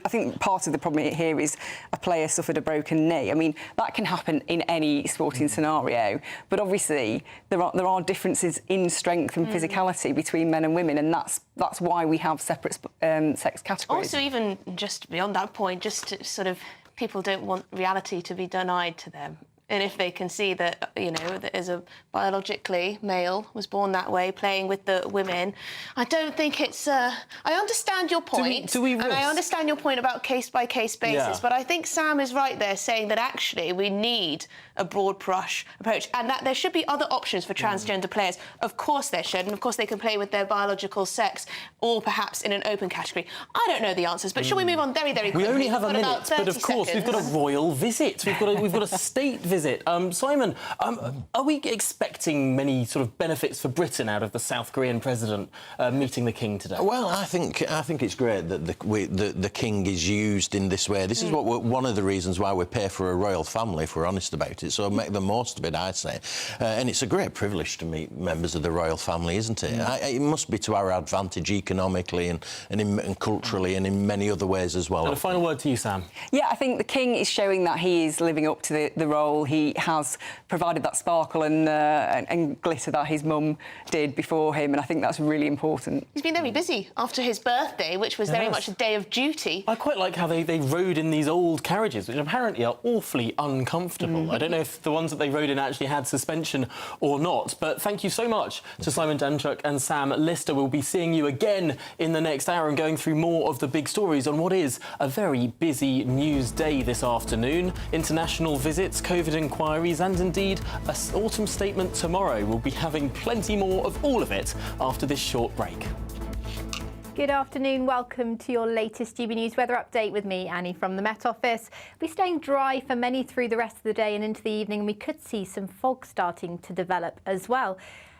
Speaker 12: I think part of the problem here is a player suffered a broken knee. I mean, that can happen in any sporting scenario, but obviously there are differences in strength and physicality between men and women, and that's why we have separate sex categories.
Speaker 3: Also, even just beyond that point, just to sort of, people don't want reality to be denied to them. And if they can see that, you know, that as a biologically male was born that way, playing with the women, I don't think it's... I understand your point, and I understand your point about case-by-case basis, but I think Sam is right there saying that actually we need a broad brush approach and that there should be other options for transgender players. Of course there should, and of course they can play with their biological sex, or perhaps in an open category. I don't know the answers, but shall we move on very, very quickly?
Speaker 5: We only have a minute, but of course we've got a royal visit. We've got a state visit visit. Simon, are we expecting many sort of benefits for Britain out of the South Korean president meeting the King today?
Speaker 14: Well, I think it's great that the King is used in this way. This is one of the reasons why we pay for a royal family, if we're honest about it. So make the most of it, I'd say. And it's a great privilege to meet members of the royal family, isn't it? It must be to our advantage economically and culturally and in many other ways as well.
Speaker 5: And a final word to you, Sam.
Speaker 12: Yeah, I think the King is showing that he is living up to the role. He has provided that sparkle and glitter that his mum did before him, and I think that's really important.
Speaker 3: He's been very busy after his birthday, which was very much a day of duty.
Speaker 5: I quite like how they rode in these old carriages, which apparently are awfully uncomfortable. I don't know if the ones that they rode in actually had suspension or not, but thank you so much to Simon Danchuk and Sam Lister. We'll be seeing you again in the next hour and going through more of the big stories on what is a very busy news day this afternoon. International visits, COVID inquiries and indeed an autumn statement tomorrow. We'll be having plenty more of all of it after this short break.
Speaker 7: Good afternoon, welcome to your latest GB News weather update with me, Annie, from the Met Office. We'll be staying dry for many through the rest of the day and into the evening, and we could see some fog starting to develop as well.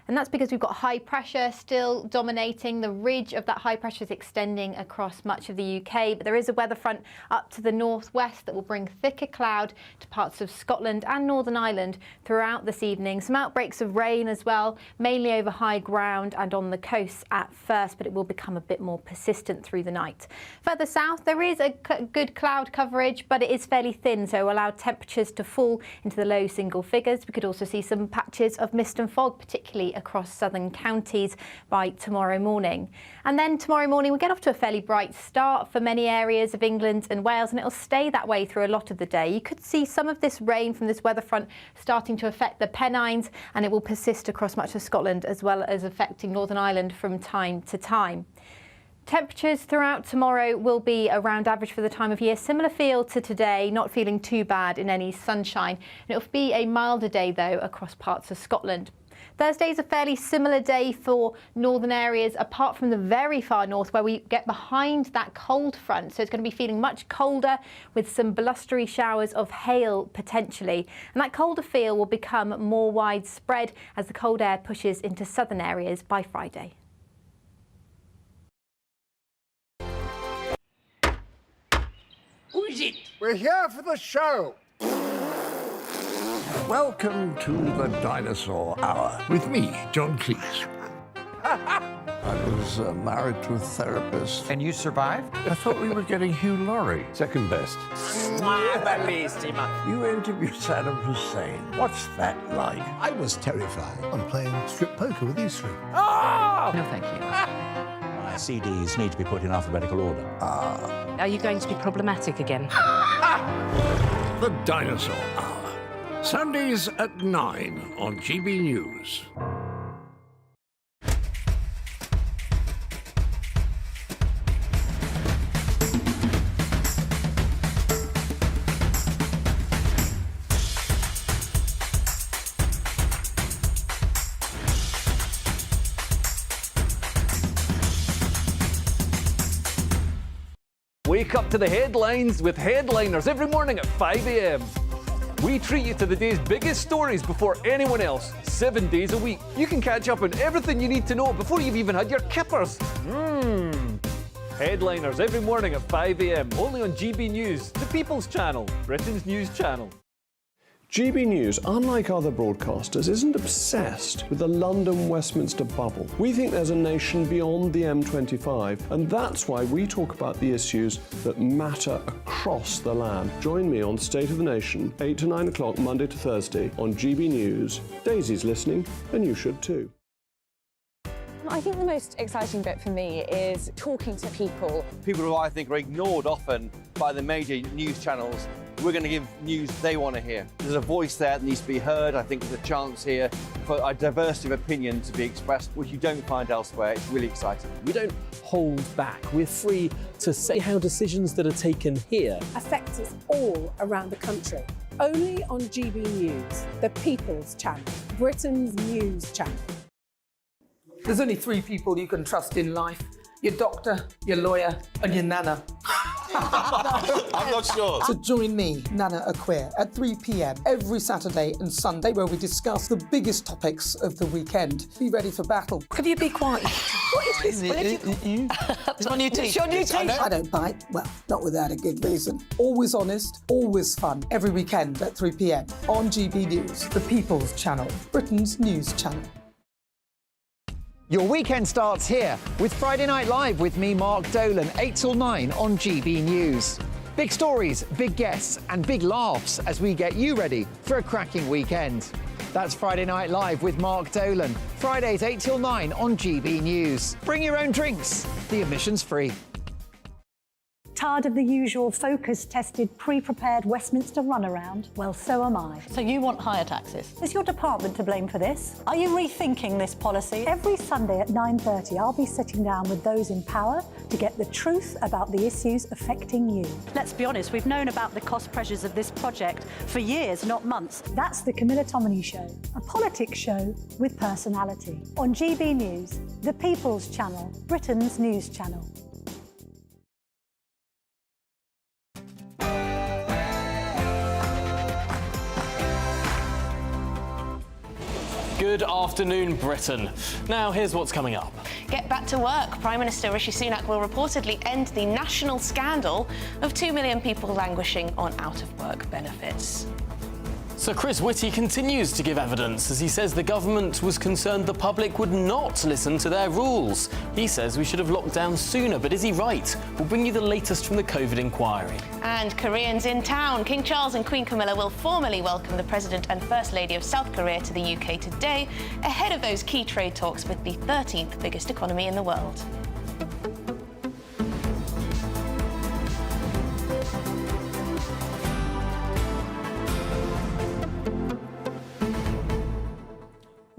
Speaker 7: And that's because we've got high pressure still dominating. The ridge of that high pressure is extending across much of the UK, but there is a weather front up to the northwest that will bring thicker cloud to parts of Scotland and Northern Ireland throughout this evening. Some outbreaks of rain as well, mainly over high ground and on the coast at first, but it will become a bit more persistent through the night. Further south, there is a good cloud coverage, but it is fairly thin, so allow temperatures to fall into the low single figures. We could also see some patches of mist and fog, particularly across southern counties by tomorrow morning. And then tomorrow morning we get off to a fairly bright start for many areas of England and Wales, and it'll stay that way through a lot of the day. You could see some of this rain from this weather front starting to affect the Pennines, and it will persist across much of Scotland as well as affecting Northern Ireland from time to time. Temperatures throughout tomorrow will be around average for the time of year. Similar feel to today, not feeling too bad in any sunshine. And it'll be a milder day though across parts of Scotland. Thursday is a fairly similar day for northern areas, apart from the very far north where we get behind that cold front. So it's going to be feeling much colder with some blustery showers of hail potentially. And that colder feel will become more widespread as the cold air pushes into southern areas by Friday.
Speaker 10: Who is it? We're here for the show. Welcome to the Dinosaur Hour with me, John Cleese. I was married to a therapist.
Speaker 11: And you survived?
Speaker 10: I thought we were getting Hugh Laurie.
Speaker 6: Second best.
Speaker 10: You interviewed Saddam Hussein. What's that like?
Speaker 17: I was terrified. I'm playing strip poker with these three.
Speaker 10: Ah!
Speaker 9: No, thank you.
Speaker 18: My CDs need to be put in alphabetical order.
Speaker 4: Are you going to be problematic again?
Speaker 10: The Dinosaur Hour. Sundays at 9 on GB News.
Speaker 21: Wake up to the headlines with Headliners every morning at 5 a.m. We treat you to the day's biggest stories before anyone else, 7 days a week. You can catch up on everything you need to know before you've even had your kippers. Headliners every morning at 5 a.m, only on GB News, the People's Channel, Britain's news channel.
Speaker 6: GB News, unlike other broadcasters, isn't obsessed with the London-Westminster bubble. We think there's a nation beyond the M25, and that's why we talk about the issues that matter across the land. Join me on State of the Nation, 8 to 9 o'clock, Monday to Thursday, on GB News. Daisy's listening, and you should too.
Speaker 8: I think the most exciting bit for me is talking to people.
Speaker 19: People who I think are ignored often by the major news channels. We're going to give news they want to hear. There's a voice there that needs to be heard. I think there's a chance here for a diversity of opinion to be expressed, which you don't find elsewhere. It's really exciting.
Speaker 5: We don't hold back. We're free to say how decisions that are taken here
Speaker 22: affect us all around the country. Only on GB News, the People's Channel, Britain's news channel.
Speaker 1: There's only 3 people you can trust in life. Your doctor, your lawyer and your nana.
Speaker 14: I'm not sure.
Speaker 1: So join me, Nana Aquia, at 3 p.m. every Saturday and Sunday, where we discuss the biggest topics of the weekend. Be ready for battle.
Speaker 15: Could you be quiet? What is this? It's my new t-shirt. It's your new t-shirt.
Speaker 1: I don't bite. Well, not without a good reason. Always honest, always fun. Every weekend at 3 p.m. on GB News, the People's Channel, Britain's news channel.
Speaker 11: Your weekend starts here with Friday Night Live with me, Mark Dolan, 8 till 9 on GB News. Big stories, big guests and big laughs as we get you ready for a cracking weekend. That's Friday Night Live with Mark Dolan. Fridays 8 till 9 on GB News. Bring your own drinks. The admission's free.
Speaker 13: Tired of the usual focus-tested, pre-prepared Westminster runaround? Well, so am I.
Speaker 9: So you want higher taxes?
Speaker 13: Is your department to blame for this? Are you rethinking this policy? Every Sunday at 9:30, I'll be sitting down with those in power to get the truth about the issues affecting you.
Speaker 9: Let's be honest, we've known about the cost pressures of this project for years, not months.
Speaker 13: That's the Camilla Tominey Show, a politics show with personality. On GB News, the People's Channel, Britain's news channel.
Speaker 5: Good afternoon, Britain. Now, here's what's coming up.
Speaker 3: Get back to work. Prime Minister Rishi Sunak will reportedly end the national scandal of 2 million people languishing on out-of-work benefits.
Speaker 5: Sir Chris Whitty continues to give evidence as he says the government was concerned the public would not listen to their rules. He says we should have locked down sooner, but is he right? We'll bring you the latest from the COVID inquiry.
Speaker 3: And Koreans in town. King Charles and Queen Camilla will formally welcome the President and First Lady of South Korea to the UK today, ahead of those key trade talks with the 13th biggest economy in the world.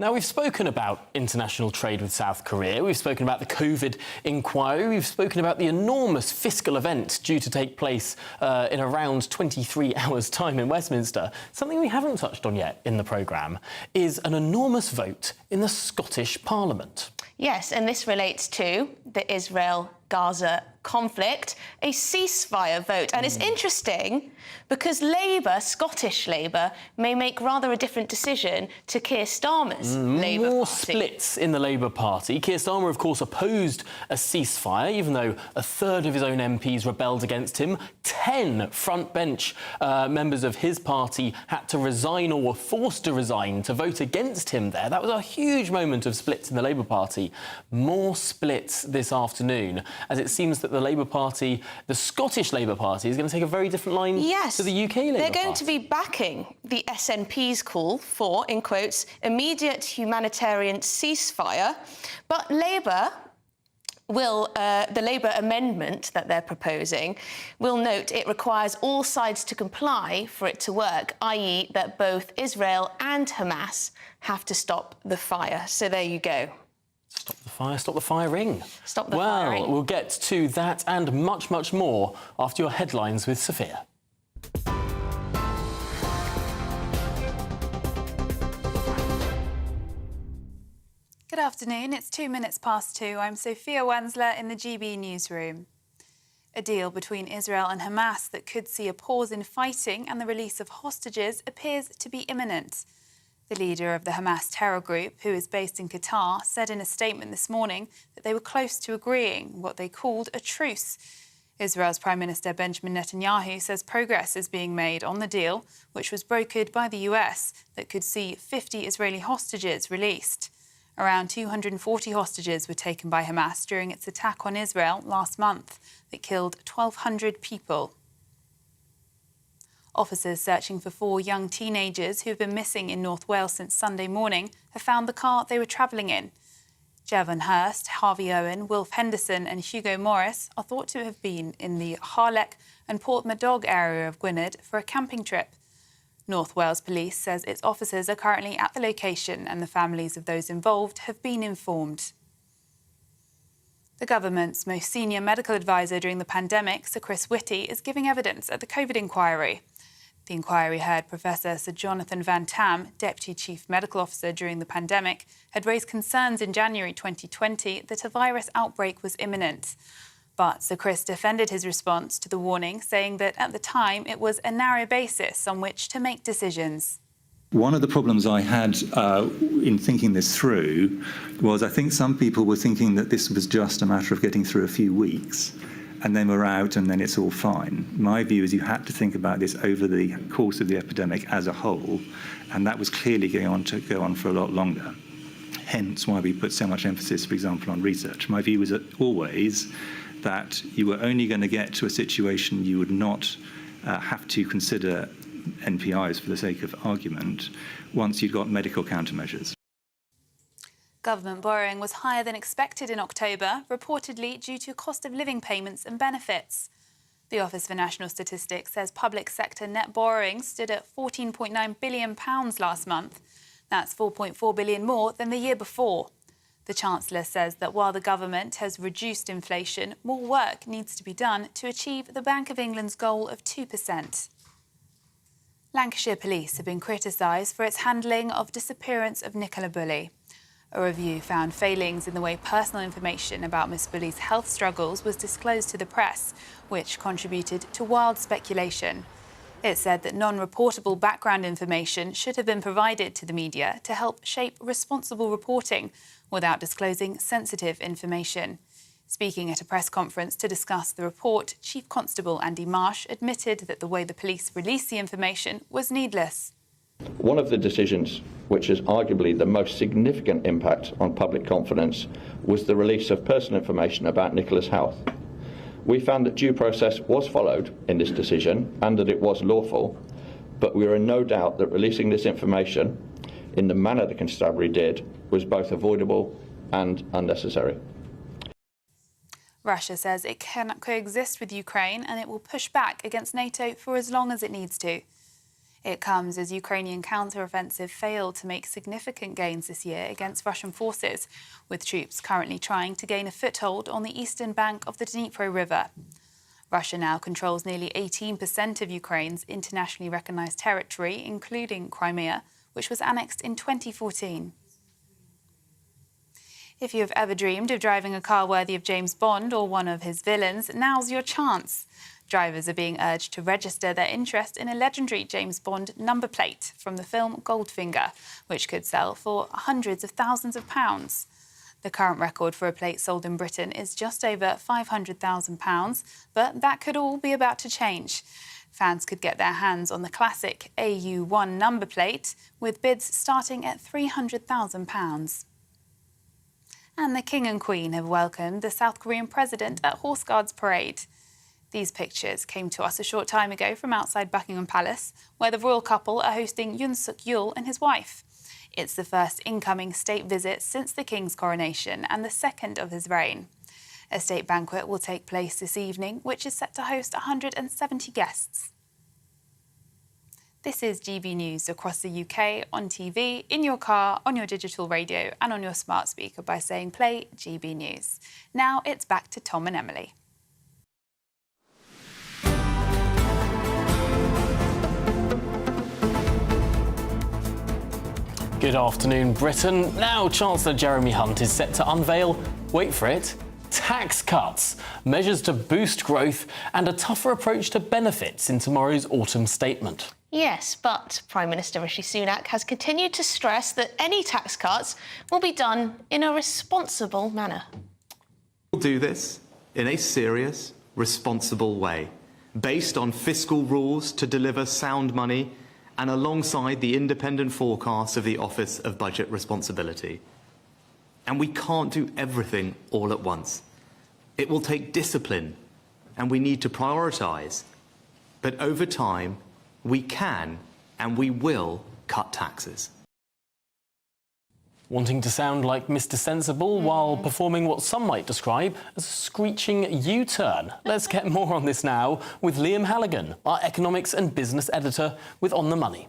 Speaker 5: Now, we've spoken about international trade with South Korea, we've spoken about the COVID inquiry, we've spoken about the enormous fiscal event due to take place in around 23 hours' time in Westminster. Something we haven't touched on yet in the programme is an enormous vote in the Scottish Parliament.
Speaker 3: Yes, and this relates to the Israel-Gaza conflict, a ceasefire vote. And it's interesting because Labour, Scottish Labour, may make rather a different decision to Keir Starmer's Labour Party.
Speaker 5: More splits in the Labour Party. Keir Starmer, of course, opposed a ceasefire, even though a third of his own MPs rebelled against him. 10 front bench members of his party had to resign or were forced to resign to vote against him there. That was a huge moment of splits in the Labour Party. More splits this afternoon, as it seems that the Labour Party, the Scottish Labour Party, is going to take a very different line to the UK Labour Party.
Speaker 3: They're going to be backing the SNP's call for, in quotes, immediate humanitarian ceasefire. But Labour will, the Labour amendment that they're proposing, will note it requires all sides to comply for it to work, i.e. that both Israel and Hamas have to stop the fire. So there you go.
Speaker 5: Stop the fire, stop the firing.
Speaker 3: Stop the firing.
Speaker 5: Well, we'll get to that and much, much more after your headlines with Sophia.
Speaker 16: Good afternoon, it's 2 minutes past 2. I'm Sophia Wansler in the GB newsroom. A deal between Israel and Hamas that could see a pause in fighting and the release of hostages appears to be imminent. The leader of the Hamas terror group, who is based in Qatar, said in a statement this morning that they were close to agreeing what they called a truce. Israel's Prime Minister Benjamin Netanyahu says progress is being made on the deal, which was brokered by the US, that could see 50 Israeli hostages released. Around 240 hostages were taken by Hamas during its attack on Israel last month that killed 1,200 people. Officers searching for 4 young teenagers who have been missing in North Wales since Sunday morning have found the car they were travelling in. Javon Hurst, Harvey Owen, Wilf Henderson and Hugo Morris are thought to have been in the Harlech and Porthmadog area of Gwynedd for a camping trip. North Wales Police says its officers are currently at the location and the families of those involved have been informed. The government's most senior medical advisor during the pandemic, Sir Chris Whitty, is giving evidence at the COVID inquiry. The inquiry heard Professor Sir Jonathan Van Tam, Deputy Chief Medical Officer during the pandemic, had raised concerns in January 2020 that a virus outbreak was imminent. But Sir Chris defended his response to the warning, saying that at the time it was a narrow basis on which to make decisions.
Speaker 2: One of the problems I had in thinking this through was I think some people were thinking that this was just a matter of getting through a few weeks and then we're out and then it's all fine. My view is you had to think about this over the course of the epidemic as a whole, and that was clearly going to go on for a lot longer. Hence why we put so much emphasis, for example, on research. My view was always that you were only going to get to a situation you would not have to consider NPIs for the sake of argument once you'd got medical countermeasures.
Speaker 16: Government borrowing was higher than expected in October, reportedly due to cost of living payments and benefits. The Office for National Statistics says public sector net borrowing stood at £14.9 billion last month. That's £4.4 billion more than the year before. The Chancellor says that while the government has reduced inflation, more work needs to be done to achieve the Bank of England's goal of 2%. Lancashire Police have been criticised for its handling of disappearance of Nicola Bulley. A review found failings in the way personal information about Miss Bulley's health struggles was disclosed to the press, which contributed to wild speculation. It said that non-reportable background information should have been provided to the media to help shape responsible reporting without disclosing sensitive information. Speaking at a press conference to discuss the report, Chief Constable Andy Marsh admitted that the way the police released the information was needless.
Speaker 20: One of the decisions which has arguably the most significant impact on public confidence was the release of personal information about Nicola's health. We found that due process was followed in this decision and that it was lawful, but we are in no doubt that releasing this information in the manner the constabulary did was both avoidable and unnecessary.
Speaker 16: Russia says it cannot coexist with Ukraine and it will push back against NATO for as long as it needs to. It comes as Ukrainian counter-offensive failed to make significant gains this year against Russian forces, with troops currently trying to gain a foothold on the eastern bank of the Dnipro River. Russia now controls nearly 18% of Ukraine's internationally recognised territory, including Crimea, which was annexed in 2014. If you have ever dreamed of driving a car worthy of James Bond or one of his villains, now's your chance. Drivers are being urged to register their interest in a legendary James Bond number plate from the film Goldfinger, which could sell for hundreds of thousands of pounds. The current record for a plate sold in Britain is just over £500,000, but that could all be about to change. Fans could get their hands on the classic AU1 number plate, with bids starting at £300,000. And the King and Queen have welcomed the South Korean president at Horse Guards Parade. These pictures came to us a short time ago from outside Buckingham Palace, where the royal couple are hosting Yoon Suk-yeol and his wife. It's the first incoming state visit since the King's coronation and the second of his reign. A state banquet will take place this evening, which is set to host 170 guests. This is GB News across the UK, on TV, in your car, on your digital radio and on your smart speaker by saying play GB News. Now it's back to Tom and Emily.
Speaker 5: Good afternoon, Britain. Now Chancellor Jeremy Hunt is set to unveil, wait for it, tax cuts, measures to boost growth and a tougher approach to benefits in tomorrow's autumn statement.
Speaker 3: Yes, but Prime Minister Rishi Sunak has continued to stress that any tax cuts will be done in a responsible manner.
Speaker 23: We'll do this in a serious, responsible way, based on fiscal rules to deliver sound money and alongside the independent forecasts of the Office of Budget Responsibility. And we can't do everything all at once. It will take discipline, and we need to prioritise. But over time, we can and we will cut taxes.
Speaker 5: Wanting to sound like Mr. Sensible while performing what some might describe as a screeching U-turn. Let's get more on this now with Liam Halligan, our economics and business editor with On the Money.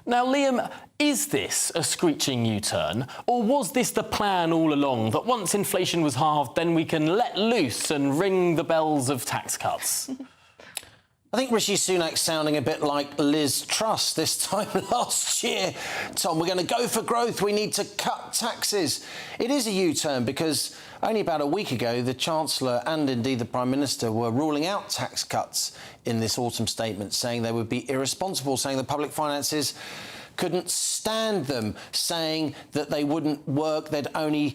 Speaker 5: Now, Liam, is this a screeching U-turn, or was this the plan all along, that once inflation was halved, then we can let loose and ring the bells of tax cuts?
Speaker 7: I think Rishi Sunak's sounding a bit like Liz Truss this time last year. Tom, we're going to go for growth. We need to cut taxes. It is a U-turn because only about a week ago, the Chancellor and indeed the Prime Minister were ruling out tax cuts in this autumn statement, saying they would be irresponsible, saying the public finances couldn't stand them, saying that they wouldn't work, they'd only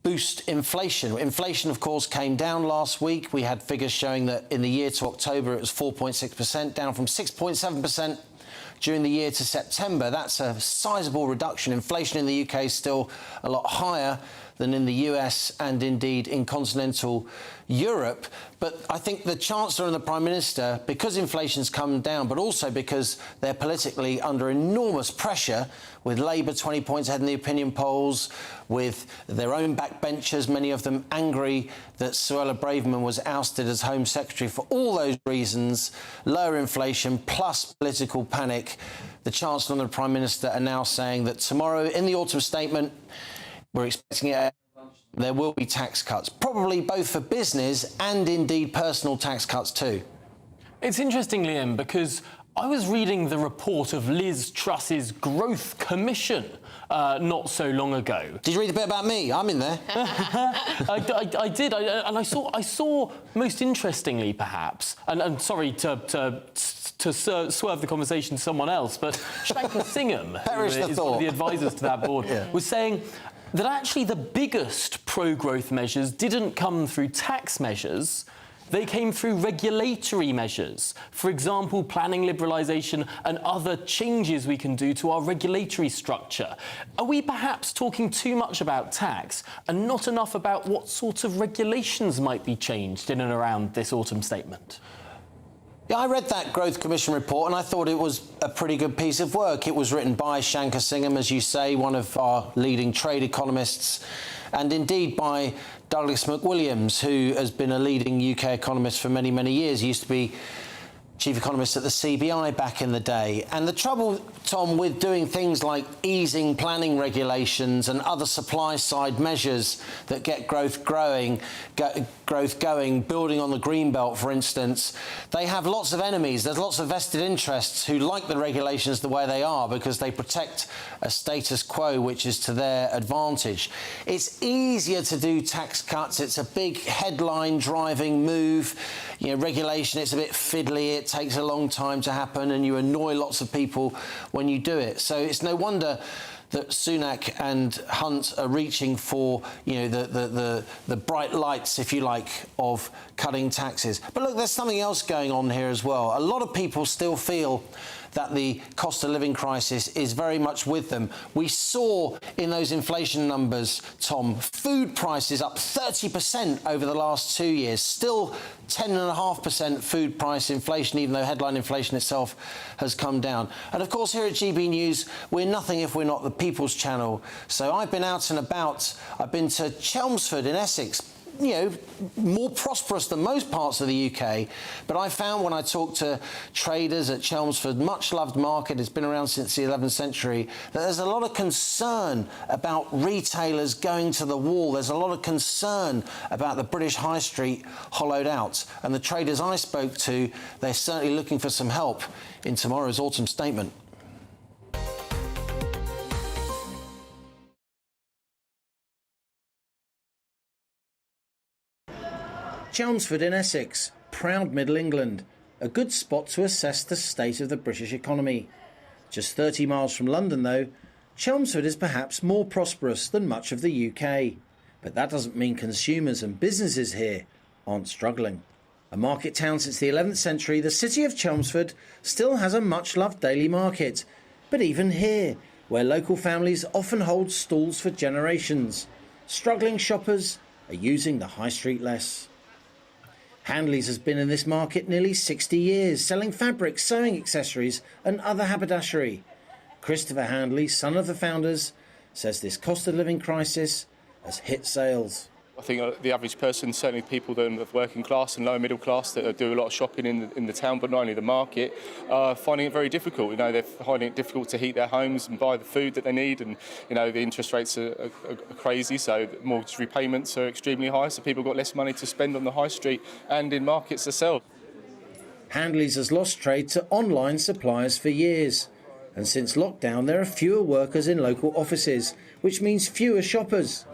Speaker 7: boost inflation. Inflation, of course, came down last week. We had figures showing that in the year to October, it was 4.6%, down from 6.7% during the year to September. That's a sizable reduction. Inflation in the UK is still a lot higher than in the US and indeed in continental Europe. But I think the Chancellor and the Prime Minister, because inflation's come down, but also because they're politically under enormous pressure, with Labour 20 points ahead in the opinion polls, with their own backbenchers, many of them angry that Suella Braverman was ousted as Home Secretary for all those reasons, lower inflation plus political panic, the Chancellor and the Prime Minister are now saying that tomorrow, in the autumn statement, we're expecting it. There will be tax cuts, probably both for business and indeed personal tax cuts too.
Speaker 5: It's interesting, Liam, because I was reading the report of Liz Truss's Growth Commission not so long ago.
Speaker 7: Did you read a bit about me? I'm in there.
Speaker 5: I did, and I saw most interestingly, perhaps, and sorry to swerve the conversation to someone else, but Shankar Singham, who is one of the advisors to that board, was saying that actually the biggest pro-growth measures didn't come through tax measures, they came through regulatory measures. For example, planning liberalisation and other changes we can do to our regulatory structure. Are we perhaps talking too much about tax and not enough about what sort of regulations might be changed in and around this autumn statement?
Speaker 7: Yeah, I read that Growth Commission report and I thought it was a pretty good piece of work. It was written by Shankar Singham, as you say, one of our leading trade economists, and indeed by Douglas McWilliams, who has been a leading UK economist for many, many years. He used to be chief economist at the CBI back in the day. And the trouble, Tom, with doing things like easing planning regulations and other supply-side measures that get growth going, building on the Greenbelt, for instance, they have lots of enemies. There's lots of vested interests who like the regulations the way they are because they protect a status quo which is to their advantage. It's easier to do tax cuts. It's a big headline-driving move. You know, regulation, it's a bit fiddly. It takes a long time to happen and you annoy lots of people when you do it. So it's no wonder that Sunak and Hunt are reaching for, you know, the bright lights, if you like, of cutting taxes. But look, there's something else going on here as well. A lot of people still feel that the cost of living crisis is very much with them. We saw in those inflation numbers, Tom, food prices up 30% over the last 2 years. Still 10.5% food price inflation, even though headline inflation itself has come down. And of course, here at GB News, we're nothing if we're not the People's Channel. So I've been out and about. I've been to Chelmsford in Essex, you know, more prosperous than most parts of the UK. But I found when I talked to traders at Chelmsford, much loved market, it's been around since the 11th century, that there's a lot of concern about retailers going to the wall. There's a lot of concern about the British high street hollowed out. And the traders I spoke to, they're certainly looking for some help in tomorrow's autumn statement. Chelmsford in Essex, proud Middle England, a good spot to assess the state of the British economy. Just 30 miles from London, though, Chelmsford is perhaps more prosperous than much of the UK. But that doesn't mean consumers and businesses here aren't struggling. A market town since the 11th century, the city of Chelmsford still has a much-loved daily market. But even here, where local families often hold stalls for generations, struggling shoppers are using the high street less. Handley's has been in this market nearly 60 years, selling fabric, sewing accessories and other haberdashery. Christopher Handley, son of the founders, says this cost of living crisis has hit sales.
Speaker 12: I think the average person, certainly people that are working class and lower middle class that do a lot of shopping in the town, but not only the market, are finding it very difficult. You know, they're finding it difficult to heat their homes and buy the food that they need, and you know the interest rates are crazy, so mortgage repayments are extremely high. So people have got less money to spend on the high street and in markets themselves.
Speaker 7: Handley's has lost trade to online suppliers for years. And since lockdown, there are fewer workers in local offices, which means fewer shoppers.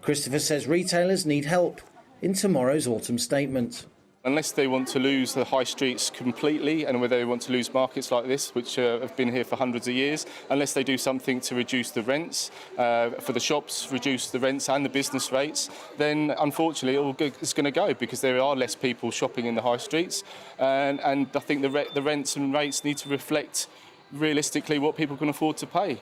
Speaker 7: Christopher says retailers need help in tomorrow's autumn statement.
Speaker 12: Unless they want to lose the high streets completely and whether they want to lose markets like this, which have been here for hundreds of years, unless they do something to reduce the rents for the shops, reduce the rents and the business rates, then unfortunately it's going to go because there are less people shopping in the high streets. And I think the rents and rates need to reflect realistically what people can afford to pay.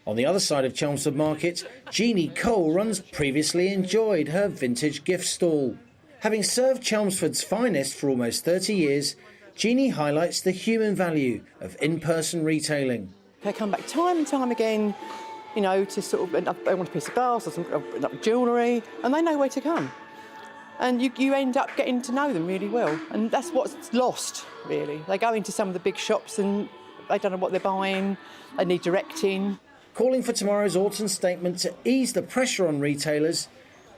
Speaker 7: On the other side of Chelmsford Market, Jeannie Cole runs Previously Enjoyed, her vintage gift stall. Having served Chelmsford's finest for almost 30 years, Jeannie highlights the human value of in-person retailing.
Speaker 4: They come back time and time again, you know, to sort of, they want a piece of glass or some jewellery, and they know where to come. And you end up getting to know them really well, and that's what's lost, really. They go into some of the big shops and they don't know what they're buying, they need directing.
Speaker 7: Calling for tomorrow's autumn statement to ease the pressure on retailers,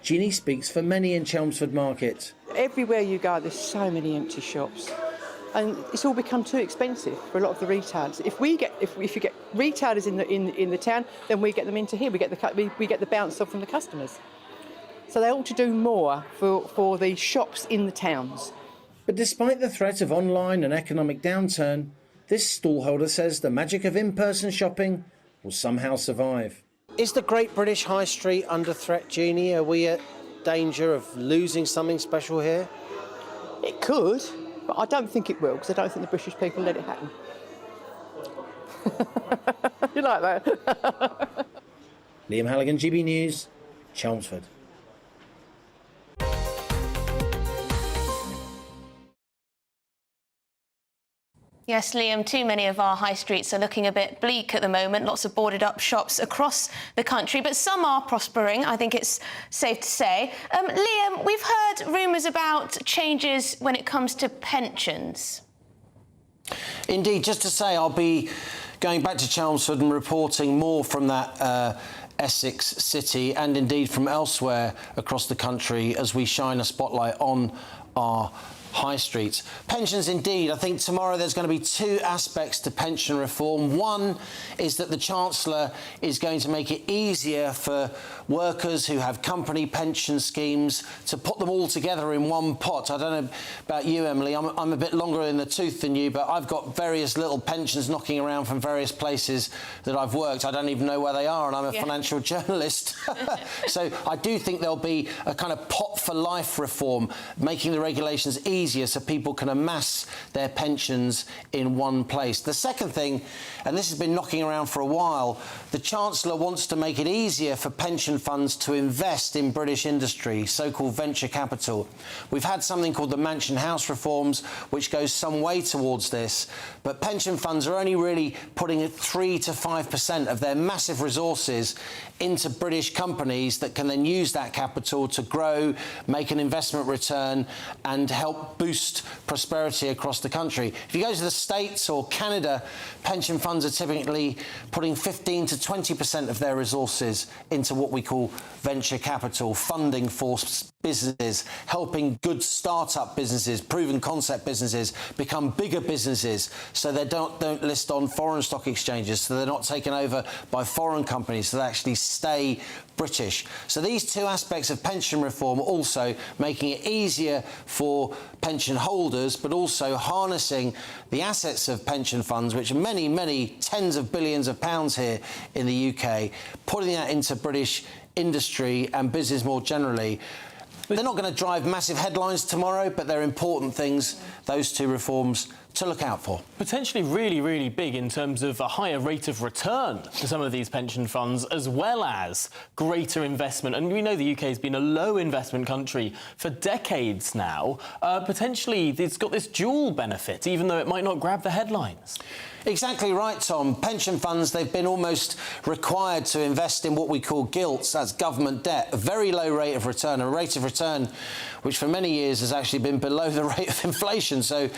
Speaker 7: Jeannie speaks for many in Chelmsford Market.
Speaker 4: Everywhere you go, there's so many empty shops, and it's all become too expensive for a lot of the retailers. If you get retailers in the town, then we get them into here. We get the bounce off from the customers. So they ought to do more for the shops in the towns.
Speaker 7: But despite the threat of online and economic downturn, this stallholder says the magic of in-person shopping will somehow survive. Is the Great British High Street under threat, Jeannie? Are we at danger of losing something special here?
Speaker 4: It could, but I don't think it will, because I don't think the British people let it happen. You like that?
Speaker 7: Liam Halligan, GB News, Chelmsford.
Speaker 3: Yes, Liam, too many of our high streets are looking a bit bleak at the moment. Lots of boarded up shops across the country, but some are prospering, I think it's safe to say. Liam, we've heard rumours about changes when it comes to pensions.
Speaker 7: Indeed, just to say, I'll be going back to Chelmsford and reporting more from that Essex city and indeed from elsewhere across the country as we shine a spotlight on our high streets. Pensions, indeed. I think tomorrow there's going to be two aspects to pension reform. One is that the Chancellor is going to make it easier for workers who have company pension schemes to put them all together in one pot. I don't know about you, Emily. I'm a bit longer in the tooth than you, but I've got various little pensions knocking around from various places that I've worked. I don't even know where they are, and I'm a financial journalist. So I do think there'll be a kind of pot for life reform, making the regulations easier so people can amass their pensions in one place. The second thing, and this has been knocking around for a while, the Chancellor wants to make it easier for pension funds to invest in British industry, so-called venture capital. We've had something called the Mansion House reforms, which goes some way towards this, but pension funds are only really putting 3 to 5% of their massive resources into British companies that can then use that capital to grow, make an investment return and help boost prosperity across the country. If you go to the States or Canada, pension funds are typically putting 15 to 20% of their resources into what we call venture capital, funding for businesses, helping good start-up businesses, proven concept businesses become bigger businesses so they don't list on foreign stock exchanges, so they're not taken over by foreign companies, so they actually stay British. So these two aspects of pension reform are also making it easier for pension holders, but also harnessing the assets of pension funds, which are many, many tens of billions of pounds here in the UK, putting that into British industry and business more generally. They're not going to drive massive headlines tomorrow, but they're important things, those two reforms, to look out for.
Speaker 5: Potentially really, really big in terms of a higher rate of return to some of these pension funds, as well as greater investment. And we know the UK has been a low investment country for decades now. Potentially, it's got this dual benefit, even though it might not grab the headlines.
Speaker 7: Exactly right, Tom. Pension funds, they've been almost required to invest in what we call gilts, that's government debt, a very low rate of return, a rate of return which for many years has actually been below the rate of inflation. So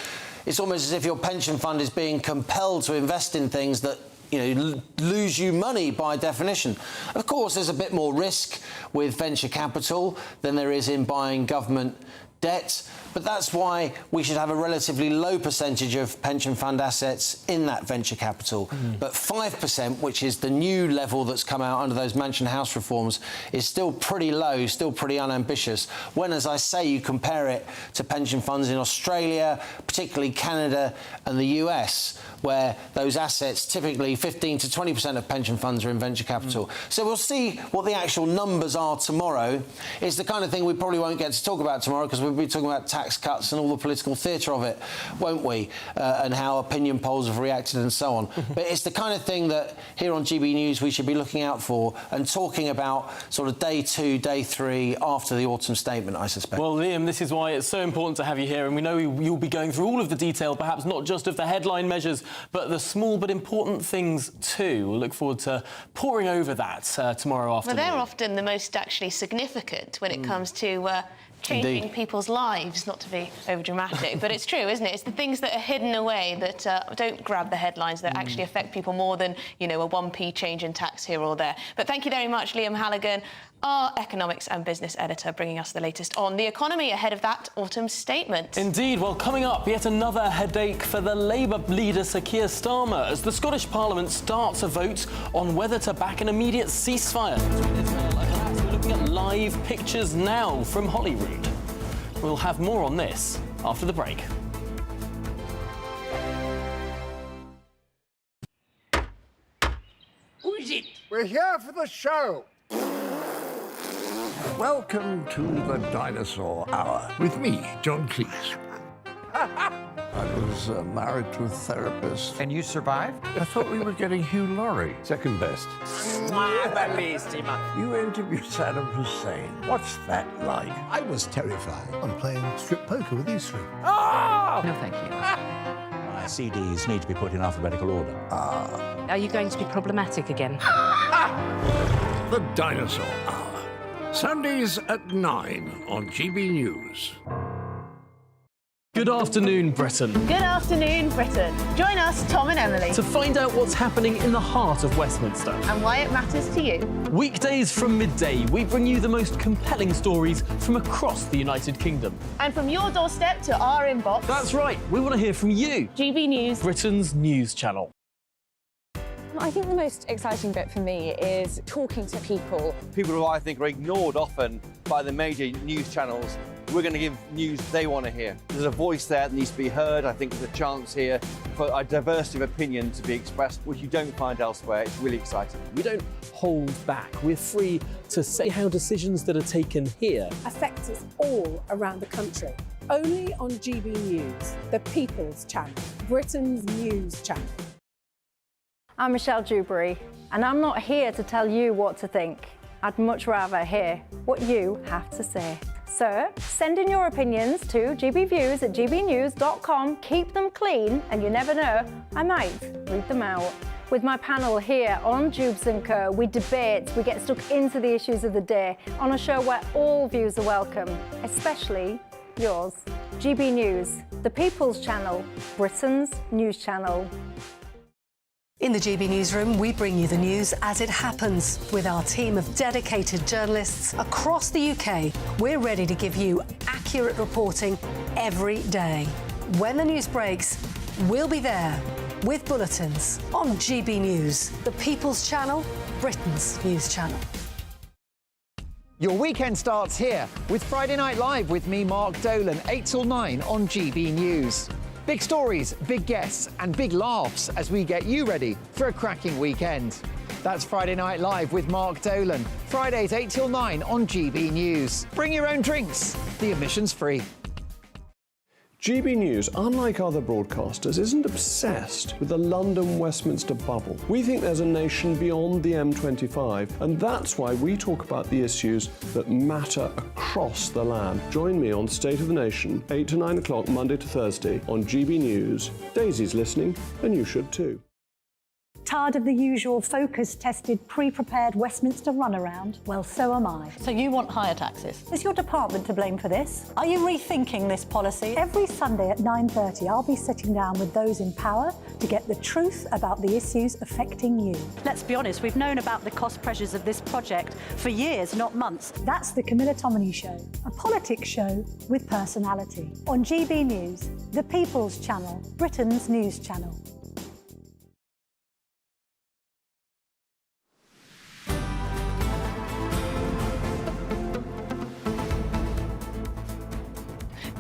Speaker 7: it's almost as if your pension fund is being compelled to invest in things that lose you money by definition. Of course, there's a bit more risk with venture capital than there is in buying government debt, but that's why we should have a relatively low percentage of pension fund assets in that venture capital. But 5%, which is the new level that's come out under those Mansion House reforms, is still pretty low, still pretty unambitious, when, as I say, you compare it to pension funds in Australia, particularly Canada and the US, where those assets, typically 15 to 20% of pension funds are in venture capital. So we'll see what the actual numbers are tomorrow. It's the kind of thing we probably won't get to talk about tomorrow, because we'll be talking about tax cuts and all the political theatre of it, won't we? And how opinion polls have reacted and so on. But it's the kind of thing that here on GB News we should be looking out for and talking about sort of day 2, day 3 after the autumn statement, I suspect.
Speaker 5: Well, Liam, this is why it's so important to have you here, and we know you'll be going through all of the detail, perhaps not just of the headline measures, but the small but important things too. We'll look forward to poring over that tomorrow afternoon.
Speaker 3: Well, they're often the most actually significant when it comes to changing people's lives, not to be over-dramatic, but it's true, isn't it? It's the things that are hidden away that don't grab the headlines, that actually affect people more than, you know, a 1p change in tax here or there. But thank you very much, Liam Halligan, our economics and business editor, bringing us the latest on the economy ahead of that autumn statement.
Speaker 5: Indeed. Well, coming up, yet another headache for the Labour leader, Sir Keir Starmer, as the Scottish Parliament starts a vote on whether to back an immediate ceasefire between Israel and Hamas. We're looking at live pictures now from Holyrood. We'll have more on this after the break.
Speaker 10: Who is it? We're here for the show. Welcome to the Dinosaur Hour with me, John Cleese. I was married to a therapist.
Speaker 11: And you survived?
Speaker 10: I thought we were getting Hugh Laurie.
Speaker 11: Second best.
Speaker 10: You interviewed Saddam Hussein. What's that like?
Speaker 17: I was terrified. I'm playing strip poker with these three.
Speaker 10: Ah!
Speaker 17: No, thank you.
Speaker 18: My CDs need to be put in alphabetical order.
Speaker 24: Are you going to be problematic again?
Speaker 10: The Dinosaur Hour. Sundays at 9 on GB News.
Speaker 5: Good afternoon, Britain.
Speaker 3: Good afternoon, Britain. Join us, Tom and Emily,
Speaker 5: To find out what's happening in the heart of Westminster.
Speaker 3: and why it matters to you.
Speaker 5: Weekdays from midday, we bring you the most compelling stories from across the United Kingdom.
Speaker 3: And from your doorstep to our inbox.
Speaker 5: That's right, we want to hear from you.
Speaker 3: GB News,
Speaker 5: Britain's news channel.
Speaker 8: I think the most exciting bit for me is talking to people.
Speaker 19: People who I think are ignored often by the major news channels. We're going to give news they want to hear. There's a voice there that needs to be heard. I think there's a chance here for a diversity of opinion to be expressed, which you don't find elsewhere. It's really exciting.
Speaker 5: We don't hold back. We're free to say how decisions that are taken here
Speaker 22: affect us all around the country. Only on GB News, the People's Channel, Britain's news channel.
Speaker 25: I'm Michelle Dewberry, and I'm not here to tell you what to think. I'd much rather hear what you have to say. So, send in your opinions to gbviews@gbnews.com. Keep them clean, and you never know, I might read them out. With my panel here on Jubes & Co, we debate, we get stuck into the issues of the day on a show where all views are welcome, especially yours. GB News, the People's Channel, Britain's news channel.
Speaker 15: In the GB Newsroom, we bring you the news as it happens. With our team of dedicated journalists across the UK, we're ready to give you accurate reporting every day. When the news breaks, we'll be there with bulletins on GB News, the People's Channel, Britain's news channel.
Speaker 11: Your weekend starts here with Friday Night Live with me, Mark Dolan, 8 till 9 on GB News. Big stories, big guests and big laughs as we get you ready for a cracking weekend. That's Friday Night Live with Mark Dolan. Fridays 8 till 9 on GB News. Bring your own drinks. The admission's free.
Speaker 6: GB News, unlike other broadcasters, isn't obsessed with the London-Westminster bubble. We think there's a nation beyond the M25, and that's why we talk about the issues that matter across the land. Join me on State of the Nation, 8 to 9 o'clock, Monday to Thursday on GB News. Daisy's listening, and you should too.
Speaker 1: Tired of the usual focus-tested, pre-prepared Westminster runaround? Well, so am I.
Speaker 9: So you want higher taxes?
Speaker 1: Is your department to blame for this? Are you rethinking this policy? Every Sunday at 9:30, I'll be sitting down with those in power to get the truth about the issues affecting you.
Speaker 9: Let's be honest, we've known about the cost pressures of this project for years, not months.
Speaker 1: That's the Camilla Tominey Show, a politics show with personality. On GB News, the People's Channel, Britain's news channel.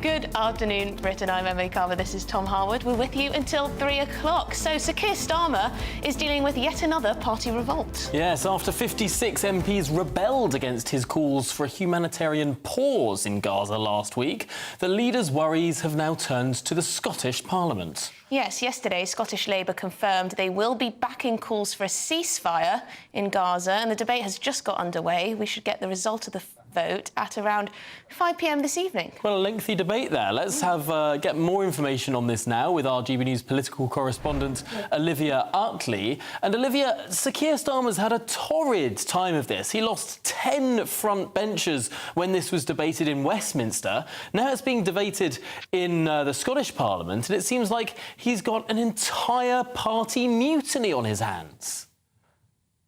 Speaker 3: Good afternoon, Britain. I'm Emily Carver. This is Tom Harwood. We're with you until 3 o'clock. So Sir Keir Starmer is dealing with yet another party revolt.
Speaker 5: Yes, after 56 MPs rebelled against his calls for a humanitarian pause in Gaza last week, the leader's worries have now turned to the Scottish Parliament.
Speaker 3: Yes, yesterday Scottish Labour confirmed they will be backing calls for a ceasefire in Gaza, and the debate has just got underway. We should get the result of the vote at around 5 p.m. this evening.
Speaker 5: Well, a lengthy debate there. Let's get more information on this now with our GB News political correspondent Olivia Utley. And Olivia, Sir Keir Starmer's had a torrid time of this. He lost 10 front benchers when this was debated in Westminster. Now it's being debated in the Scottish Parliament, and it seems like he's got an entire party mutiny on his hands.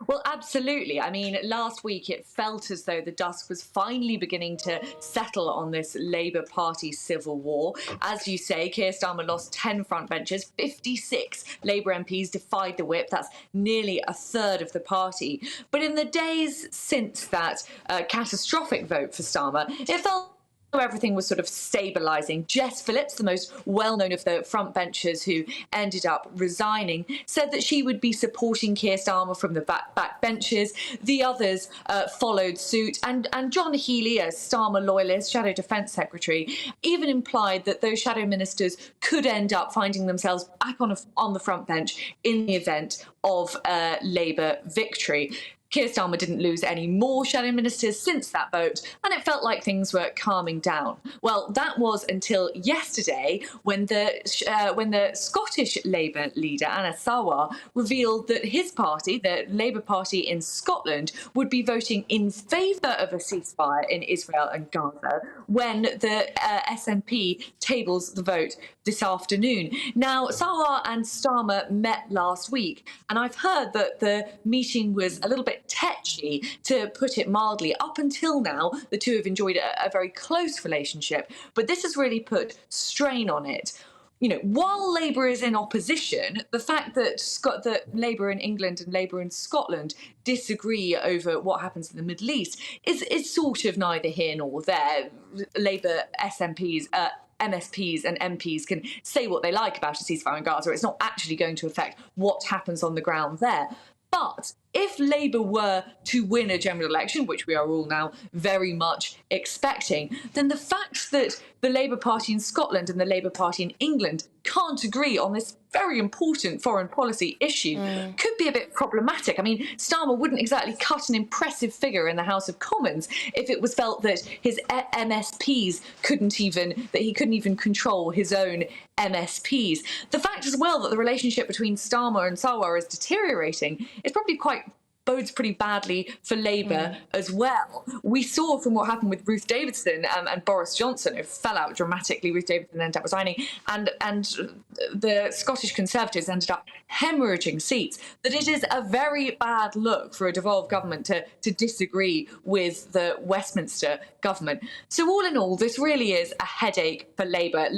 Speaker 13: Well, absolutely. I mean, last week it felt as though the dust was finally beginning to settle on this Labour Party civil war. As you say, Keir Starmer lost 10 front benchers, 56 Labour MPs defied the whip. That's nearly a third of the party. But in the days since that catastrophic vote for Starmer, it felt everything was sort of stabilising. Jess Phillips, the most well-known of the front benchers who ended up resigning, said that she would be supporting Keir Starmer from the back benches. The others followed suit. And John Healey, a Starmer loyalist, Shadow Defence Secretary, even implied that those shadow ministers could end up finding themselves back on the front bench in the event of Labour victory. Keir Starmer didn't lose any more shadow ministers since that vote, and it felt like things were calming down. Well, that was until yesterday when the Scottish Labour leader, Anna Sawar, revealed that his party, the Labour Party in Scotland, would be voting in favour of a ceasefire in Israel and Gaza when the SNP tables the vote this afternoon. Now, Sawar and Starmer met last week, and I've heard that the meeting was a little bit tetchy, to put it mildly. Up until now, the two have enjoyed a very close relationship, but this has really put strain on it. You know, while Labour is in opposition, the fact that Labour in England and Labour in Scotland disagree over what happens in the Middle East is sort of neither here nor there. Labour MSPs and MPs can say what they like about a ceasefire in Gaza. It's not actually going to affect what happens on the ground there. But if Labour were to win a general election, which we are all now very much expecting, then the fact that the Labour Party in Scotland and the Labour Party in England can't agree on this very important foreign policy issue could be a bit problematic. I mean, Starmer wouldn't exactly cut an impressive figure in the House of Commons if it was felt that his MSPs couldn't even control his own MSPs. The fact as well that the relationship between Starmer and Sawar is deteriorating is probably bodes pretty badly for Labour as well. We saw from what happened with Ruth Davidson and Boris Johnson, who fell out dramatically. Ruth Davidson ended up resigning, and the Scottish Conservatives ended up hemorrhaging seats, that it is a very bad look for a devolved government to disagree with the Westminster government. So all in all, this really is a headache for Labour.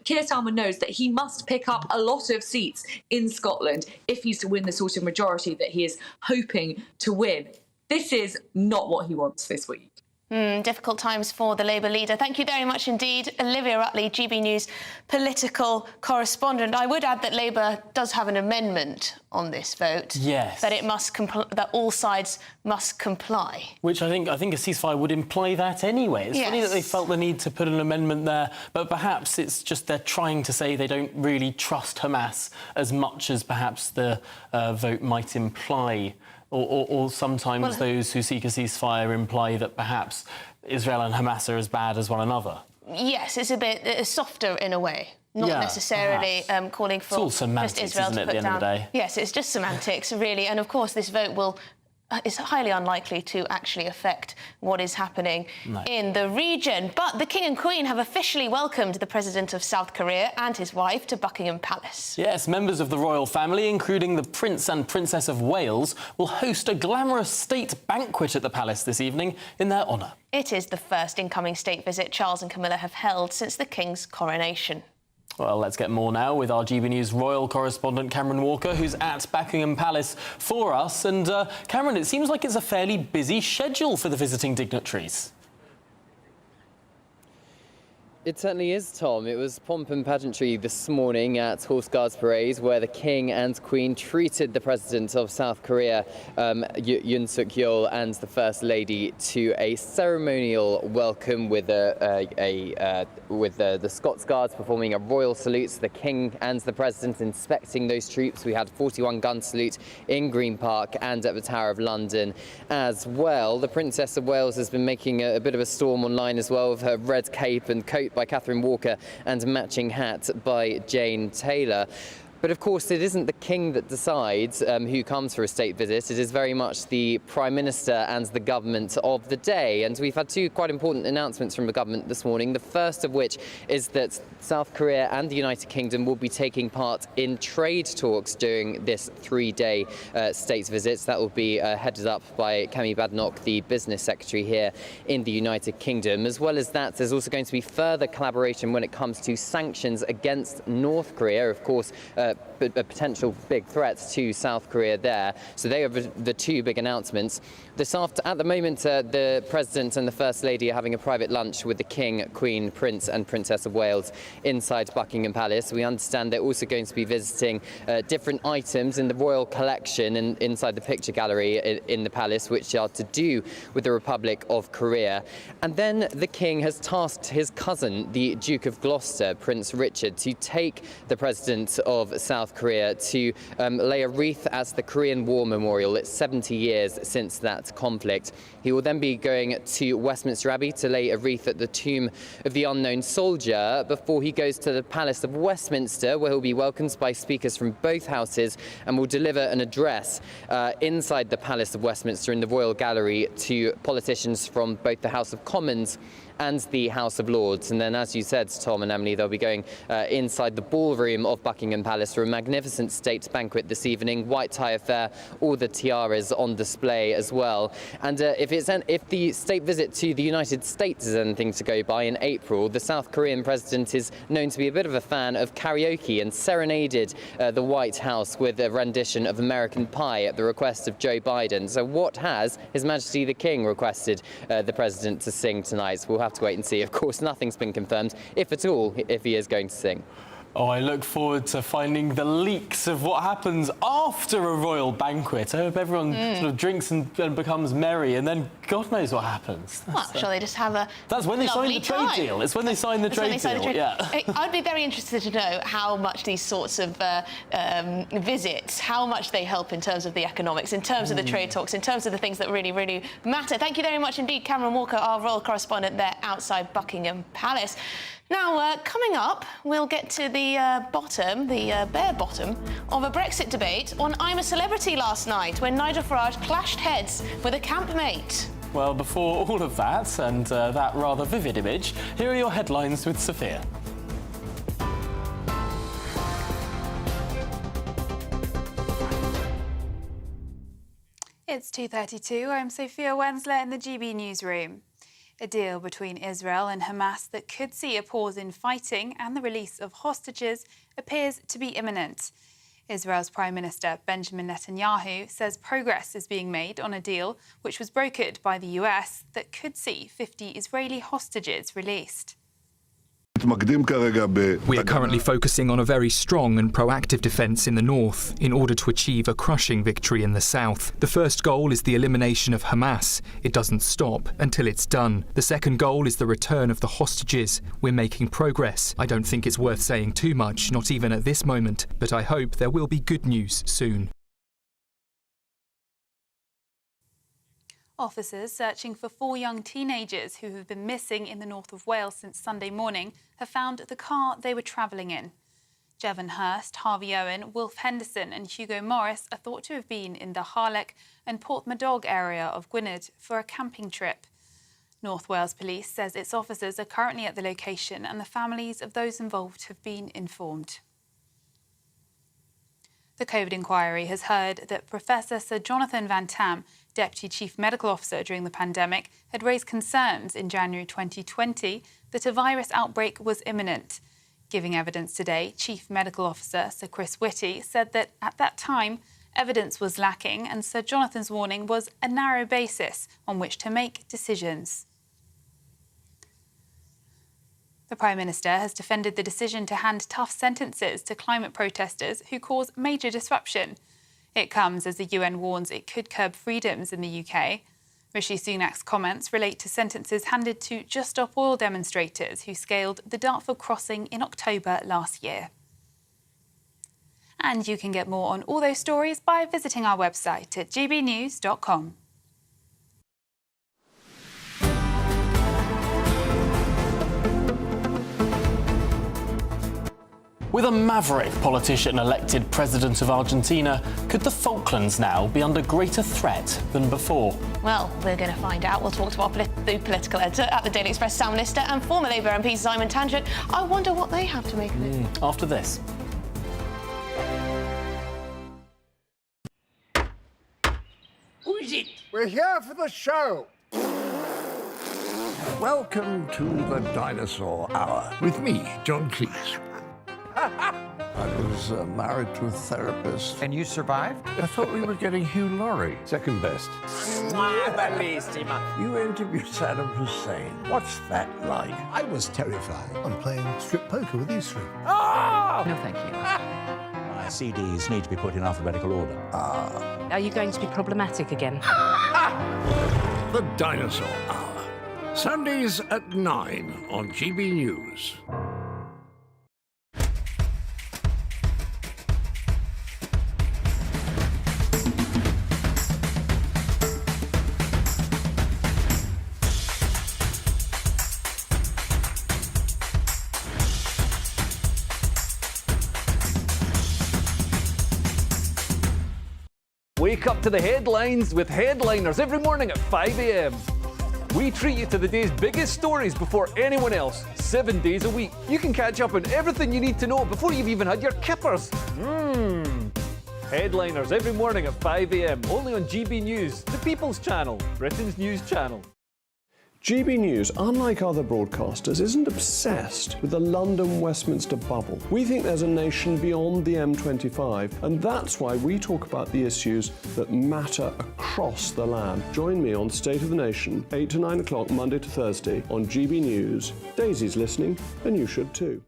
Speaker 13: Keir Starmer knows that he must pick up a lot of seats in Scotland if he's to win the sort of majority that he is hoping to win. This is not what he wants this week.
Speaker 3: Difficult times for the Labour leader. Thank you very much indeed, Olivia Utley, GB News political correspondent. I would add that Labour does have an amendment on this vote.
Speaker 5: Yes.
Speaker 3: That it must that all sides must comply.
Speaker 5: Which I think a ceasefire would imply that anyway. It's funny that they felt the need to put an amendment there, but perhaps it's just they're trying to say they don't really trust Hamas as much as perhaps the vote might imply. Or sometimes those who seek a ceasefire imply that perhaps Israel and Hamas are as bad as one another.
Speaker 3: Yes, it's a bit softer in a way. Not necessarily calling for
Speaker 5: it's all semantics,
Speaker 3: Israel
Speaker 5: isn't it,
Speaker 3: to put
Speaker 5: at the end
Speaker 3: down.
Speaker 5: of the day?
Speaker 3: Yes, it's just semantics, really. And of course, this vote is highly unlikely to actually affect what is happening in the region. But the King and Queen have officially welcomed the President of South Korea and his wife to Buckingham Palace.
Speaker 5: Yes, members of the royal family, including the Prince and Princess of Wales, will host a glamorous state banquet at the palace this evening in their honour.
Speaker 3: It is the first incoming state visit Charles and Camilla have held since the King's coronation.
Speaker 5: Well, let's get more now with our GB News royal correspondent Cameron Walker, who's at Buckingham Palace for us. And Cameron, it seems like it's a fairly busy schedule for the visiting dignitaries.
Speaker 2: It certainly is, Tom. It was pomp and pageantry this morning at Horse Guards Parade, where the King and Queen treated the President of South Korea, Yoon Suk-yeol, and the First Lady to a ceremonial welcome with the Scots Guards performing a royal salute. So the King and the President inspecting those troops. We had 41-gun salute in Green Park and at the Tower of London as well. The Princess of Wales has been making a bit of a storm online as well, with her red cape and coat by Catherine Walker and matching hat by Jane Taylor. But of course, it isn't the King that decides who comes for a state visit. It is very much the Prime Minister and the government of the day. And we've had two quite important announcements from the government this morning. The first of which is that South Korea and the United Kingdom will be taking part in trade talks during this three-day state visit. That will be headed up by Kemi Badenoch, the Business Secretary here in the United Kingdom. As well as that, there's also going to be further collaboration when it comes to sanctions against North Korea. Of course, a potential big threat to South Korea there. So they are the two big announcements. At the moment, the President and the First Lady are having a private lunch with the King, Queen, Prince and Princess of Wales inside Buckingham Palace. We understand they're also going to be visiting different items in the royal collection and inside the picture gallery in the palace, which are to do with the Republic of Korea. And then the King has tasked his cousin, the Duke of Gloucester, Prince Richard, to take the President of South Korea to lay a wreath at the Korean War Memorial. It's 70 years since that conflict. He will then be going to Westminster Abbey to lay a wreath at the tomb of the unknown soldier before he goes to the Palace of Westminster, where he'll be welcomed by speakers from both houses and will deliver an address inside the Palace of Westminster in the Royal Gallery to politicians from both the House of Commons and the House of Lords. And then, as you said, Tom and Emily, they'll be going inside the ballroom of Buckingham Palace for a magnificent state banquet this evening. White tie affair, all the tiaras on display as well. And if the state visit to the United States is anything to go by, in April, the South Korean president is known to be a bit of a fan of karaoke and serenaded the White House with a rendition of American Pie at the request of Joe Biden. So what has His Majesty the King requested the president to sing tonight? We'll have to wait and see. Of course, nothing's been confirmed, if at all, if he is going to sing.
Speaker 5: Oh, I look forward to finding the leaks of what happens after a royal banquet. I hope everyone sort of drinks and becomes merry, and then God knows what happens.
Speaker 3: Well, shall they just have a
Speaker 5: That's when they sign the trade deal. It's when they sign the trade deal, yeah.
Speaker 3: I'd be very interested to know how much these sorts of visits, how much they help in terms of the economics, in terms of the trade talks, in terms of the things that really, really matter. Thank you very much indeed, Cameron Walker, our royal correspondent there outside Buckingham Palace. Now, coming up, we'll get to the bare bottom of a Brexit debate on I'm a Celebrity last night, when Nigel Farage clashed heads with a campmate.
Speaker 5: Well, before all of that, and that rather vivid image, here are your headlines with Sophia.
Speaker 14: It's 2:32. I'm Sophia Wensler in the GB newsroom. A deal between Israel and Hamas that could see a pause in fighting and the release of hostages appears to be imminent. Israel's Prime Minister Benjamin Netanyahu says progress is being made on a deal which was brokered by the US that could see 50 Israeli hostages released.
Speaker 16: We are currently focusing on a very strong and proactive defence in the north in order to achieve a crushing victory in the south. The first goal is the elimination of Hamas. It doesn't stop until it's done. The second goal is the return of the hostages. We're making progress. I don't think it's worth saying too much, not even at this moment, but I hope there will be good news soon.
Speaker 14: Officers searching for 4 young teenagers who have been missing in the north of Wales since Sunday morning have found the car they were travelling in. Jevon Hurst, Harvey Owen, Wilf Henderson and Hugo Morris are thought to have been in the Harlech and Porthmadog area of Gwynedd for a camping trip. North Wales Police says its officers are currently at the location and the families of those involved have been informed. The COVID inquiry has heard that Professor Sir Jonathan Van Tam, Deputy Chief Medical Officer during the pandemic, had raised concerns in January 2020 that a virus outbreak was imminent. Giving evidence today, Chief Medical Officer Sir Chris Whitty said that at that time, evidence was lacking and Sir Jonathan's warning was a narrow basis on which to make decisions. The Prime Minister has defended the decision to hand tough sentences to climate protesters who cause major disruption. It comes as the UN warns it could curb freedoms in the UK. Rishi Sunak's comments relate to sentences handed to Just Stop Oil demonstrators who scaled the Dartford crossing in October last year. And you can get more on all those stories by visiting our website at gbnews.com.
Speaker 5: With a maverick politician elected president of Argentina, could the Falklands now be under greater threat than before?
Speaker 3: Well, we're going to find out. We'll talk to our the political editor at the Daily Express, Sam Lister, and former Labour MP Simon Tangent. I wonder what they have to make of it.
Speaker 5: After this.
Speaker 10: Who is it? We're here for the show. Welcome to the Dinosaur Hour with me, John Cleese. I was married to a therapist.
Speaker 11: And you survived?
Speaker 10: I thought we were getting Hugh Laurie.
Speaker 6: Second best.
Speaker 10: You interviewed Saddam Hussein. What's that like?
Speaker 17: I was terrified. I'm playing strip poker with these three.
Speaker 10: Ah!
Speaker 24: No, thank you.
Speaker 18: My CDs need to be put in alphabetical order.
Speaker 24: Are you going to be problematic again?
Speaker 10: The Dinosaur Hour. Sundays at 9 on GB News.
Speaker 4: Wake up to the headlines with Headliners every morning at 5 a.m. We treat you to the day's biggest stories before anyone else, 7 days a week. You can catch up on everything you need to know before you've even had your kippers. Headliners every morning at 5 a.m. only on GB News, the People's Channel, Britain's news channel.
Speaker 6: GB News, unlike other broadcasters, isn't obsessed with the London-Westminster bubble. We think there's a nation beyond the M25, and that's why we talk about the issues that matter across the land. Join me on State of the Nation, 8 to 9 o'clock, Monday to Thursday, on GB News. Daisy's listening, and you should too.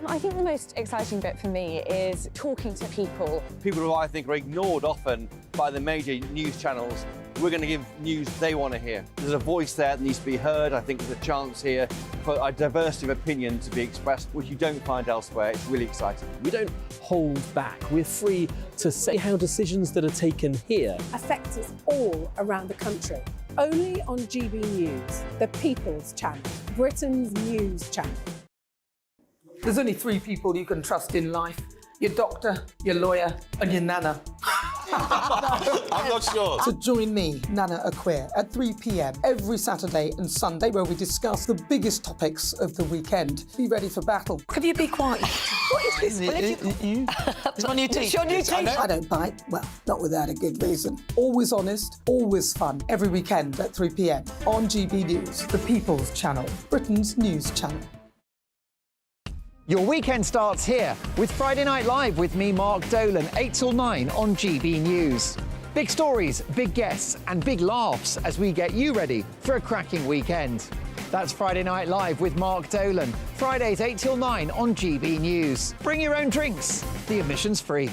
Speaker 8: I think the most exciting bit for me is talking to people.
Speaker 19: People who I think are ignored often by the major news channels. We're going to give news they want to hear. There's a voice there that needs to be heard. I think there's a chance here for a diversity of opinion to be expressed, which you don't find elsewhere. It's really exciting.
Speaker 12: We don't hold back. We're free to say how decisions that are taken here
Speaker 22: affect us all around the country. Only on GB News, the People's Channel, Britain's news channel.
Speaker 20: There's only 3 people you can trust in life. Your doctor, your lawyer, and your nana.
Speaker 21: I'm not sure.
Speaker 20: So join me, Nana Aquare, at 3 p.m. every Saturday and Sunday, where we discuss the biggest topics of the weekend. Be ready for battle. Could you be quiet? What is this?
Speaker 24: It's on your teeth.
Speaker 20: It's on your teeth. I don't bite. Well, not without a good reason. Always honest, always fun. Every weekend at 3 p.m. on GB News, the People's Channel, Britain's news channel.
Speaker 11: Your weekend starts here with Friday Night Live with me, Mark Dolan, 8 till 9 on GB News. Big stories, big guests and big laughs as we get you ready for a cracking weekend. That's Friday Night Live with Mark Dolan, Fridays 8 till 9 on GB News. Bring your own drinks. The admission's free.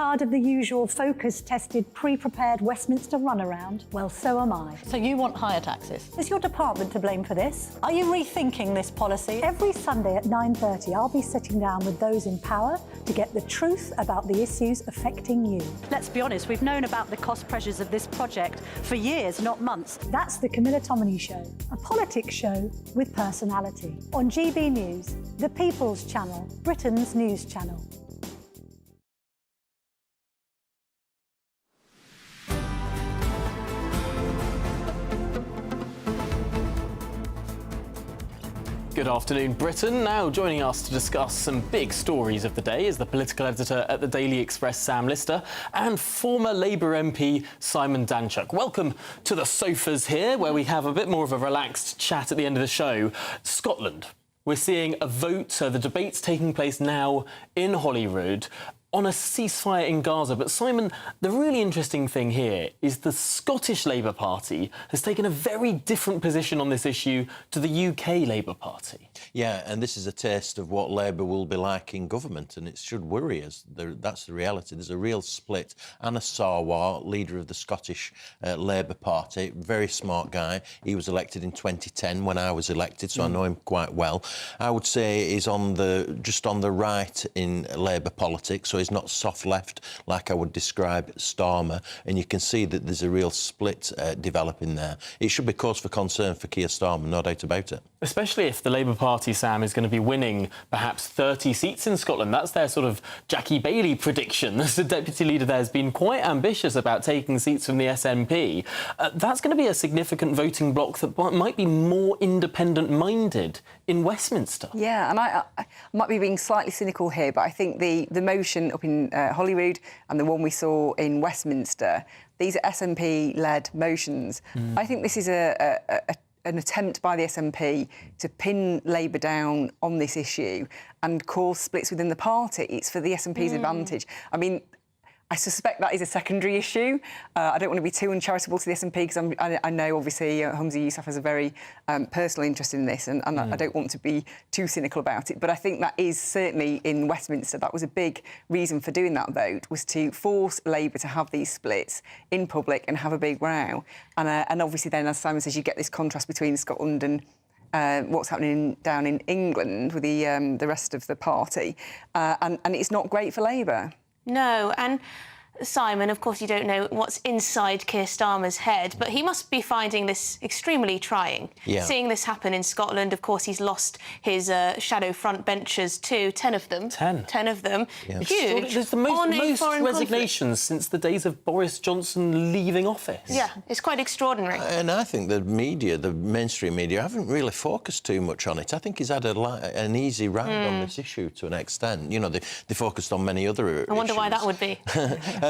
Speaker 1: Tired of the usual focus-tested, pre-prepared Westminster runaround? Well, so am I.
Speaker 7: So you want higher taxes?
Speaker 1: Is your department to blame for this? Are you rethinking this policy? Every Sunday at 9:30, I'll be sitting down with those in power to get the truth about the issues affecting you.
Speaker 7: Let's be honest, we've known about the cost pressures of this project for years, not months.
Speaker 1: That's the Camilla Tominey Show, a politics show with personality. On GB News, the People's Channel, Britain's news channel.
Speaker 5: Good afternoon, Britain. Now joining us to discuss some big stories of the day is the political editor at the Daily Express, Sam Lister, and former Labour MP Simon Danczuk. Welcome to the sofas here, where we have a bit more of a relaxed chat at the end of the show. Scotland. We're seeing a vote, the debate's taking place now in Holyrood on a ceasefire in Gaza. But Simon, the really interesting thing here is the Scottish Labour Party has taken a very different position on this issue to the UK Labour Party.
Speaker 9: Yeah, and this is a taste of what Labour will be like in government, and it should worry us. That's the reality. There's a real split. Anna Sarwar, leader of the Scottish Labour Party, very smart guy. He was elected in 2010 when I was elected, so I know him quite well. I would say he's just on the right in Labour politics, so he's not soft left like I would describe Starmer, and you can see that there's a real split developing there. It should be cause for concern for Keir Starmer, no doubt about it.
Speaker 5: Especially if the Labour Party, Sam, is going to be winning perhaps 30 seats in Scotland. That's their sort of Jackie Bailey prediction. The deputy leader there has been quite ambitious about taking seats from the SNP. That's going to be a significant voting bloc that might be more independent-minded in Westminster.
Speaker 15: Yeah, and I might be being slightly cynical here, but I think the motion up in Holyrood and the one we saw in Westminster, these are SNP-led motions. I think this is an attempt by the SNP to pin Labour down on this issue and cause splits within the party. It's for the SNP's advantage. I mean, I suspect that is a secondary issue. I don't want to be too uncharitable to the SNP because I know, obviously, Humza Yousaf has a very personal interest in this, and I don't want to be too cynical about it. But I think that is certainly in Westminster, that was a big reason for doing that vote, was to force Labour to have these splits in public and have a big row. And obviously then, as Simon says, you get this contrast between Scotland and what's happening down in England with the rest of the party. And it's not great for Labour.
Speaker 3: No, and Simon, of course, you don't know what's inside Keir Starmer's head, but he must be finding this extremely trying.
Speaker 9: Yeah.
Speaker 3: Seeing this happen in Scotland, of course, he's lost his shadow front benchers too, 10 of them. 10 of them.
Speaker 9: Yeah.
Speaker 3: Huge.
Speaker 5: There's the most resignations since the days of Boris Johnson leaving office.
Speaker 3: Yeah, it's quite extraordinary.
Speaker 9: And I think the media, the mainstream media, haven't really focused too much on it. I think he's had an easy ride on this issue to an extent. You know, they focused on many other issues.
Speaker 3: I wonder why that would be.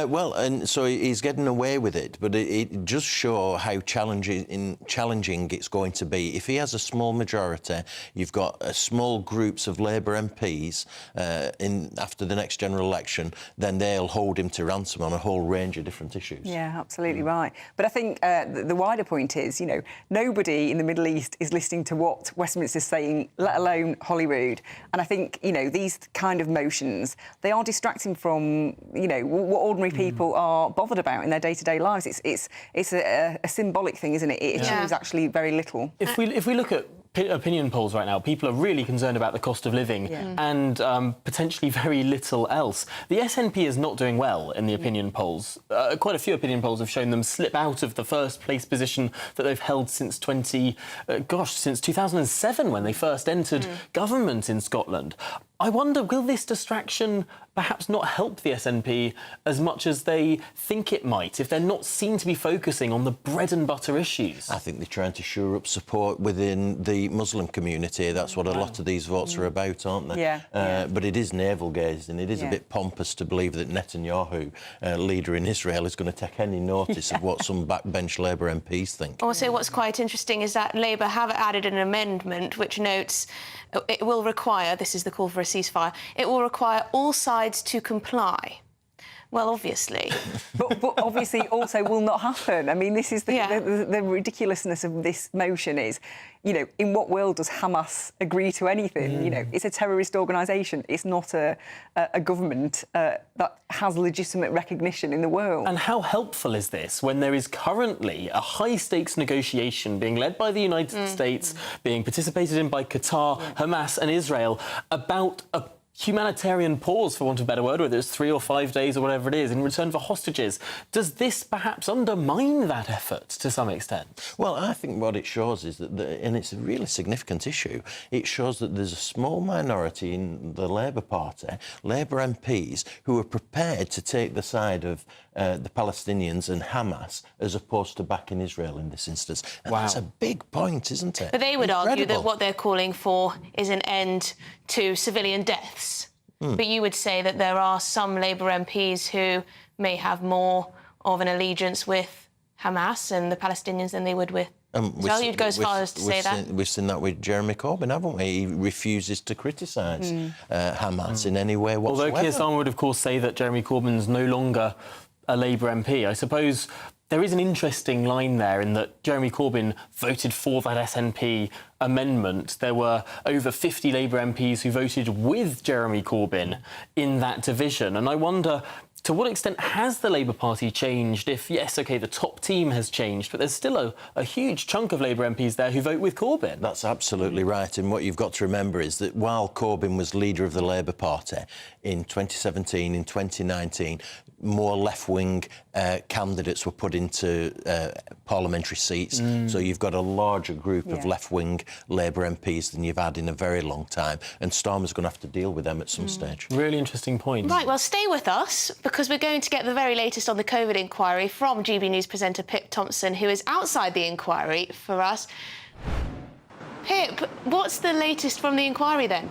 Speaker 9: Well, and so he's getting away with it, but it just shows how challenging it's going to be. If he has a small majority, you've got small groups of Labour MPs after the next general election, then they'll hold him to ransom on a whole range of different issues.
Speaker 15: Yeah, absolutely right. But I think the wider point is, you know, nobody in the Middle East is listening to what Westminster's saying, let alone Holyrood. And I think, you know, these kind of motions, they are distracting from, you know, what ordinary people are bothered about in their day-to-day lives. It's a symbolic thing, isn't it? It achieves actually very little.
Speaker 5: If we look at opinion polls right now, people are really concerned about the cost of living and potentially very little else. The SNP is not doing well in the opinion polls. Quite a few opinion polls have shown them slip out of the first place position that they've held since 2007, when they first entered government in Scotland. I wonder, will this distraction perhaps not help the SNP as much as they think it might, if they're not seen to be focusing on the bread and butter issues?
Speaker 9: I think they're trying to shore up support within the Muslim community. That's what a lot of these votes are about, aren't they?
Speaker 15: Yeah.
Speaker 9: But it is navel-gazed, and it is a bit pompous to believe that Netanyahu, leader in Israel, is going to take any notice of what some backbench Labour MPs think.
Speaker 3: Also, what's quite interesting is that Labour have added an amendment which notes it will require, this is the call for a ceasefire, it will require all sides to comply. Well, obviously.
Speaker 15: but obviously also will not happen. I mean, this is the ridiculousness of this motion is, you know, in what world does Hamas agree to anything? You know, it's a terrorist organisation. It's not a government that has legitimate recognition in the world.
Speaker 5: And how helpful is this when there is currently a high-stakes negotiation being led by the United States, being participated in by Qatar, Hamas and Israel, about a humanitarian pause, for want of a better word, whether it's 3 or 5 days or whatever it is, in return for hostages? Does this perhaps undermine that effort to some extent?
Speaker 9: Well, I think what it shows is that, and it's a really significant issue, it shows that there's a small minority in the Labour Party, Labour MPs, who are prepared to take the side of the Palestinians and Hamas as opposed to backing Israel in this instance. And that's a big point, isn't it?
Speaker 3: But they would argue that what they're calling for is an end to civilian deaths. But you would say that there are some Labour MPs who may have more of an allegiance with Hamas and the Palestinians than they would with Israel. You'd go as far as to say that?
Speaker 9: We've seen that with Jeremy Corbyn, haven't we? He refuses to criticise Hamas in any way whatsoever.
Speaker 5: Although Keir Starmer would, of course, say that Jeremy Corbyn's no longer a Labour MP. I suppose there is an interesting line there in that Jeremy Corbyn voted for that SNP amendment. There were over 50 Labour MPs who voted with Jeremy Corbyn in that division. And I wonder, to what extent has the Labour Party changed if, yes, OK, the top team has changed, but there's still a huge chunk of Labour MPs there who vote with Corbyn?
Speaker 9: That's absolutely right. And what you've got to remember is that while Corbyn was leader of the Labour Party in 2017, in 2019, more left-wing candidates were put into parliamentary seats. So you've got a larger group of left-wing Labour MPs than you've had in a very long time. And Starmer's going to have to deal with them at some stage.
Speaker 5: Really interesting point.
Speaker 3: Right, well, stay with us, because we're going to get the very latest on the COVID inquiry from GB News presenter Pip Thompson, who is outside the inquiry for us. Pip, what's the latest from the inquiry, then?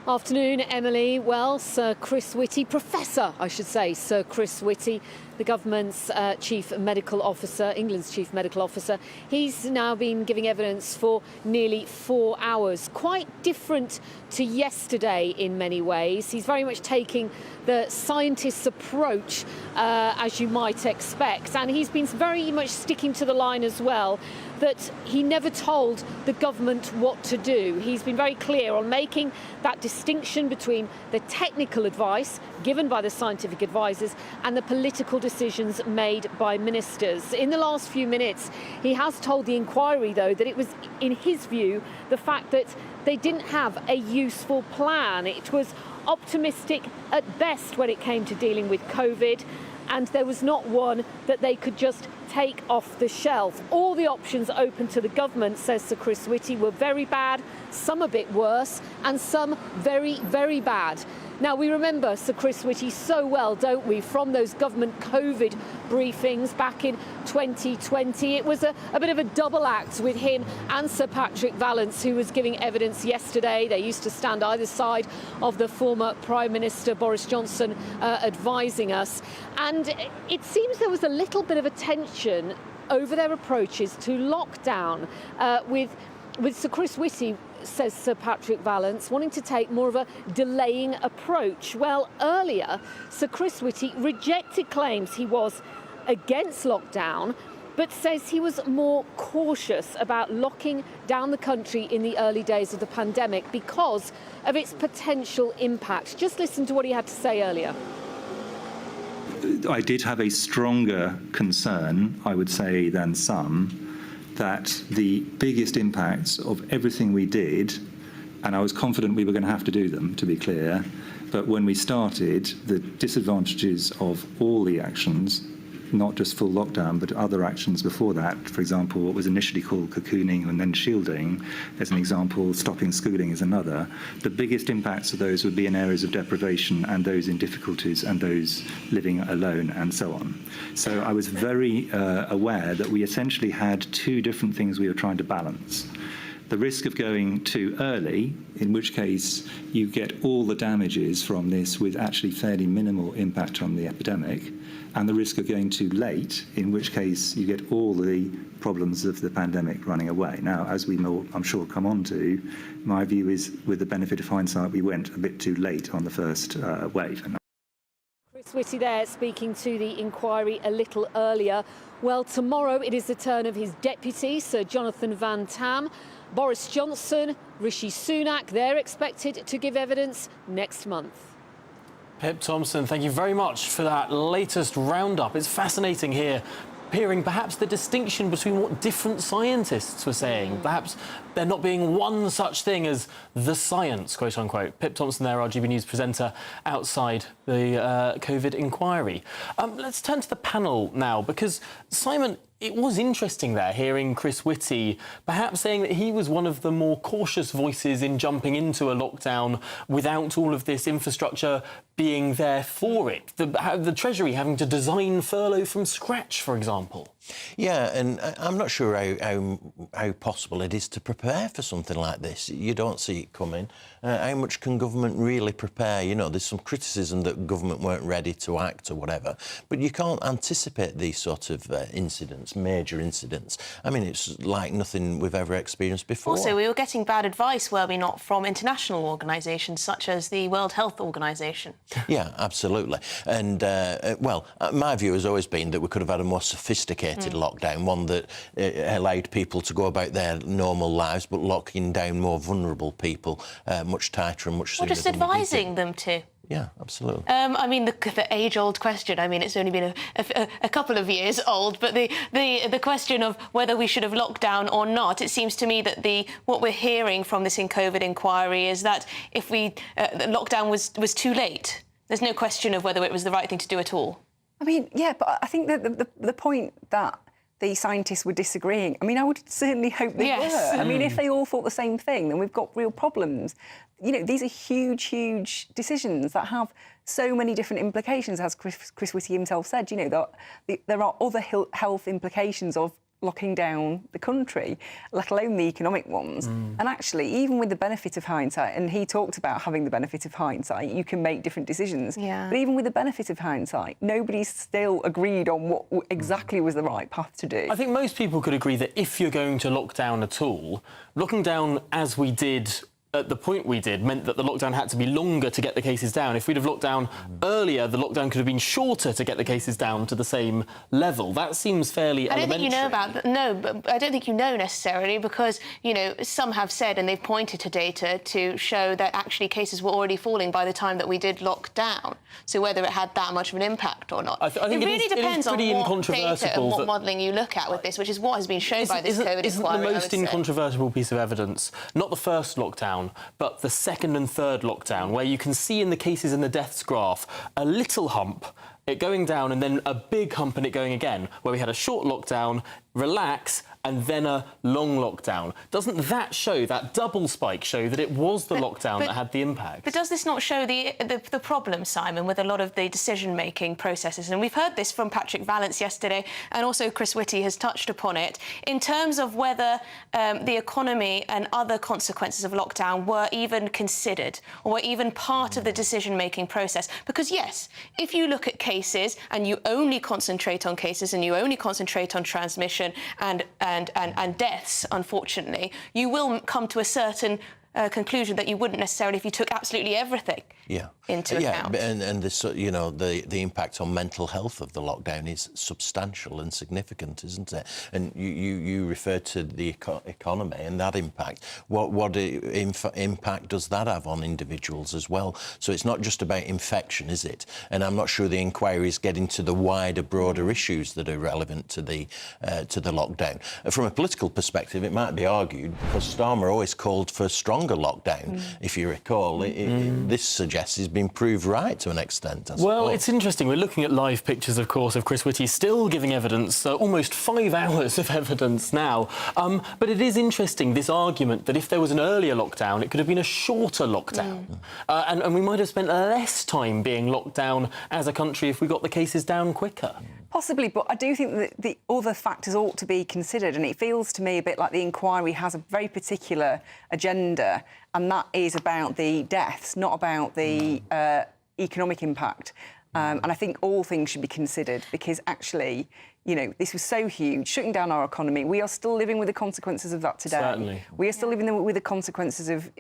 Speaker 2: Afternoon, Emily. Well, Sir Chris Whitty, Professor, I should say, Sir Chris Whitty, the government's chief medical officer, England's chief medical officer. He's now been giving evidence for nearly 4 hours. Quite different to yesterday in many ways. He's very much taking the scientist's approach, as you might expect. And he's been very much sticking to the line as well that he never told the government what to do. He's been very clear on making that distinction between the technical advice given by the scientific advisors and the political decisions made by ministers. In the last few minutes, he has told the inquiry, though, that it was, in his view, the fact that they didn't have a useful plan. It was optimistic at best when it came to dealing with COVID, and there was not one that they could just take off the shelf. All the options open to the government, says Sir Chris Whitty, were very bad, some a bit worse, and some very, very bad. Now, we remember Sir Chris Whitty so well, don't we, from those government COVID briefings back in 2020. It was a bit of a double act with him and Sir Patrick Vallance, who was giving evidence yesterday. They used to stand either side of the former Prime Minister Boris Johnson advising us. And it seems there was a little bit of a tension over their approaches to lockdown with Sir Chris Whitty, says Sir Patrick Vallance, wanting to take more of a delaying approach. Well, earlier, Sir Chris Whitty rejected claims he was against lockdown, but says he was more cautious about locking down the country in the early days of the pandemic because of its potential impact. Just listen to what he had to say earlier.
Speaker 13: I did have a stronger concern, I would say, than some, that the biggest impacts of everything we did, and I was confident we were going to have to do them, to be clear, but when we started, the disadvantages of all the actions, not just full lockdown, but other actions before that, for example, what was initially called cocooning and then shielding, as an example, stopping schooling is another. The biggest impacts of those would be in areas of deprivation and those in difficulties and those living alone and so on. So I was very aware that we essentially had two different things we were trying to balance. The risk of going too early, in which case you get all the damages from this with actually fairly minimal impact on the epidemic, and the risk of going too late, in which case you get all the problems of the pandemic running away. Now, as we will, I'm sure, come on to, my view is, with the benefit of hindsight, we went a bit too late on the first wave.
Speaker 2: Chris Whitty there speaking to the inquiry a little earlier. Well, tomorrow it is the turn of his deputy, Sir Jonathan Van Tam. Boris Johnson, Rishi Sunak, they're expected to give evidence next month.
Speaker 5: Pip Thompson, thank you very much for that latest roundup. It's fascinating here, hearing perhaps the distinction between what different scientists were saying. Perhaps there not being one such thing as the science, quote unquote. Pip Thompson there, our GB News presenter, outside the COVID inquiry. Let's turn to the panel now, because Simon, it was interesting there hearing Chris Whitty perhaps saying that he was one of the more cautious voices in jumping into a lockdown without all of this infrastructure being there for it. The Treasury having to design furlough from scratch, for example.
Speaker 9: Yeah, and I'm not sure how possible it is to prepare for something like this. You don't see it coming. How much can government really prepare? You know, there's some criticism that government weren't ready to act or whatever, but you can't anticipate these sort of incidents, major incidents. I mean, it's like nothing we've ever experienced before.
Speaker 3: Also, we were getting bad advice, were we not, from international organisations such as the World Health Organisation?
Speaker 9: Yeah, absolutely. And, well, my view has always been that we could have had a more sophisticated lockdown, one that allowed people to go about their normal lives, but locking down more vulnerable people much tighter and much sooner.
Speaker 3: Or just advising them to.
Speaker 9: Yeah, absolutely.
Speaker 3: I mean, the age-old question. I mean, it's only been a couple of years old, but the question of whether we should have locked down or not. It seems to me that what we're hearing from this COVID inquiry is that if the lockdown was too late, there's no question of whether it was the right thing to do at all.
Speaker 15: I mean, yeah, but I think that the point that the scientists were disagreeing, I mean, I would certainly hope they were. I mean, if they all thought the same thing, then we've got real problems. You know, these are huge, huge decisions that have so many different implications, as Chris Whitty himself said. You know, there are other health implications of locking down the country, let alone the economic ones. And actually, even with the benefit of hindsight, and he talked about having the benefit of hindsight, you can make different decisions. Yeah. But even with the benefit of hindsight, nobody's still agreed on what exactly was the right path to do.
Speaker 5: I think most people could agree that if you're going to lock down at all, locking down as we did at the point we did meant that the lockdown had to be longer to get the cases down. If we'd have locked down earlier, the lockdown could have been shorter to get the cases down to the same level. That seems fairly elementary.
Speaker 3: I don't think you know about that. No, but I don't think you know necessarily, because, you know, some have said, and they've pointed to data to show that actually cases were already falling by the time that we did lock down. So whether it had that much of an impact or not.
Speaker 5: I think
Speaker 3: it really depends on what data and what modelling you look at with this, which is what has been shown by this COVID inquiry.
Speaker 5: Isn't the most incontrovertible piece of evidence not the first lockdown, but the second and third lockdown, where you can see in the cases in the deaths graph a little hump, it going down, and then a big hump and it going again, where we had a short lockdown, relax, and then a long lockdown. Doesn't that show, that double spike show, that it was the lockdown that had the impact?
Speaker 3: But does this not show the problem, Simon, with a lot of the decision-making processes? And we've heard this from Patrick Vallance yesterday, and also Chris Whitty has touched upon it, in terms of whether the economy and other consequences of lockdown were even considered or were even part of the decision-making process. Because, yes, if you look at cases and you only concentrate on cases and you only concentrate on transmission and deaths, unfortunately, you will come to a certain conclusion that you wouldn't necessarily if you took absolutely everything into account.
Speaker 9: And this, you know, the impact on mental health of the lockdown is substantial and significant, isn't it? And you referred to the economy and that impact. What impact does that have on individuals as well? So it's not just about infection, is it? And I'm not sure the inquiry is getting to the wider, broader issues that are relevant to the lockdown. From a political perspective, it might be argued, because Starmer always called for stronger lockdown, if you recall. This suggests he's been proved right to an extent, I suppose.
Speaker 5: Well, it's interesting. We're looking at live pictures, of course, of Chris Whitty still giving evidence, almost 5 hours of evidence now. But it is interesting, this argument that if there was an earlier lockdown, it could have been a shorter lockdown. And we might have spent less time being locked down as a country if we got the cases down quicker.
Speaker 15: Possibly, but I do think that the other factors ought to be considered, and it feels to me a bit like the inquiry has a very particular agenda, and that is about the deaths, not about the economic impact. And I think all things should be considered because actually, you know, this was so huge, shutting down our economy. We are still living with the consequences of that today.
Speaker 5: Certainly.
Speaker 15: We are still living with the consequences of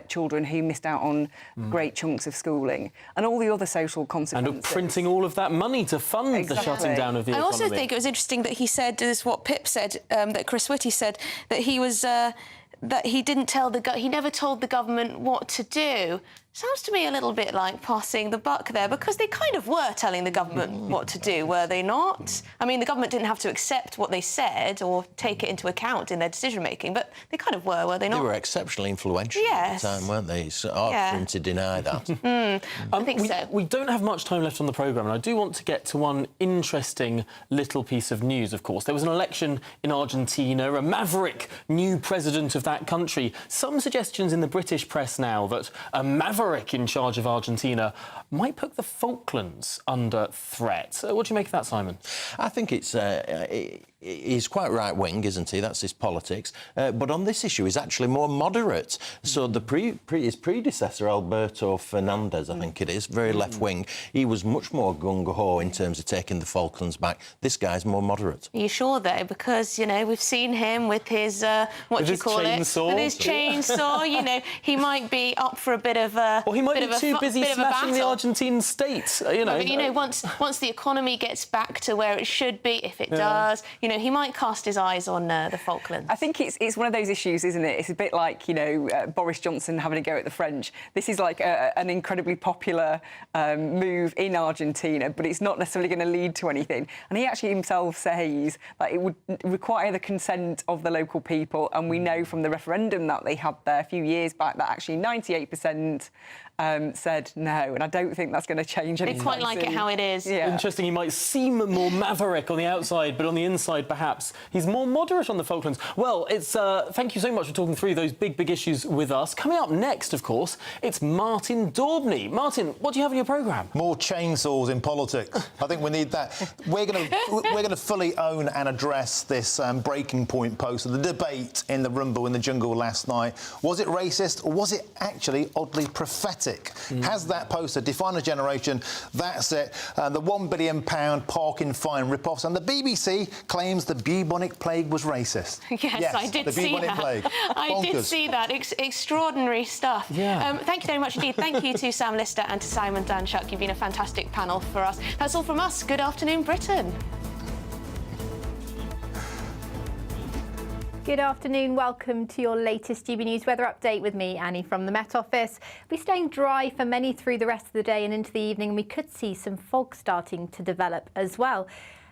Speaker 15: children who missed out on great chunks of schooling and all the other social consequences.
Speaker 5: And of printing all of that money to fund the shutting down of the economy.
Speaker 3: I also think it was interesting that he said, this is what Pip said, that Chris Whitty said, that he was... that he didn't tell he never told the government what to do. Sounds to me a little bit like passing the buck there, because they kind of were telling the government what to do, were they not? I mean, the government didn't have to accept what they said or take it into account in their decision-making, but they kind of were they not?
Speaker 9: They were exceptionally influential
Speaker 3: Yes.
Speaker 9: at the time, weren't they? It's hard for him to deny that.
Speaker 3: I think so.
Speaker 5: We don't have much time left on the programme, and I do want to get to one interesting little piece of news, of course. There was an election in Argentina, a maverick new president of that country. Some suggestions in the British press now that a maverick in charge of Argentina might put the Falklands under threat. What do you make of that, Simon?
Speaker 9: I think he's quite right-wing, isn't he? That's his politics. But on this issue, he's actually more moderate. So his predecessor, Alberto Fernandez, I think it is, very left-wing, he was much more gung-ho in terms of taking the Falklands back. This guy's more moderate.
Speaker 3: Are you sure, though? Because, you know, we've seen him with his, With his chainsaw, you know, he might be up for a bit of a...
Speaker 5: Or he might be too busy smashing the Argentine state, you know.
Speaker 3: But, you know, once the economy gets back to where it should be, if it does, you know, he might cast his eyes on the Falklands.
Speaker 15: I think it's one of those issues, isn't it? It's a bit like, you know, Boris Johnson having a go at the French. This is like an incredibly popular move in Argentina, but it's not necessarily going to lead to anything. And he actually himself says that it would require the consent of the local people, and we know from the referendum that they had there a few years back that actually 98% said no, and I don't think that's going to change anything.
Speaker 3: They quite like it how it is.
Speaker 15: Yeah.
Speaker 5: Interesting, he might seem more maverick on the outside, but on the inside, perhaps, he's more moderate on the Falklands. Well, it's thank you so much for talking through those big issues with us. Coming up next, of course, it's Martin Daubney. Martin, what do you have in your programme?
Speaker 21: More chainsaws in politics. I think we need that. We're going to fully own and address this breaking point post of the debate in the Rumble in the Jungle last night. Was it racist, or was it actually oddly prophetic? Has that poster defined a generation? That's it. The £1 billion parking fine rip-offs, and the BBC claims the bubonic plague was racist.
Speaker 3: Yes, I did see that.
Speaker 21: Plague.
Speaker 3: I did see that. Extraordinary stuff.
Speaker 21: Yeah.
Speaker 3: Thank you very much indeed. Thank you to Sam Lister and to Simon Danchuk. You've been a fantastic panel for us. That's all from us. Good afternoon, Britain.
Speaker 14: Good afternoon, welcome to your latest GB News weather update with me, Annie, from the Met Office. We'll be staying dry for many through the rest of the day and into the evening, and we could see some fog starting to develop as well.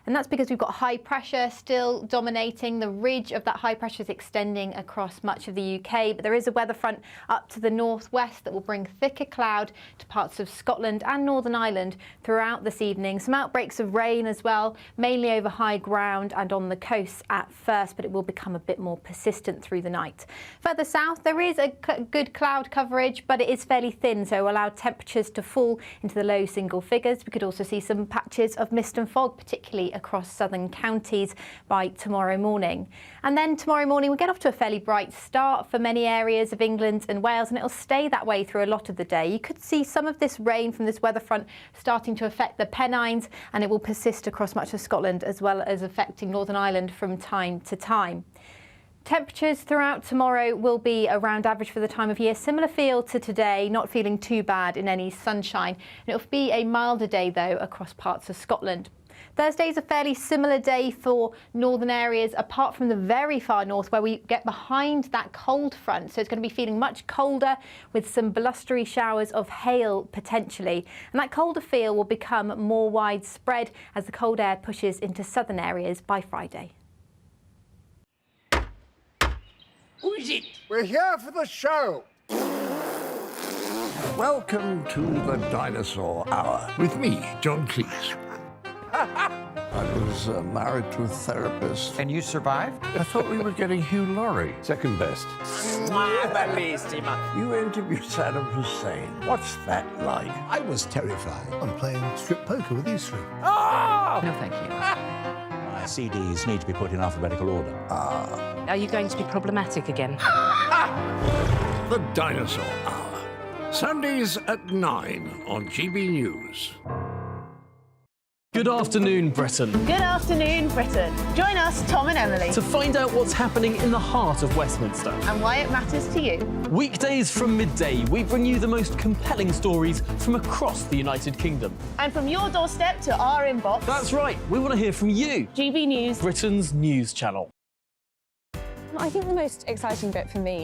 Speaker 14: And that's because we've got high pressure still dominating. The ridge of that high pressure is extending across much of the UK, but there is a weather front up to the northwest that will bring thicker cloud to parts of Scotland and Northern Ireland throughout this evening. Some outbreaks of rain as well, mainly over high ground and on the coast at first, but it will become a bit more persistent through the night. Further south, there is a good cloud coverage, but it is fairly thin, so will allow temperatures to fall into the low single figures. We could also see some patches of mist and fog, particularly across southern counties by tomorrow morning. And then tomorrow morning we get off to a fairly bright start for many areas of England and Wales, and it'll stay that way through a lot of the day. You could see some of this rain from this weather front starting to affect the Pennines, and it will persist across much of Scotland as well as affecting Northern Ireland from time to time. Temperatures throughout tomorrow will be around average for the time of year. Similar feel to today, not feeling too bad in any sunshine. And it'll be a milder day though across parts of Scotland. Thursday is a fairly similar day for northern areas, apart from the very far north where we get behind that cold front. So it's going to be feeling much colder with some blustery showers of hail potentially. And that colder feel will become more widespread as the cold air pushes into southern areas by Friday.
Speaker 10: Who is it? We're here for the show. Welcome to the Dinosaur Hour with me, John Cleese. I was married to a therapist.
Speaker 11: And you survived?
Speaker 10: I thought we were getting Hugh Laurie.
Speaker 16: Second best.
Speaker 10: You interviewed Saddam Hussein. What's that like?
Speaker 16: I was terrified. I'm playing strip poker with these three.
Speaker 24: No, thank you.
Speaker 16: My CDs need to be put in alphabetical order.
Speaker 24: Are you going to be problematic again?
Speaker 10: The Dinosaur Hour. Sundays at 9 on GB News.
Speaker 12: Good afternoon, Britain.
Speaker 3: Good afternoon, Britain. Join us, Tom and Emily,
Speaker 12: To find out what's happening in the heart of Westminster.
Speaker 3: and why it matters to you.
Speaker 12: Weekdays from midday, we bring you the most compelling stories from across the United Kingdom.
Speaker 3: And from your doorstep to our inbox.
Speaker 12: That's right, we want to hear from you.
Speaker 3: GB News.
Speaker 12: Britain's news channel.
Speaker 8: I think the most exciting bit for me